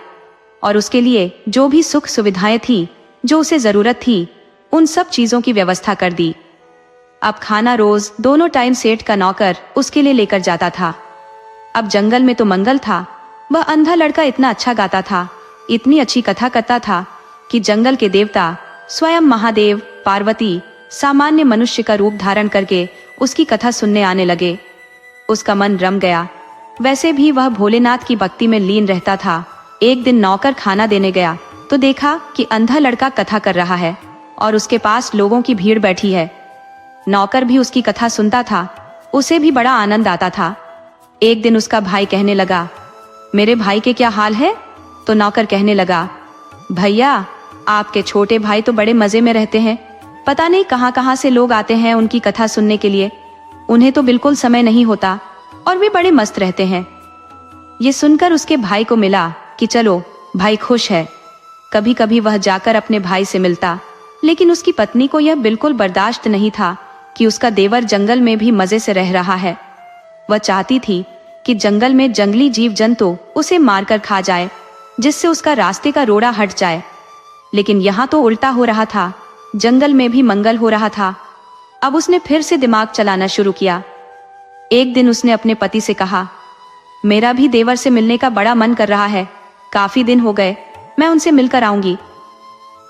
Speaker 1: और उसके लिए जो भी सुख सुविधाएं थी, जो उसे जरूरत थी, उन सब चीजों की व्यवस्था कर दी। अब खाना रोज दोनों टाइम सेठ का नौकर उसके लिए लेकर जाता था। अब जंगल में तो मंगल था। वह अंधा लड़का इतना अच्छा गाता था, इतनी अच्छी कथा करता था कि जंगल के देवता स्वयं महादेव, पार्वती सामान्य मनुष्य का रूप धारण करके उसकी कथा सुनने आने लगे। उसका मन रम गया। वैसे भी वह भोलेनाथ की भक्ति में लीन रहता था। एक दिन नौकर खाना देने गया तो देखा कि अंधा लड़का कथा कर रहा है और उसके पास लोगों की भीड़ बैठी है। नौकर भी उसकी कथा सुनता था, उसे भी बड़ा आनंद आता था। एक दिन उसका भाई कहने लगा, मेरे भाई के क्या हाल है? तो नौकर कहने लगा, भैया आपके छोटे भाई तो बड़े मजे में रहते हैं, पता नहीं कहां कहां से लोग आते हैं उनकी कथा सुनने के लिए, उन्हें तो बिल्कुल समय नहीं होता और वे बड़े मस्त रहते हैं। ये सुनकर उसके भाई को मिला कि चलो भाई खुश है। कभी कभी वह जाकर अपने भाई से मिलता, लेकिन उसकी पत्नी को यह बिल्कुल बर्दाश्त नहीं था कि उसका देवर जंगल में भी मजे से रह रहा है। वह चाहती थी कि जंगल में जंगली जीव जंतु उसे मारकर खा जाए, जिससे उसका रास्ते का रोड़ा हट जाए। लेकिन यहाँ तो उल्टा हो रहा था, जंगल में भी मंगल हो रहा था। अब उसने फिर से दिमाग चलाना शुरू किया। एक दिन उसने अपने पति से कहा, मेरा भी देवर से मिलने का बड़ा मन कर रहा है, काफी दिन हो गए, मैं उनसे मिलकर आऊंगी।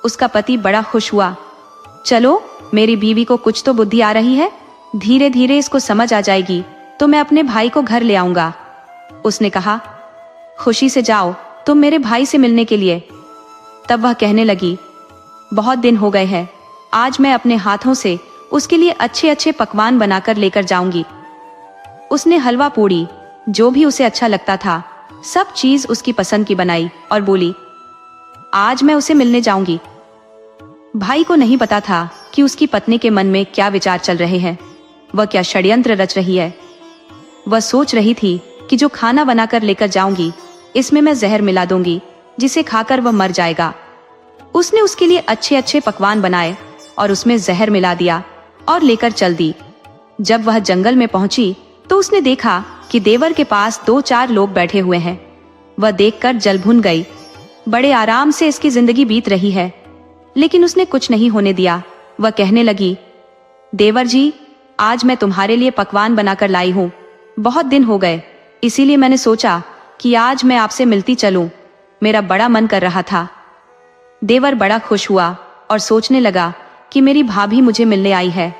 Speaker 1: उसका पति बड़ा खुश हुआ, चलो मेरी बीवी को कुछ तो बुद्धि आ रही है, धीरे धीरे इसको समझ आ जाएगी तो मैं अपने भाई को घर ले आऊंगा। उसने कहा, खुशी से जाओ तुम मेरे भाई से मिलने के लिए। तब वह कहने लगी, बहुत दिन हो गए हैं, आज मैं अपने हाथों से उसके लिए अच्छे अच्छे पकवान बनाकर लेकर जाऊंगी। उसने हलवा पूड़ी, जो भी उसे अच्छा लगता था, सब चीज उसकी पसंद की बनाई और बोली, आज मैं उसे मिलने जाऊंगी। भाई को नहीं पता था कि उसकी पत्नी के मन में क्या विचार चल रहे हैं, वह क्या षड्यंत्र रच रही है। वह सोच रही थी कि जो खाना बनाकर लेकर जाऊंगी, इसमें मैं जहर मिला दूंगी, जिसे खाकर वह मर जाएगा। उसने उसके लिए अच्छे अच्छे पकवान बनाए और उसमें जहर मिला दिया और लेकर चल दी। जब वह जंगल में पहुंची तो उसने देखा कि देवर के पास 2-4 लोग बैठे हुए हैं। वह देखकर जल भुन गई। बड़े आराम से इसकी जिंदगी बीत रही है, लेकिन उसने कुछ नहीं होने दिया। वह कहने लगी, देवर जी, आज मैं तुम्हारे लिए पकवान बनाकर लाई हूँ, बहुत दिन हो गए, इसीलिए मैंने सोचा कि आज मैं आपसे मिलती चलूं, मेरा बड़ा मन कर रहा था। देवर बड़ा खुश हुआ और सोचने लगा कि मेरी भाभी मुझे मिलने आई है।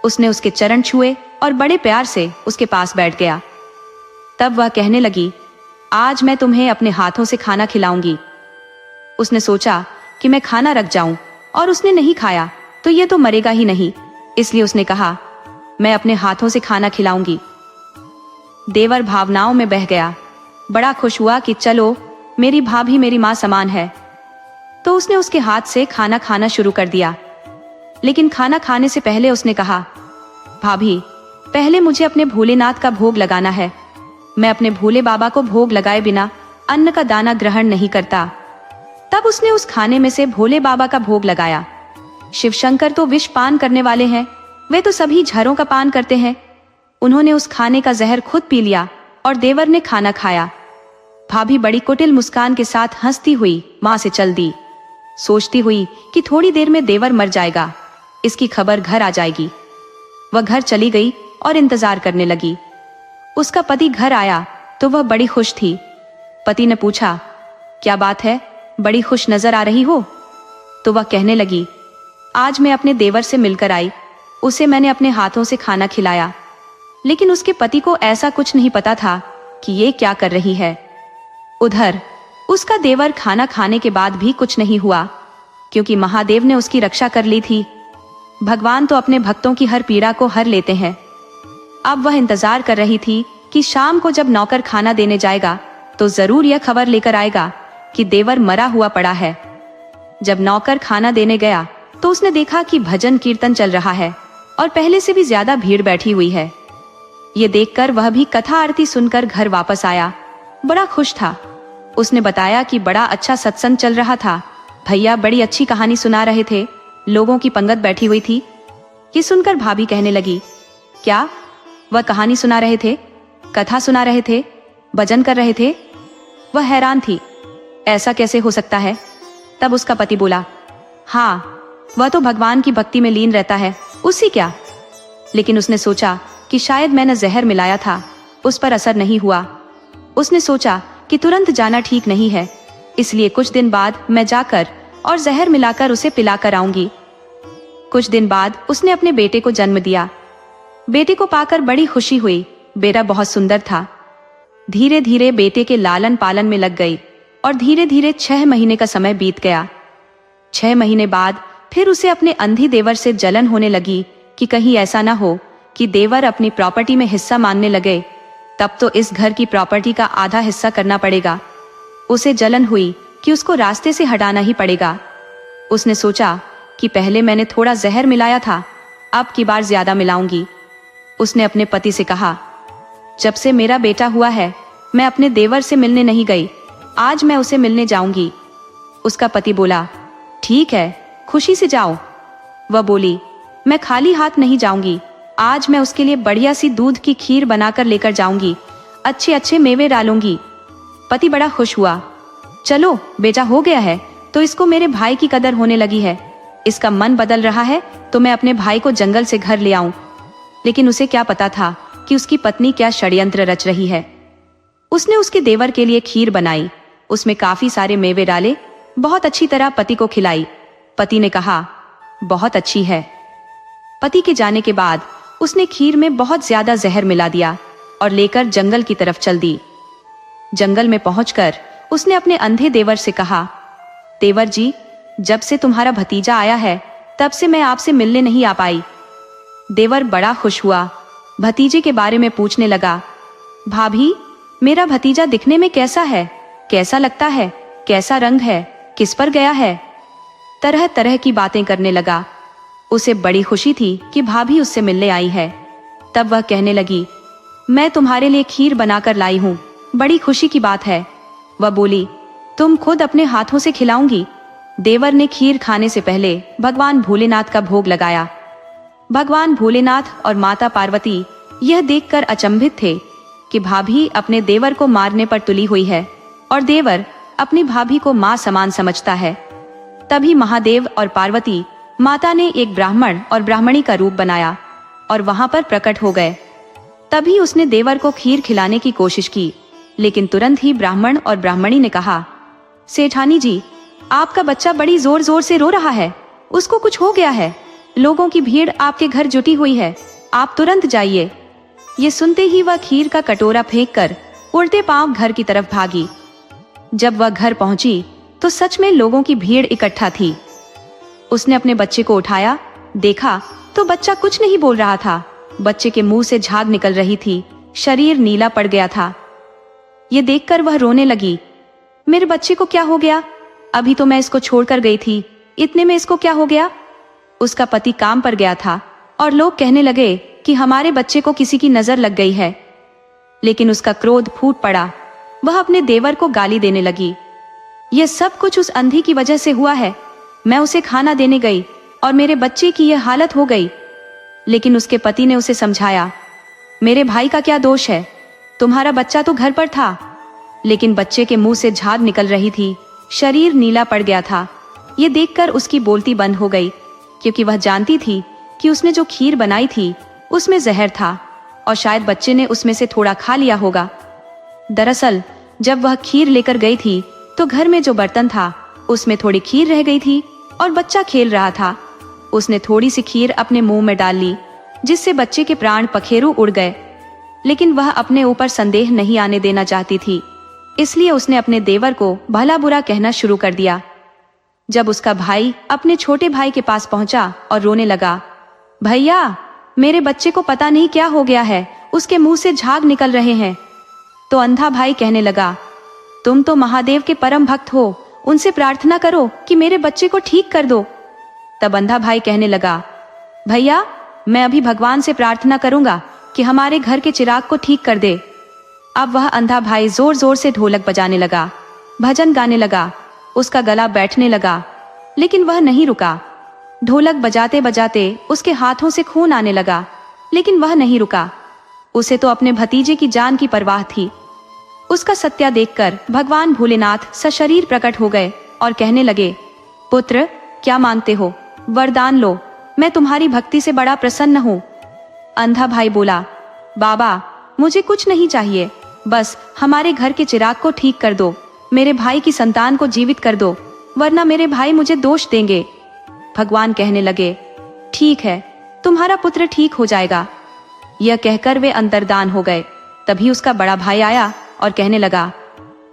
Speaker 1: उसने उसके चरण छुए और बड़े प्यार से उसके पास बैठ गया। तब वह कहने लगी, आज मैं तुम्हें अपने हाथों से खाना खिलाऊंगी। उसने सोचा कि मैं खाना रख जाऊं, और उसने नहीं खाया तो ये तो मरेगा ही नहीं, इसलिए उसने कहा, मैं अपने हाथों से खाना खिलाऊंगी। देवर भावनाओं में बह गया, बड़ा खुश हुआ कि चलो मेरी भाभी मेरी माँ समान है। तो उसने उसके हाथ से खाना खाना शुरू कर दिया। लेकिन खाना खाने से पहले उसने कहा, भाभी, पहले मुझे अपने भोलेनाथ का भोग लगाना है। मैं अपने भोले बाबा को भोग लगाए बिना अन्न का दाना ग्रहण नहीं करता। तब उसने उस खाने में से भोले बाबा का भोग लगाया। शिवशंकर तो विष पान करने वाले हैं, वे तो सभी झरों का पान करते हैं। उन्होंने उस खाने का जहर खुद पी लिया और देवर ने खाना खाया। भाभी बड़ी कुटिल मुस्कान के साथ हंसती हुई मां से चल दी, सोचती हुई कि थोड़ी देर में देवर मर जाएगा, इसकी खबर घर आ जाएगी। वह घर चली गई और इंतजार करने लगी। उसका पति घर आया तो वह बड़ी खुश थी। पति ने पूछा, क्या बात है, बड़ी खुश नजर आ रही हो? तो वह कहने लगी, आज मैं अपने देवर से मिलकर आई, उसे मैंने अपने हाथों से खाना खिलाया, लेकिन उसके पति को ऐसा कुछ नहीं पता था कि ये क्या कर रही है। उधर उसका देवर खाना खाने के बाद भी कुछ नहीं हुआ, क्योंकि महादेव ने उसकी रक्षा कर ली थी। भगवान तो अपने भक्तों की हर पीड़ा को हर लेते हैं। अब वह इंतजार कर रही थी कि शाम को जब नौकर खाना देने जाएगा तो जरूर यह खबर लेकर आएगा कि देवर मरा हुआ पड़ा है। जब नौकर खाना देने गया तो उसने देखा कि भजन कीर्तन चल रहा है और पहले से भी ज्यादा भीड़ बैठी हुई है। ये देखकर वह भी कथा आरती सुनकर घर वापस आया। बड़ा खुश था। उसने बताया कि बड़ा अच्छा सत्संग चल रहा था, भैया बड़ी अच्छी कहानी सुना रहे थे, लोगों की पंगत बैठी हुई थी। ये सुनकर भाभी कहने लगी, क्या वह कहानी सुना रहे थे, कथा सुना रहे थे, भजन कर रहे थे? वह हैरान थी, ऐसा कैसे हो सकता है? तब उसका पति बोला, हाँ वह तो भगवान की भक्ति में लीन रहता है, उसी क्या। लेकिन उसने सोचा कि शायद मैंने जहर मिलाया था, उस पर असर नहीं हुआ। उसने सोचा कि तुरंत जाना ठीक नहीं है, इसलिए कुछ दिन बाद मैं जाकर और जहर मिलाकर उसे पिलाकर आऊंगी। कुछ दिन बाद उसने अपने बेटे को जन्म दिया। बेटे को पाकर बड़ी खुशी हुई। बेटा बहुत सुंदर था। धीरे धीरे बेटे के लालन पालन में लग गई और धीरे धीरे 6 महीने का समय बीत गया। 6 महीने बाद फिर उसे अपने अंधी देवर से जलन होने लगी कि कहीं ऐसा ना हो कि देवर अपनी प्रॉपर्टी में हिस्सा मांगने लगे, तब तो इस घर की प्रॉपर्टी का आधा हिस्सा करना पड़ेगा। उसे जलन हुई कि उसको रास्ते से हटाना ही पड़ेगा। उसने सोचा कि पहले मैंने थोड़ा जहर मिलाया था, अब की बार ज्यादा मिलाऊंगी। उसने अपने पति से कहा, जब से मेरा बेटा हुआ है मैं अपने देवर से मिलने नहीं गई, आज मैं उसे मिलने जाऊंगी। उसका पति बोला, ठीक है, खुशी से जाओ। वह बोली, मैं खाली हाथ नहीं जाऊंगी, आज मैं उसके लिए बढ़िया सी दूध की खीर बनाकर लेकर जाऊंगी, अच्छे अच्छे मेवे डालूंगी। पति बड़ा खुश हुआ। चलो बेटा हो गया है तो इसको मेरे भाई की कदर होने लगी है, इसका मन बदल रहा है तो मैं अपने भाई को जंगल से घर ले आऊं। लेकिन उसे क्या पता था कि उसकी पत्नी क्या षड्यंत्र रच रही है। उसने उसके देवर के लिए खीर बनाई, उसमें काफी सारे मेवे डाले, बहुत अच्छी तरह पति को खिलाई। पति ने कहा, बहुत अच्छी है। पति के जाने के बाद उसने खीर में बहुत ज्यादा जहर मिला दिया और लेकर जंगल की तरफ चल दी। जंगल में पहुंचकर उसने अपने अंधे देवर से कहा, देवर जी, जब से तुम्हारा भतीजा आया है तब से मैं आपसे मिलने नहीं आ पाई। देवर बड़ा खुश हुआ, भतीजे के बारे में पूछने लगा, भाभी मेरा भतीजा दिखने में कैसा है, कैसा लगता है, कैसा रंग है, किस पर गया है? तरह तरह की बातें करने लगा। उसे बड़ी खुशी थी कि भाभी उससे मिलने आई है। तब वह कहने लगी, मैं तुम्हारे लिए खीर बनाकर लाई हूँ, बड़ी खुशी की बात है। वह बोली, तुम खुद अपने हाथों से खिलाऊंगी। देवर ने खीर खाने से पहले भगवान भोलेनाथ का भोग लगाया। भगवान भोलेनाथ और माता पार्वती यह देखकर अचंभित थे कि भाभी अपने देवर को मारने पर तुली हुई है और देवर अपनी भाभी को मां समान समझता है। तभी महादेव और पार्वती माता ने एक ब्राह्मण और ब्राह्मणी का रूप बनाया और वहां पर प्रकट हो गए। तभी उसने देवर को खीर खिलाने की कोशिश की, लेकिन तुरंत ही ब्राह्मण और ब्राह्मणी ने कहा, सेठानी जी, आपका बच्चा बड़ी जोर जोर से रो रहा है, उसको कुछ हो गया है, लोगों की भीड़ आपके घर जुटी हुई है, आप तुरंत जाइए। ये सुनते ही वह खीर का कटोरा फेंककर उल्टे पांव घर की तरफ भागी। जब वह घर पहुंची तो सच में लोगों की भीड़ इकट्ठा थी। उसने अपने बच्चे को उठाया, देखा तो बच्चा कुछ नहीं बोल रहा था, बच्चे के मुंह से झाग निकल रही थी, शरीर नीला पड़ गया था। ये देखकर वह रोने लगी, मेरे बच्चे को क्या हो गया? अभी तो मैं इसको छोड़कर गई थी, इतने में इसको क्या हो गया? उसका पति काम पर गया था और लोग कहने लगे कि हमारे बच्चे को किसी की नजर लग गई है। लेकिन उसका क्रोध फूट पड़ा, वह अपने देवर को गाली देने लगी, यह सब कुछ उस अंधी की वजह से हुआ है। मैं उसे खाना देने गई और मेरे बच्चे की यह हालत हो गई। लेकिन उसके पति ने उसे समझाया, मेरे भाई का क्या दोष है, तुम्हारा बच्चा तो घर पर था। लेकिन बच्चे के मुंह से झाग निकल रही थी, शरीर नीला पड़ गया था। ये देखकर उसकी बोलती बंद हो गई, क्योंकि वह जानती थी कि उसने जो खीर बनाई थी उसमें जहर था और शायद बच्चे ने उसमें से थोड़ा खा लिया होगा। दरअसल जब वह खीर लेकर गई थी तो घर में जो बर्तन था उसमें थोड़ी खीर रह गई थी और बच्चा खेल रहा था। उसने थोड़ी सी खीर अपने मुंह में डाल ली, जिससे बच्चे के प्राण पखेरु उड़ गए। लेकिन वह अपने ऊपर संदेह नहीं आने देना चाहती थी, इसलिए उसने अपने देवर को भला बुरा कहना शुरू कर दिया। जब उसका भाई अपने छोटे भाई के पास पहुंचा और रोने लगा, भैया मेरे बच्चे को पता नहीं क्या हो गया है, उसके मुंह से झाग निकल रहे हैं। तो अंधा भाई कहने लगा, तुम तो महादेव के परम भक्त हो, उनसे प्रार्थना करो कि मेरे बच्चे को ठीक कर दो। तब अंधा भाई कहने लगा, भैया मैं अभी भगवान से प्रार्थना करूंगा कि हमारे घर के चिराग को ठीक कर दे। अब वह अंधा भाई जोर जोर से ढोलक बजाने लगा, भजन गाने लगा, उसका गला बैठने लगा, लेकिन वह नहीं रुका। ढोलक बजाते बजाते उसके हाथों से खून आने लगा, लेकिन वह नहीं रुका। उसे तो अपने भतीजे की जान की परवाह थी। उसका सत्या देखकर भगवान भोलेनाथ सशरीर प्रकट हो गए और कहने लगे, पुत्र क्या मांगते हो, वरदान लो, मैं तुम्हारी भक्ति से बड़ा प्रसन्न हूँ। अंधा भाई बोला, बाबा मुझे कुछ नहीं चाहिए, बस हमारे घर के चिराग को ठीक कर दो, मेरे भाई की संतान को जीवित कर दो, वरना मेरे भाई मुझे दोष देंगे। भगवान कहने लगे, ठीक है, तुम्हारा पुत्र ठीक हो जाएगा। यह कहकर वे अंतर्धान हो गए। तभी उसका बड़ा भाई आया और कहने लगा,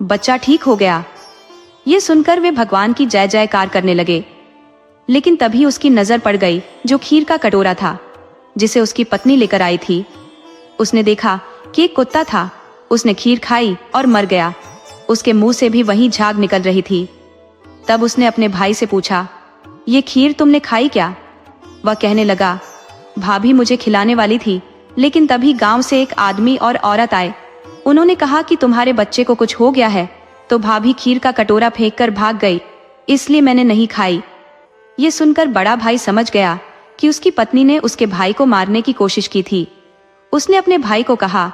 Speaker 1: बच्चा ठीक हो गया। ये सुनकर वे भगवान की जय जयकार करने लगे। लेकिन तभी उसकी नजर पड़ गई जो खीर का कटोरा था, जिसे उसकी पत्नी लेकर आई थी। उसने देखा कि एक कुत्ता था, उसने खीर खाई और मर गया। उसके मुंह से भी वही झाग निकल रही थी। तब उसने अपने भाई से पूछा, ये खीर तुमने खाई क्या? वह कहने लगा, भाभी मुझे खिलाने वाली थी, लेकिन तभी गांव से एक आदमी और औरत आए। उन्होंने कहा कि तुम्हारे बच्चे को कुछ हो गया है, तो भाभी खीर का कटोरा फेंककर भाग गई, इसलिए मैंने नहीं खाई। ये सुनकर बड़ा भाई समझ गया कि उसकी पत्नी ने उसके भाई को मारने की कोशिश की थी। उसने अपने भाई को कहा,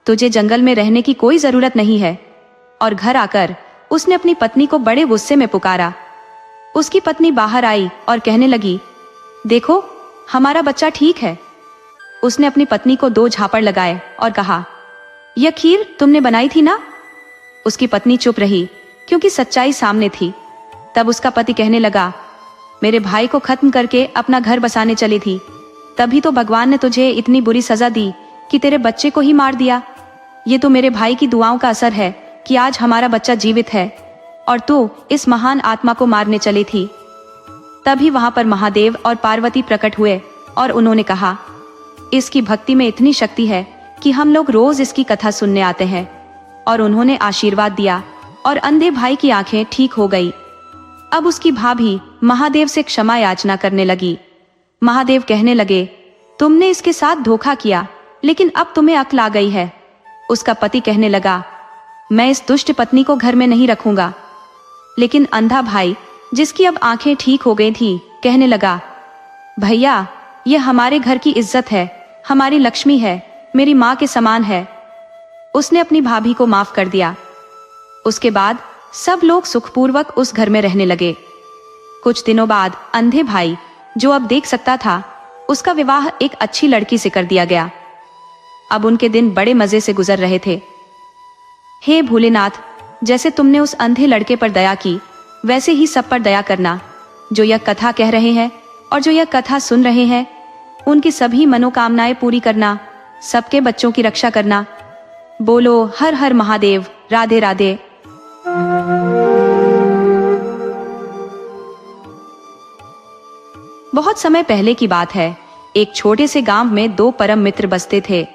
Speaker 1: तुझे जंगल में रहने की कोई जरूरत नहीं है। और घर आकर उसने अपनी पत्नी को बड़े गुस्से में पुकारा। उसकी पत्नी बाहर आई और कहने लगी, देखो हमारा बच्चा ठीक है। उसने अपनी पत्नी को 2 झापड़ लगाए और कहा, यह खीर तुमने बनाई थी ना? उसकी पत्नी चुप रही, क्योंकि सच्चाई सामने थी। तब उसका पति कहने लगा, मेरे भाई को खत्म करके अपना घर बसाने चली थी, तभी तो भगवान ने तुझे इतनी बुरी सजा दी कि तेरे बच्चे को ही मार दिया। ये तो मेरे भाई की दुआओं का असर है कि आज हमारा बच्चा जीवित है, और तू इस महान आत्मा को मारने चली थी। तभी वहां पर महादेव और पार्वती प्रकट हुए और उन्होंने कहा, इसकी भक्ति में इतनी शक्ति है कि हम लोग रोज इसकी कथा सुनने आते हैं। और उन्होंने आशीर्वाद दिया और अंधे भाई की आंखें ठीक हो गई। अब उसकी भाभी महादेव से क्षमा याचना करने लगी। महादेव कहने लगे, तुमने इसके साथ धोखा किया, लेकिन अब तुम्हें अक्ल आ गई है। उसका पति कहने लगा, मैं इस दुष्ट पत्नी को घर में नहीं रखूंगा। लेकिन अंधा भाई, जिसकी अब आंखें ठीक हो गई थी, कहने लगा, भैया यह हमारे घर की इज्जत है, हमारी लक्ष्मी है, मेरी माँ के समान है। उसने अपनी भाभी को माफ कर दिया। उसके बाद सब लोग सुखपूर्वक उस घर में रहने लगे। कुछ दिनों बाद अंधे भाई, जो अब देख सकता था, उसका विवाह एक अच्छी लड़की से कर दिया गया। अब उनके दिन बड़े मजे से गुजर रहे थे। हे भोलेनाथ, जैसे तुमने उस अंधे लड़के पर दया की, वैसे ही सब पर दया करना। जो यह कथा कह रहे हैं और जो यह कथा सुन रहे हैं, उनकी सभी मनोकामनाएं पूरी करना, सबके बच्चों की रक्षा करना। बोलो हर हर महादेव, राधे राधे। बहुत समय पहले की बात है। एक छोटे से गांव में 2 परम मित्र बसते थे।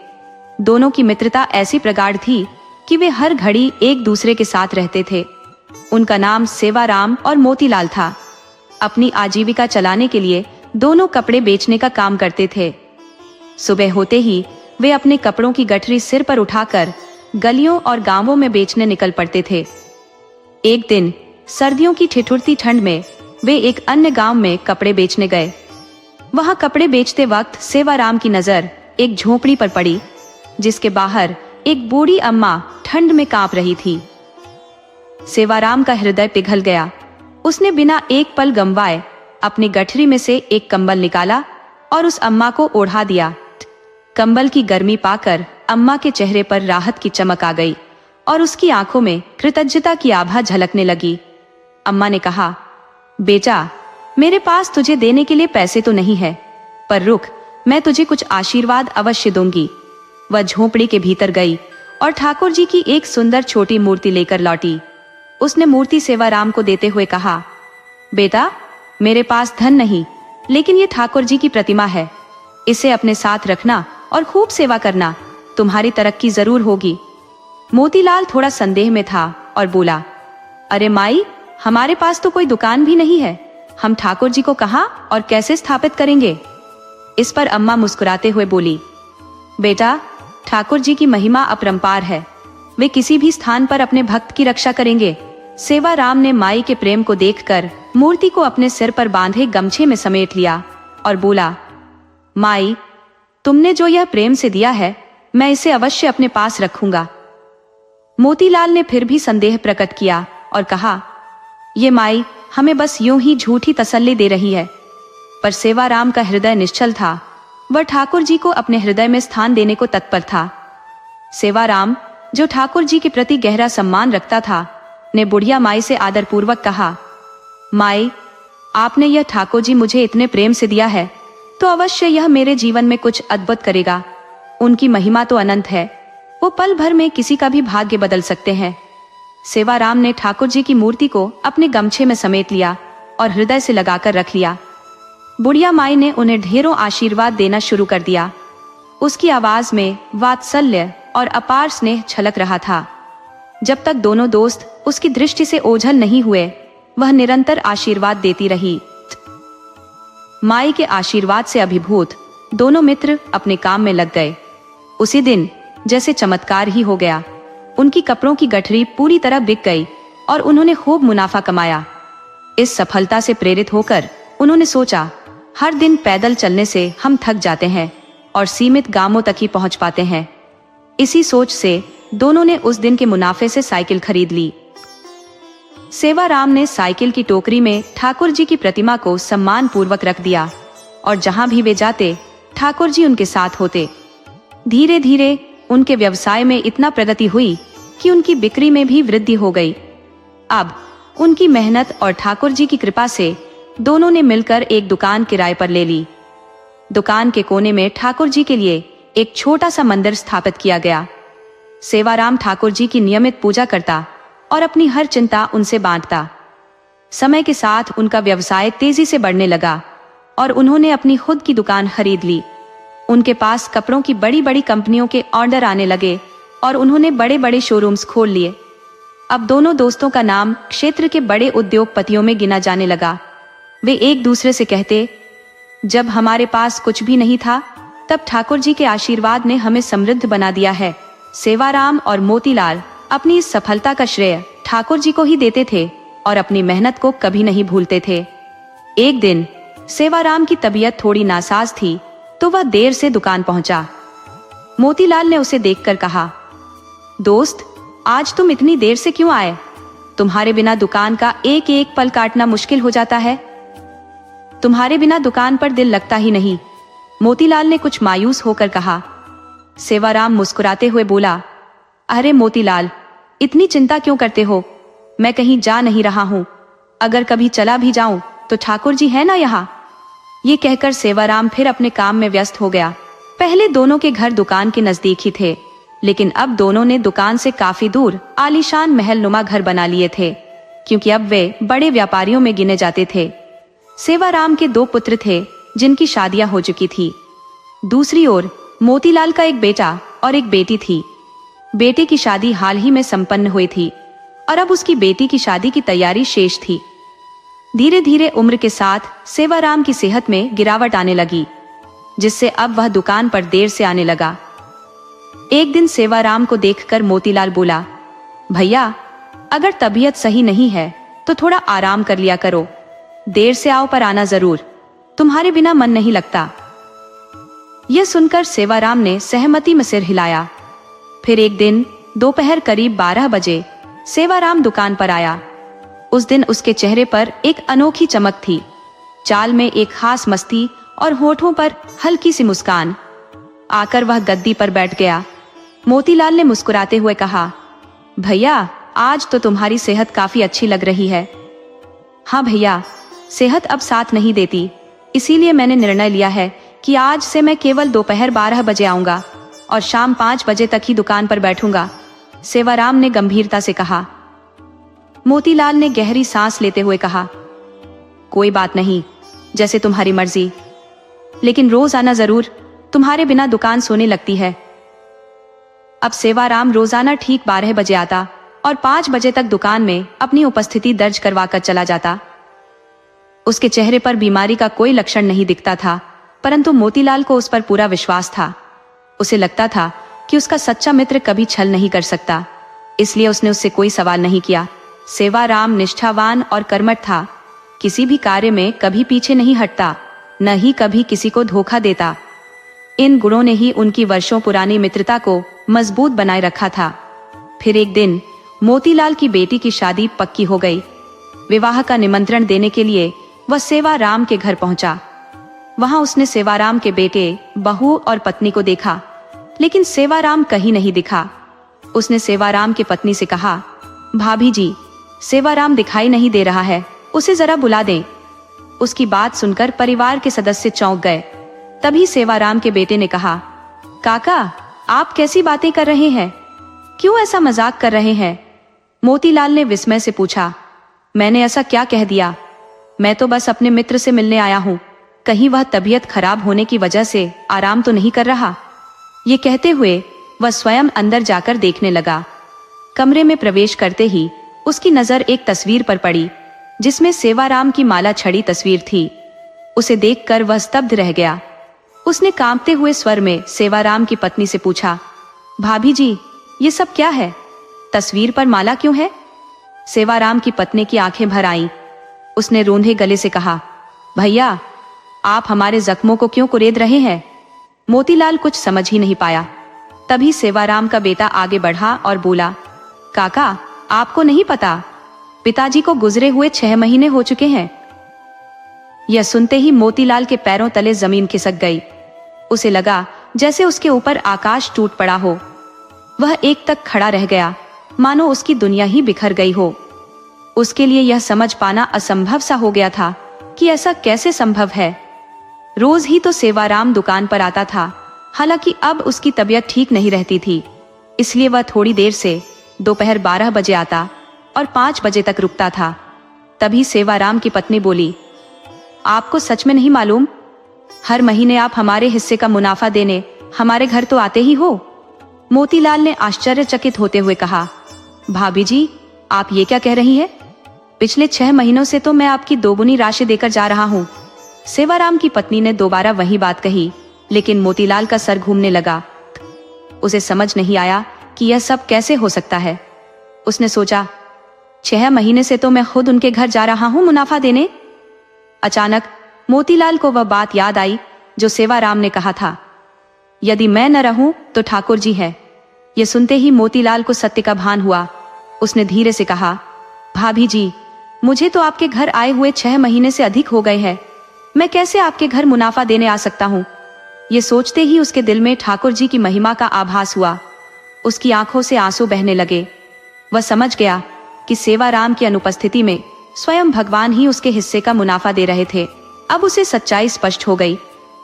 Speaker 1: दोनों की मित्रता ऐसी प्रगाढ़ थी कि वे हर घड़ी एक दूसरे के साथ रहते थे। उनका नाम सेवाराम और मोतीलाल था। अपनी आजीविका चलाने के लिए दोनों कपड़े बेचने का काम करते थे। सुबह होते ही वे अपने कपड़ों की गठरी सिर पर उठाकर गलियों और गांवों में बेचने निकल पड़ते थे। एक दिन सर्दियों की ठिठुरती ठंड में वे एक अन्य गांव में कपड़े बेचने गए। वहां कपड़े बेचते वक्त सेवाराम की नजर एक झोपड़ी पर पड़ी, जिसके बाहर एक बूढ़ी अम्मा ठंड में कांप रही थी। सेवाराम का हृदय पिघल गया। उसने बिना एक पल गंवाए अपनी गठरी में से एक कंबल निकाला और उस अम्मा को ओढ़ा दिया। कंबल की गर्मी पाकर अम्मा के चेहरे पर राहत की चमक आ गई और उसकी आंखों में कृतज्ञता की आभा झलकने लगी। अम्मा ने कहा, बेटा, मेरे पास तुझे देने के लिए पैसे तो नहीं है, पर रुक, मैं तुझे कुछ आशीर्वाद अवश्य दूंगी। वह झोपड़ी के भीतर गई और ठाकुर जी की एक सुंदर छोटी मूर्ति लेकर लौटी। उसने मूर्ति सेवाराम को देते हुए कहा, बेटा, मेरे पास धन नहीं, लेकिन ये ठाकुर जी की प्रतिमा है। इसे अपने साथ रखना और खूब सेवा करना, तुम्हारी तरक्की जरूर होगी। मोतीलाल थोड़ा संदेह में था और बोला, अरे माई, हमारे पास तो कोई दुकान भी नहीं है, हम ठाकुर जी को कहाँ और कैसे स्थापित करेंगे। इस पर अम्मा मुस्कुराते हुए बोली, बेटा, ठाकुर जी की महिमा अपरंपार है, वे किसी भी स्थान पर अपने भक्त की रक्षा करेंगे। सेवाराम ने माई के प्रेम को देखकर मूर्ति को अपने सिर पर बांधे गमछे में समेट लिया और बोला, माई, तुमने जो यह प्रेम से दिया है, मैं इसे अवश्य अपने पास रखूंगा। मोतीलाल ने फिर भी संदेह प्रकट किया और कहा, ये माई हमें बस यूं ही झूठी तसल्ली दे रही है। पर सेवाराम का हृदय निश्चल था, वह ठाकुर जी को अपने हृदय में स्थान देने को तत्पर था। सेवाराम, जो ठाकुर जी के प्रति गहरा सम्मान रखता था, ने बुढ़िया माई से आदरपूर्वक कहा, माई, आपने यह ठाकुर जी मुझे इतने प्रेम से दिया है, तो अवश्य यह मेरे जीवन में कुछ अद्भुत करेगा। उनकी महिमा तो अनंत है, वो पल भर में किसी का भी भाग्य बदल सकते हैं। सेवाराम ने ठाकुर जी की मूर्ति को अपने गमछे में समेट लिया और हृदय से लगाकर रख लिया। बुढ़िया माई ने उन्हें ढेरों आशीर्वाद देना शुरू कर दिया। उसकी आवाज में वात्सल्य और अपार स्नेह छलक रहा था। जब तक दोनों दोस्त उसकी दृष्टि से ओझल नहीं हुए, वह निरंतर आशीर्वाद देती रही। माई के आशीर्वाद से अभिभूत दोनों मित्र अपने काम में लग गए। उसी दिन जैसे चमत्कार ही हो गया, उनकी कपड़ों की गठरी पूरी तरह बिक गई और उन्होंने खूब मुनाफा कमाया। इस सफलता से प्रेरित होकर उन्होंने सोचा, हर दिन पैदल चलने से हम थक जाते हैं और सीमित गांवों तक ही पहुंच पाते हैं। इसी सोच से दोनों ने उस दिन के मुनाफे से साइकिल खरीद ली। सेवाराम ने साइकिल की टोकरी में ठाकुर जी की प्रतिमा को सम्मान पूर्वक रख दिया और जहां भी वे जाते, ठाकुर जी उनके साथ होते। धीरे धीरे उनके व्यवसाय में इतना प्रगति हुई कि उनकी बिक्री में भी वृद्धि हो गई। अब उनकी मेहनत और ठाकुर जी की कृपा से दोनों ने मिलकर एक दुकान किराए पर ले ली। दुकान के कोने में ठाकुर जी के लिए एक छोटा सा मंदिर स्थापित किया गया। सेवाराम ठाकुर जी की नियमित पूजा करता और अपनी हर चिंता उनसे बांटता। समय के साथ उनका व्यवसाय तेजी से बढ़ने लगा और उन्होंने अपनी खुद की दुकान खरीद ली। उनके पास कपड़ों की बड़ी बड़ी कंपनियों के ऑर्डर आने लगे और उन्होंने बड़े बड़े शोरूम्स खोल लिए। अब दोनों दोस्तों का नाम क्षेत्र के बड़े उद्योगपतियों में गिना जाने लगा। वे एक दूसरे से कहते, जब हमारे पास कुछ भी नहीं था, तब ठाकुर जी के आशीर्वाद ने हमें समृद्ध बना दिया है। सेवाराम और मोतीलाल अपनी इस सफलता का श्रेय ठाकुर जी को ही देते थे और अपनी मेहनत को कभी नहीं भूलते थे। एक दिन सेवाराम की तबीयत थोड़ी नासाज थी, तो वह देर से दुकान पहुंचा। मोतीलाल ने उसे देखकर कहा, दोस्त, आज तुम इतनी देर से क्यों आए? तुम्हारे बिना दुकान का एक एक पल काटना मुश्किल हो जाता है। तुम्हारे बिना दुकान पर दिल लगता ही नहीं, मोतीलाल ने कुछ मायूस होकर कहा। सेवाराम मुस्कुराते हुए बोला, अरे मोतीलाल, इतनी चिंता क्यों करते हो? मैं कहीं जा नहीं रहा हूँ। अगर कभी चला भी जाऊं तो ठाकुर जी है ना यहाँ। ये कहकर सेवाराम फिर अपने काम में व्यस्त हो गया। पहले दोनों के घर दुकान के नजदीक ही थे, लेकिन अब दोनों ने दुकान से काफी दूर आलीशान महल नुमा घर बना लिए थे, क्योंकि अब वे बड़े व्यापारियों में गिने जाते थे। सेवाराम के 2 पुत्र थे जिनकी शादियां हो चुकी थी। दूसरी ओर मोतीलाल का एक बेटा और एक बेटी थी। बेटे की शादी हाल ही में संपन्न हुई थी और अब उसकी बेटी की शादी की तैयारी शेष थी। धीरे धीरे उम्र के साथ सेवाराम की सेहत में गिरावट आने लगी, जिससे अब वह दुकान पर देर से आने लगा। एक दिन सेवाराम को देखकर मोतीलाल बोला, भैया, अगर तबीयत सही नहीं है तो थोड़ा आराम कर लिया करो। देर से आओ पर आना जरूर, तुम्हारे बिना मन नहीं लगता। यह सुनकर सेवाराम ने सहमति में सिर हिलाया। फिर एक दिन दोपहर करीब 12 बजे सेवाराम दुकान पर आया। उस दिन उसके चेहरे पर एक अनोखी चमक थी, चाल में एक खास मस्ती और होठों पर हल्की सी मुस्कान। आकर वह गद्दी पर बैठ गया। मोतीलाल ने मुस्कुराते हुए कहा, भैया, आज तो तुम्हारी सेहत काफी अच्छी लग रही है। हाँ भैया, सेहत अब साथ नहीं देती, इसीलिए मैंने निर्णय लिया है कि आज से मैं केवल दोपहर 12 बजे आऊंगा और शाम 5 बजे तक ही दुकान पर बैठूंगा, सेवाराम ने गंभीरता से कहा। मोतीलाल ने गहरी सांस लेते हुए कहा, कोई बात नहीं, जैसे तुम्हारी मर्जी, लेकिन रोज आना जरूर, तुम्हारे बिना दुकान सोने लगती है। अब सेवाराम रोजाना ठीक 12 बजे आता और 5 बजे तक दुकान में अपनी उपस्थिति दर्ज करवाकर चला जाता। उसके चेहरे पर बीमारी का कोई लक्षण नहीं दिखता था, परंतु मोतीलाल को उस पर पूरा विश्वास था। उसे लगता था कि उसका सच्चा मित्र कभी छल नहीं कर सकता, इसलिए उसने उससे कोई सवाल नहीं किया। सेवाराम निष्ठावान और कर्मठ था, किसी भी कार्य में कभी पीछे नहीं हटता, न ही कभी किसी को धोखा देता। इन गुणों ने ही उनकी वर्षों पुरानी मित्रता को मजबूत बनाए रखा था। फिर एक दिन मोतीलाल की बेटी की शादी पक्की हो गई। विवाह का निमंत्रण देने के लिए वह सेवाराम के घर पहुंचा। वहां उसने सेवाराम के बेटे, बहू और पत्नी को देखा, लेकिन सेवाराम कहीं नहीं दिखा। उसने सेवाराम की पत्नी से कहा, भाभी जी, सेवाराम दिखाई नहीं दे रहा है, उसे जरा बुला दें। उसकी बात सुनकर परिवार के सदस्य चौंक गए। तभी सेवाराम के बेटे ने कहा, काका, आप कैसी बातें कर रहे हैं? क्यों ऐसा मजाक कर रहे हैं? मोतीलाल ने विस्मय से पूछा। मैंने ऐसा क्या कह दिया? मैं तो बस अपने मित्र से मिलने आया हूँ, कहीं वह तबीयत खराब होने की वजह से आराम तो नहीं कर रहा? ये कहते हुए वह स्वयं अंदर जाकर देखने लगा। कमरे में प्रवेश करते ही उसकी नजर एक तस्वीर पर पड़ी, जिसमें सेवाराम की माला छड़ी तस्वीर थी। उसे देखकर वह स्तब्ध रह गया। उसने कांपते हुए स्वर में सेवाराम की पत्नी से पूछा, भाभी जी, ये सब क्या है? तस्वीर पर माला क्यों है? सेवाराम की पत्नी की आंखें भर आईं। उसने रोंधे गले से कहा, भैया, आप हमारे जख्मों को क्यों कुरेद रहे हैं? मोतीलाल कुछ समझ ही नहीं पाया। तभी सेवाराम का बेटा आगे बढ़ा और बोला, काका, आपको नहीं पता, पिताजी को गुजरे हुए 6 महीने हो चुके हैं। यह सुनते ही मोतीलाल के पैरों तले जमीन खिसक गई। उसे लगा जैसे उसके ऊपर आकाश टूट पड़ा हो। वह एक तक खड़ा रह गया, मानो उसकी दुनिया ही बिखर गई हो। उसके लिए यह समझ पाना असंभव सा हो गया था कि ऐसा कैसे संभव है। रोज ही तो सेवाराम दुकान पर आता था, हालांकि अब उसकी तबीयत ठीक नहीं रहती थी, इसलिए वह थोड़ी देर से दोपहर 12 बजे आता और 5 बजे तक रुकता था। तभी सेवाराम की पत्नी बोली, आपको सच में नहीं मालूम? हर महीने आप हमारे हिस्से का मुनाफा देने हमारे घर तो आते ही हो। मोतीलाल ने आश्चर्यचकित होते हुए कहा, भाभी जी, आप ये क्या कह रही हैं? पिछले 6 महीनों से तो मैं आपकी दोगुनी राशि देकर जा रहा हूँ। सेवाराम की पत्नी ने दोबारा वही बात कही, लेकिन मोतीलाल का सर घूमने लगा। उसे समझ नहीं आया कि यह सब कैसे हो सकता है। उसने सोचा, 6 महीने से तो मैं खुद उनके घर जा रहा हूँ मुनाफा देने। अचानक मोतीलाल को वह बात याद आई जो सेवाराम ने कहा था, यदि मैं न रहूं तो ठाकुर जी है। यह सुनते ही मोतीलाल को सत्य का भान हुआ। उसने धीरे से कहा, भाभी जी, मुझे तो आपके घर आए हुए 6 महीने से अधिक हो गए हैं, मैं कैसे आपके घर मुनाफा देने आ सकता हूँ? ये सोचते ही उसके दिल में ठाकुर जी की महिमा का आभास हुआ। उसकी आंखों से आंसू बहने लगे। वह समझ गया कि सेवाराम की अनुपस्थिति में स्वयं भगवान ही उसके हिस्से का मुनाफा दे रहे थे। अब उसे सच्चाई स्पष्ट हो गई।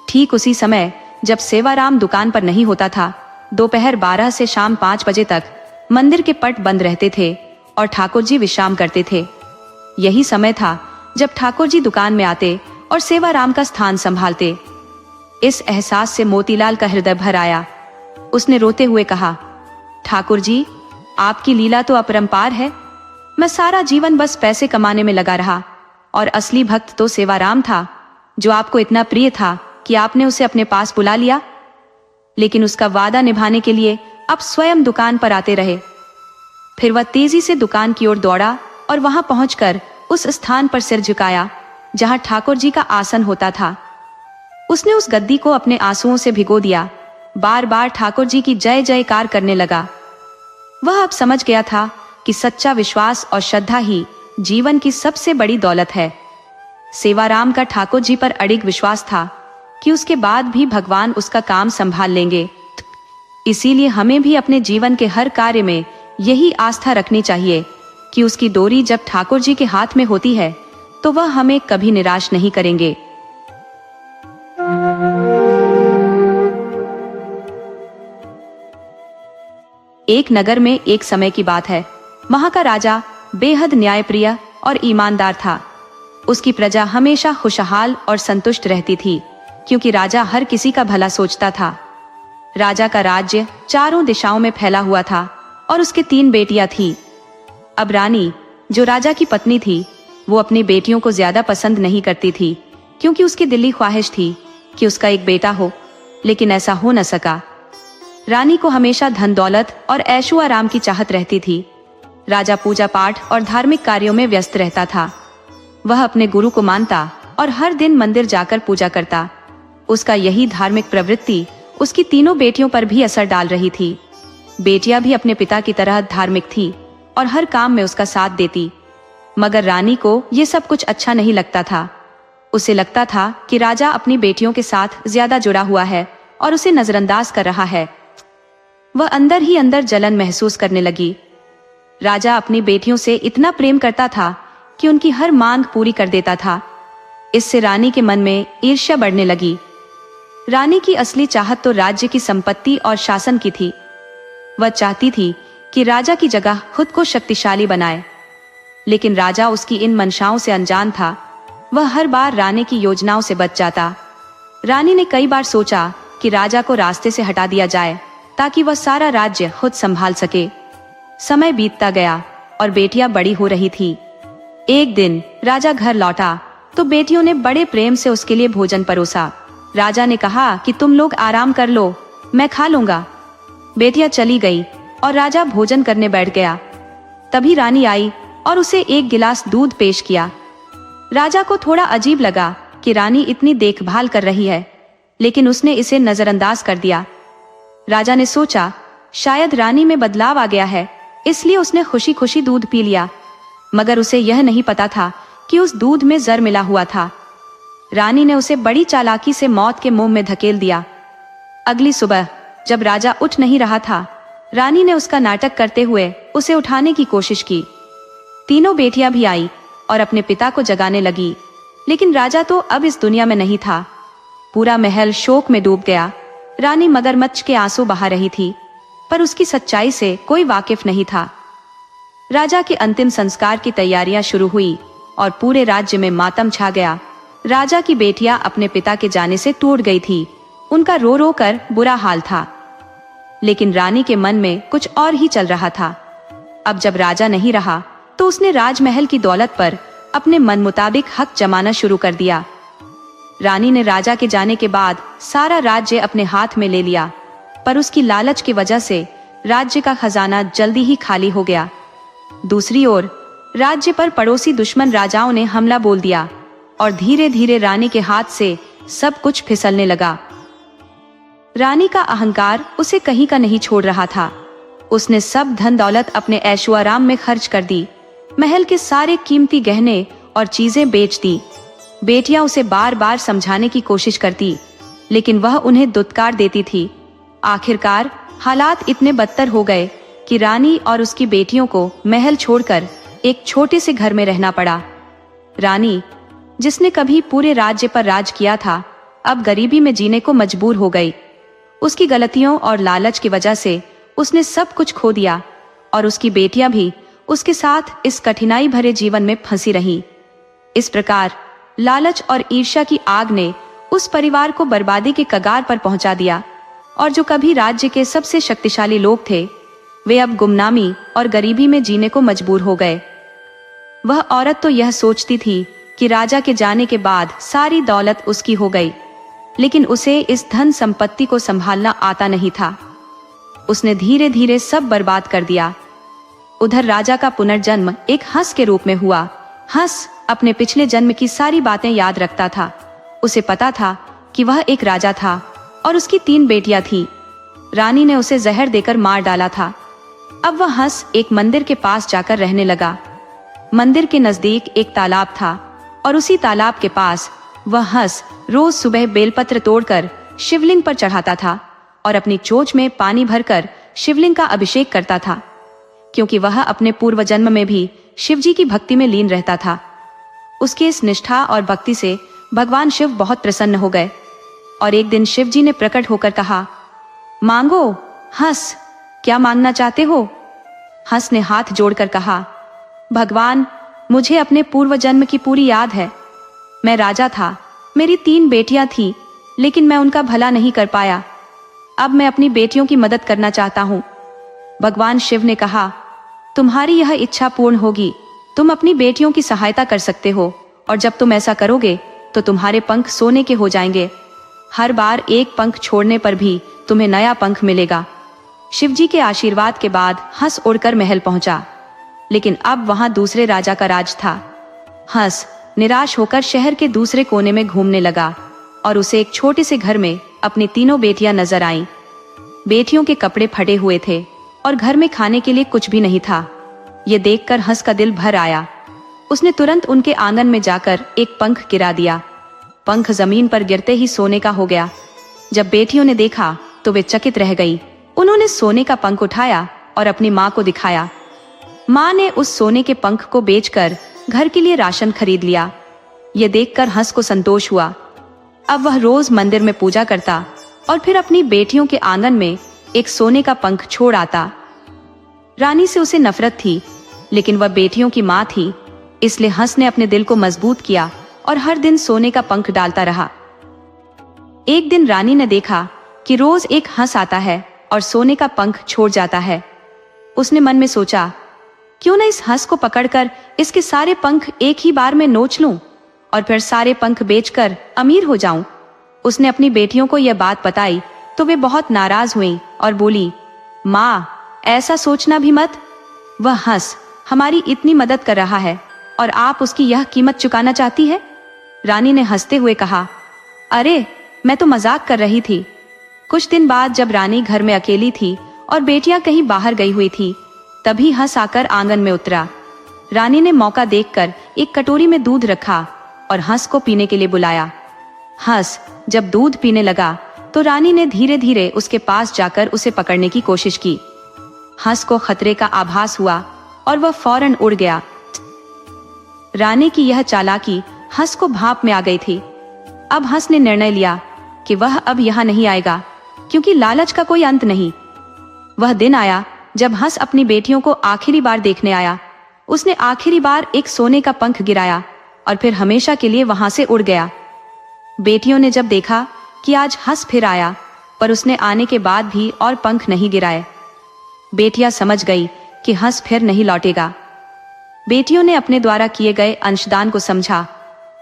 Speaker 1: ठीक उसी समय जब सेवाराम दुकान पर नहीं होता था, दोपहर 12 से शाम 5 बजे तक मंदिर के पट बंद रहते थे और ठाकुर जी विश्राम करते थे। यही समय था जब ठाकुर जी दुकान में आते और सेवाराम का स्थान संभालते। इस एहसास से मोतीलाल का हृदय भर आया। उसने रोते हुए कहा, ठाकुर जी, आपकी लीला तो अपरंपार है। मैं सारा जीवन बस पैसे कमाने में लगा रहा और असली भक्त तो सेवाराम था, जो आपको इतना प्रिय था कि आपने उसे अपने पास बुला लिया। लेकिन उसका वादा निभाने के लिए अब स्वयं दुकान पर आते रहे। फिर वह तेजी से दुकान की ओर दौड़ा और वहां पहुंचकर उस स्थान पर सिर झुकाया जहां ठाकुर जी का आसन होता था। उसने उस गद्दी को अपने आंसुओं से भिगो दिया, बार बार ठाकुर जी की जय जयकार करने लगा। वह अब समझ गया था कि सच्चा विश्वास और श्रद्धा ही जीवन की सबसे बड़ी दौलत है। सेवाराम का ठाकुर जी पर अडिग विश्वास था कि उसके बाद भी भगवान उसका काम संभाल लेंगे। इसीलिए हमें भी अपने जीवन के हर कार्य में यही आस्था रखनी चाहिए कि उसकी डोरी जब ठाकुर जी के हाथ में होती है तो वह हमें कभी निराश नहीं करेंगे। एक नगर में एक समय की बात है। वहां का राजा बेहद न्यायप्रिय और ईमानदार था। उसकी प्रजा हमेशा खुशहाल और संतुष्ट रहती थी, क्योंकि राजा हर किसी का भला सोचता था। राजा का राज्य चारों दिशाओं में फैला हुआ था और उसके 3 बेटियां थी। अब रानी, जो राजा की पत्नी थी, वो अपनी बेटियों को ज्यादा पसंद नहीं करती थी, क्योंकि उसकी दिली ख्वाहिश थी कि उसका एक बेटा हो, लेकिन ऐसा हो न सका। रानी को हमेशा धन दौलत और ऐशो आराम की चाहत रहती थी। राजा पूजा पाठ और धार्मिक कार्यों में व्यस्त रहता था। वह अपने गुरु को मानता और हर दिन मंदिर जाकर पूजा करता। उसका यही धार्मिक प्रवृत्ति उसकी तीनों बेटियों पर भी असर डाल रही थी। बेटियां भी अपने पिता की तरह धार्मिक थी और हर काम में उसका साथ देती। मगर रानी को ये सब कुछ अच्छा नहीं लगता था। उसे लगता था कि राजा अपनी बेटियों के साथ ज्यादा जुड़ा हुआ है और उसे नजरअंदाज कर रहा है। वह अंदर ही अंदर जलन महसूस करने लगी। राजा अपनी बेटियों से इतना प्रेम करता था कि उनकी हर मांग पूरी कर देता था। इससे रानी के मन में ईर्ष्या बढ़ने लगी। रानी की असली चाहत तो राज्य की संपत्ति और शासन की थी। वह चाहती थी कि राजा की जगह खुद को शक्तिशाली बनाए, लेकिन राजा उसकी इन मंशाओं से अनजान था। वह हर बार रानी की योजनाओं से बच जाता। रानी ने कई बार सोचा कि राजा को रास्ते से हटा दिया जाए, ताकि वह सारा राज्य खुद संभाल सके। समय बीतता गया और बेटियां बड़ी हो रही थी। एक दिन राजा घर लौटा तो बेटियों ने बड़े प्रेम से उसके लिए भोजन परोसा। राजा ने कहा कि तुम लोग आराम कर लो, मैं खा लूंगा। बेटियां चली गई और राजा भोजन करने बैठ गया। तभी रानी आई और उसे एक गिलास दूध पेश किया। राजा को थोड़ा अजीब लगा कि रानी इतनी देखभाल कर रही है, लेकिन उसने इसे नजरअंदाज कर दिया। राजा ने सोचा शायद रानी में बदलाव आ गया है, इसलिए उसने खुशी खुशी दूध पी लिया। मगर उसे यह नहीं पता था कि उस दूध में जहर मिला हुआ था। रानी ने उसे बड़ी चालाकी से मौत के मुंह में धकेल दिया। अगली सुबह जब राजा उठ नहीं रहा था, रानी ने उसका नाटक करते हुए उसे उठाने की कोशिश की। तीनों बेटियां भी आई और अपने पिता को जगाने लगी, लेकिन राजा तो अब इस दुनिया में नहीं था। पूरा महल शोक में डूब गया। रानी मगरमच्छ के आंसू बहा रही थी, पर उसकी सच्चाई से कोई वाकिफ नहीं था। राजा के अंतिम संस्कार की तैयारियां शुरू हुई और पूरे राज्य में मातम छा गया। राजा की बेटियां अपने पिता के जाने से टूट गई थी। उनका रो रो कर बुरा हाल था, लेकिन रानी के मन में कुछ और ही चल रहा था। अब जब राजा नहीं रहा तो उसने राजमहल की दौलत पर अपने मन मुताबिक हक जमाना शुरू कर दिया। रानी ने राजा के जाने के बाद सारा राज्य अपने हाथ में ले लिया, पर उसकी लालच की वजह से राज्य का खजाना जल्दी ही खाली हो गया। दूसरी ओर राज्य पर पड़ोसी दुश्मन राजाओं ने हमला बोल दिया और धीरे धीरे रानी के हाथ से सब कुछ फिसलने लगा। रानी का अहंकार उसे कहीं का नहीं छोड़ रहा था। उसने सब धन दौलत अपने ऐशो आराम में खर्च कर दी। महल के सारे कीमती गहने और चीजें बेच दी। बेटियां उसे बार बार समझाने की कोशिश करती, लेकिन वह उन्हें दुत्कार देती थी। आखिरकार हालात इतने बदतर हो गए कि रानी और उसकी बेटियों को महल छोड़कर एक छोटे से घर में रहना पड़ा। रानी, जिसने कभी पूरे राज्य पर राज किया था, अब गरीबी में जीने को मजबूर हो गई। उसकी गलतियों और लालच की वजह से उसने सब कुछ खो दिया और उसकी बेटियां भी उसके साथ इस कठिनाई भरे जीवन में फंसी रहीं। इस प्रकार लालच और ईर्ष्या की आग ने उस परिवार को बर्बादी के कगार पर पहुंचा दिया, और जो कभी राज्य के सबसे शक्तिशाली लोग थे, वे अब गुमनामी और गरीबी में जीने को मजबूर हो गए। वह औरत तो यह सोचती थी कि राजा के जाने के बाद सारी दौलत उसकी हो गई, लेकिन उसे इस धन संपत्ति को संभालना आता नहीं था। उसने धीरे धीरे सब बर्बाद कर दिया। उधर राजा का पुनर्जन्म एक हंस के रूप में हुआ। हंस अपने पिछले जन्म की सारी बातें याद रखता था। उसे पता था कि वह एक राजा था और उसकी 3 बेटियां थीं। रानी ने उसे जहर देकर मार डाला था। अब वह हंस एक मंदिर के पास जाकर रहने लगा। मंदिर के नजदीक एक तालाब था और उसी तालाब के पास वह हंस रोज सुबह बेलपत्र तोड़कर शिवलिंग पर चढ़ाता था और अपनी चोंच में पानी भरकर शिवलिंग का अभिषेक करता था, क्योंकि वह अपने पूर्व जन्म में भी शिवजी की भक्ति में लीन रहता था। उसकी इस निष्ठा और भक्ति से भगवान शिव बहुत प्रसन्न हो गए और एक दिन शिव जी ने प्रकट होकर कहा, मांगो हंस, क्या मांगना चाहते हो? हंस ने हाथ जोड़कर कहा, भगवान, मुझे अपने पूर्व जन्म की पूरी याद है। मैं राजा था, मेरी 3 बेटियां थीं, लेकिन मैं उनका भला नहीं कर पाया। अब मैं अपनी बेटियों की मदद करना चाहता हूँ। भगवान शिव ने कहा, तुम्हारी यह इच्छा पूर्ण होगी, तुम अपनी बेटियों की सहायता कर सकते हो, और जब तुम ऐसा करोगे तो तुम्हारे पंख सोने के हो जाएंगे। हर बार एक पंख छोड़ने पर भी तुम्हें नया पंख मिलेगा। शिवजी के आशीर्वाद के बाद हंस उड़कर महल पहुंचा, लेकिन अब वहां दूसरे राजा का राज था। हंस निराश होकर शहर के दूसरे कोने में घूमने लगा और उसे एक छोटे से घर में अपनी 3 बेटियां नजर आईं। बेटियों के कपड़े फटे हुए थे और घर में खाने के लिए कुछ भी नहीं था। ये देखकर हंस का दिल भर आया। उसने तुरंत उनके आंगन में जाकर एक पंख गिरा दिया। पंख जमीन पर गिरते ही सोने का हो गया। जब बेटियों ने देखा तो वे चकित रह गई। उन्होंने सोने का पंख उठाया और अपनी माँ को दिखाया। माँ ने उस सोने के पंख को बेचकर घर के लिए राशन खरीद लिया। ये देखकर हंस को संतोष हुआ। अब वह रोज मंदिर में पूजा करता और फिर अपनी बेटियों के आंगन में एक सोने का पंख छोड़ आता। रानी से उसे नफरत थी, लेकिन वह बेटियों की माँ थी, इसलिए हंस ने अपने दिल को मजबूत किया और हर दिन सोने का पंख डालता रहा। एक दिन रानी ने देखा कि रोज एक हंस आता है और सोने का पंख छोड़ जाता है। उसने मन में सोचा, क्यों न इस हंस को पकड़कर इसके सारे पंख एक ही बार में नोच लूं और फिर सारे पंख बेचकर अमीर हो जाऊं। उसने अपनी बेटियों को यह बात बताई तो वे बहुत नाराज हुईं और बोली, माँ, ऐसा सोचना भी मत। वह हंस हमारी इतनी मदद कर रहा है और आप उसकी यह कीमत चुकाना चाहती है? रानी ने हंसते हुए कहा, अरे, मैं तो मजाक कर रही थी। कुछ दिन बाद जब रानी घर में अकेली थी और बेटियां कहीं बाहर गई हुई थी, तभी हंस आकर आंगन में उतरा। रानी ने मौका देखकर एक कटोरी में दूध रखा और हंस को पीने के लिए बुलाया। हंस जब दूध पीने लगा तो रानी ने धीरे धीरे उसके पास जाकर उसे पकड़ने की कोशिश की। हंस को खतरे का आभास हुआ और वह फौरन उड़ गया। रानी की यह चालाकी हंस को भाप में आ गई थी। अब हंस ने निर्णय लिया कि वह अब यहाँ नहीं आएगा, क्योंकि लालच का कोई अंत नहीं। वह दिन आया जब हंस अपनी बेटियों को आखिरी बार देखने आया। उसने आखिरी बार एक सोने का पंख गिराया और फिर हमेशा के लिए वहां से उड़ गया। बेटियों ने जब देखा कि आज हंस फिर आया, पर उसने आने के बाद भी और पंख नहीं गिराए, बेटियां समझ गई कि हंस फिर नहीं लौटेगा। बेटियों ने अपने द्वारा किए गए अंशदान को समझा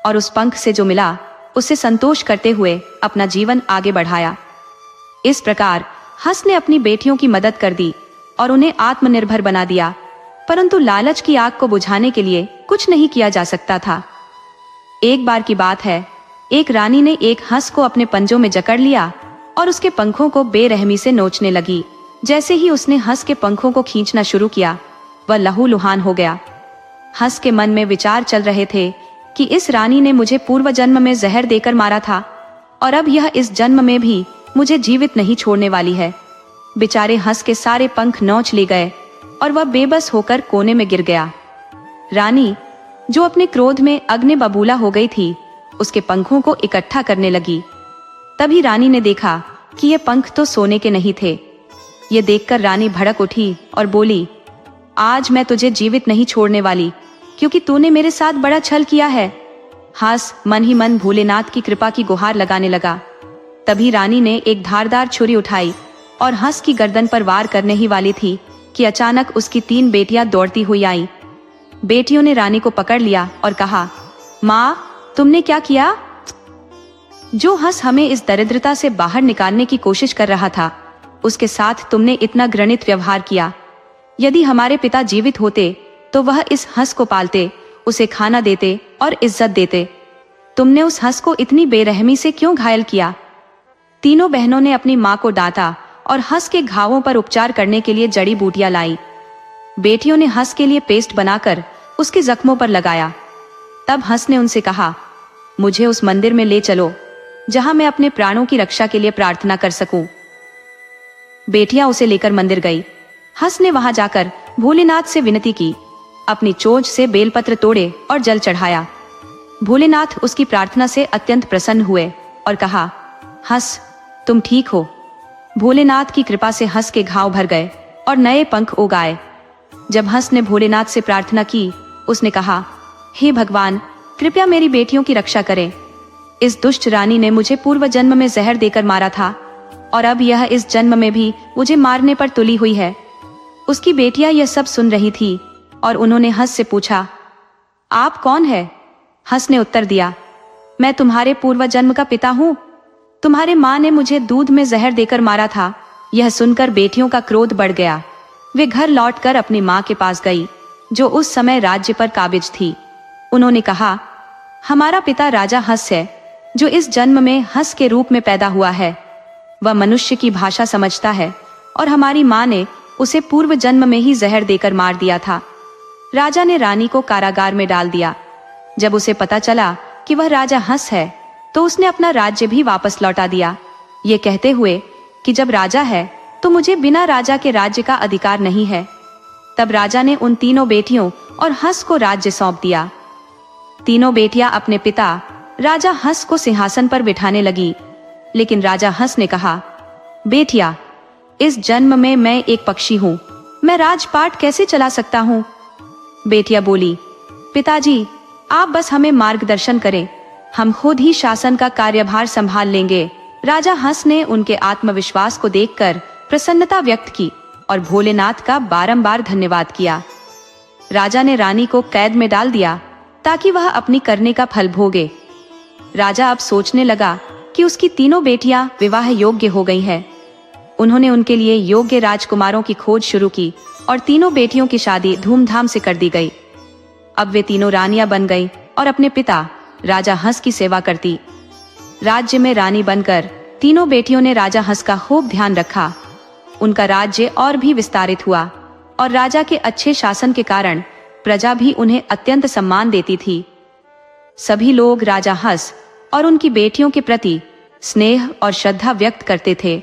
Speaker 1: और उस पंख से जो मिला उससे संतोष करते हुए अपना जीवन आगे बढ़ाया। इस प्रकार हंस ने अपनी बेटियों की मदद कर दी और उन्हें आत्मनिर्भर बना दिया, परंतु लालच की आग को बुझाने के लिए कुछ नहीं किया जा सकता था। एक बार की बात है, एक रानी ने एक हंस को अपने पंजों में जकड़ लिया और उसके पंखों को बेरहमी से नोचने लगी। जैसे ही उसने हंस के पंखों को खींचना शुरू किया, वह लहूलुहान हो गया। हंस के मन में विचार चल रहे थे कि इस रानी ने मुझे पूर्व जन्म में जहर देकर मारा था और अब यह इस जन्म में भी मुझे जीवित नहीं छोड़ने वाली है। बेचारे हंस के सारे पंख नोच ले गए और वह बेबस होकर कोने में गिर गया। रानी, जो अपने क्रोध में अग्नि बबूला हो गई थी, उसके पंखों को इकट्ठा करने लगी। तभी रानी ने देखा कि ये पंख तो सोने के नहीं थे। ये देखकर रानी भड़क उठी और बोली, आज मैं तुझे जीवित नहीं छोड़ने वाली, क्योंकि तूने मेरे साथ बड़ा छल किया है। हंस मन ही मन भोलेनाथ की कृपा की गुहार लगाने लगा। तभी रानी ने एक धारदार छुरी उठाई और हंस की गर्दन पर वार करने ही वाली थी कि अचानक उसकी 3 बेटियां दौड़ती हुई आईं। बेटियों ने रानी को पकड़ लिया और कहा, माँ, तुमने क्या किया? जो हंस हमें इस दरिद्रता से बाहर निकालने की कोशिश कर रहा था, उसके साथ तुमने इतना घृणित व्यवहार किया। यदि हमारे पिता जीवित होते तो वह इस हंस को पालते, उसे खाना देते और इज्जत देते। तुमने उस हंस को इतनी बेरहमी से क्यों घायल किया? तीनों बहनों ने अपनी माँ को डांटा और हंस के घावों पर उपचार करने के लिए जड़ी बूटियां लाई। बेटियों ने हंस के लिए पेस्ट बनाकर उसके जख्मों पर लगाया। तब हंस ने उनसे कहा, मुझे उस मंदिर में ले चलो जहां मैं अपने प्राणों की रक्षा के लिए प्रार्थना कर सकूं। बेटियां उसे लेकर मंदिर गई। हंस ने वहां जाकर भोलेनाथ से विनती की, अपनी चोंच से बेलपत्र तोड़े और जल चढ़ाया। भोलेनाथ उसकी प्रार्थना से अत्यंत प्रसन्न हुए और कहा, हंस, तुम ठीक हो। भोलेनाथ की कृपा से हंस के घाव भर गए और नए पंख उग आए। जब हंस ने भोलेनाथ से प्रार्थना की, उसने कहा, हे भगवान, कृपया मेरी बेटियों की रक्षा करें। इस दुष्ट रानी ने मुझे पूर्व जन्म में जहर देकर मारा था और अब यह इस जन्म में भी मुझे मारने पर तुली हुई है। उसकी बेटियां यह सब सुन रही थी और उन्होंने हंस से पूछा, आप कौन है? हंस ने उत्तर दिया, मैं तुम्हारे पूर्व जन्म का पिता हूँ। तुम्हारे माँ ने मुझे दूध में जहर देकर मारा था। यह सुनकर बेटियों का क्रोध बढ़ गया। वे घर लौटकर अपनी माँ के पास गई, जो उस समय राज्य पर काबिज थी। उन्होंने कहा, हमारा पिता राजा हंस है, जो इस जन्म में हंस के रूप में पैदा हुआ है। वह मनुष्य की भाषा समझता है और हमारी माँ ने उसे पूर्व जन्म में ही जहर देकर मार दिया था। राजा ने रानी को कारागार में डाल दिया। जब उसे पता चला कि वह राजा हंस है, तो उसने अपना राज्य भी वापस लौटा दिया, ये कहते हुए कि जब राजा है तो मुझे बिना राजा के राज्य का अधिकार नहीं है। तब राजा ने उन तीनों बेटियों और हंस को राज्य सौंप दिया। तीनों बेटियां अपने पिता राजा हंस को सिंहासन पर बिठाने लगी, लेकिन राजा हंस ने कहा, बेटिया, इस जन्म में मैं एक पक्षी हूँ, मैं राजपाट कैसे चला सकता हूँ? बेटिया बोली, पिताजी, आप बस हमें मार्गदर्शन करें, हम खुद ही शासन का कार्यभार संभाल लेंगे। राजा हंस ने उनके आत्मविश्वास को देखकर प्रसन्नता व्यक्त की और भोलेनाथ का बारंबार धन्यवाद किया। राजा ने रानी को कैद में डाल दिया ताकि वह अपनी करने का फल भोगे। राजा अब सोचने लगा कि उसकी तीनों बेटियां विवाह योग्य हो गई हैं। उन्होंने उनके लिए योग्य राजकुमारों की खोज शुरू की और तीनों बेटियों की शादी धूमधाम से कर दी गई। अब वे तीनों रानियां बन गईं और अपने पिता राजा हंस की सेवा करती। राज्य में रानी बनकर तीनों बेटियों ने राजा हंस का खूब ध्यान रखा। उनका राज्य और भी विस्तारित हुआ और राजा के अच्छे शासन के कारण प्रजा भी उन्हें अत्यंत सम्मान देती थी। सभी लोग राजा हंस और उनकी बेटियों के प्रति स्नेह और श्रद्धा व्यक्त करते थे।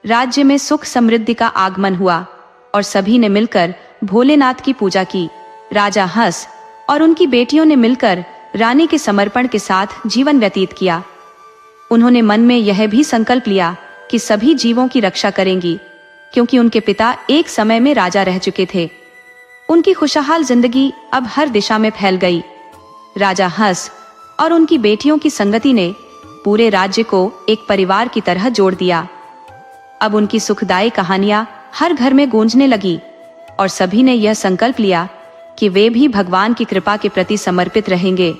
Speaker 1: राज्य में सुख समृद्धि का आगमन हुआ और सभी ने मिलकर भोलेनाथ की पूजा की। राजा हंस और उनकी बेटियों ने मिलकर रानी के समर्पण के साथ जीवन व्यतीत किया। उन्होंने मन में यह भी संकल्प लिया कि सभी जीवों की रक्षा करेंगी, क्योंकि उनके पिता एक समय में राजा रह चुके थे। उनकी खुशहाल जिंदगी अब हर दिशा में फैल गई। राजा हंस और उनकी बेटियों की संगति ने पूरे राज्य को एक परिवार की तरह जोड़ दिया। अब उनकी सुखदायी कहानियां हर घर में गूंजने लगी और सभी ने यह संकल्प लिया कि वे भी भगवान की कृपा के प्रति समर्पित रहेंगे।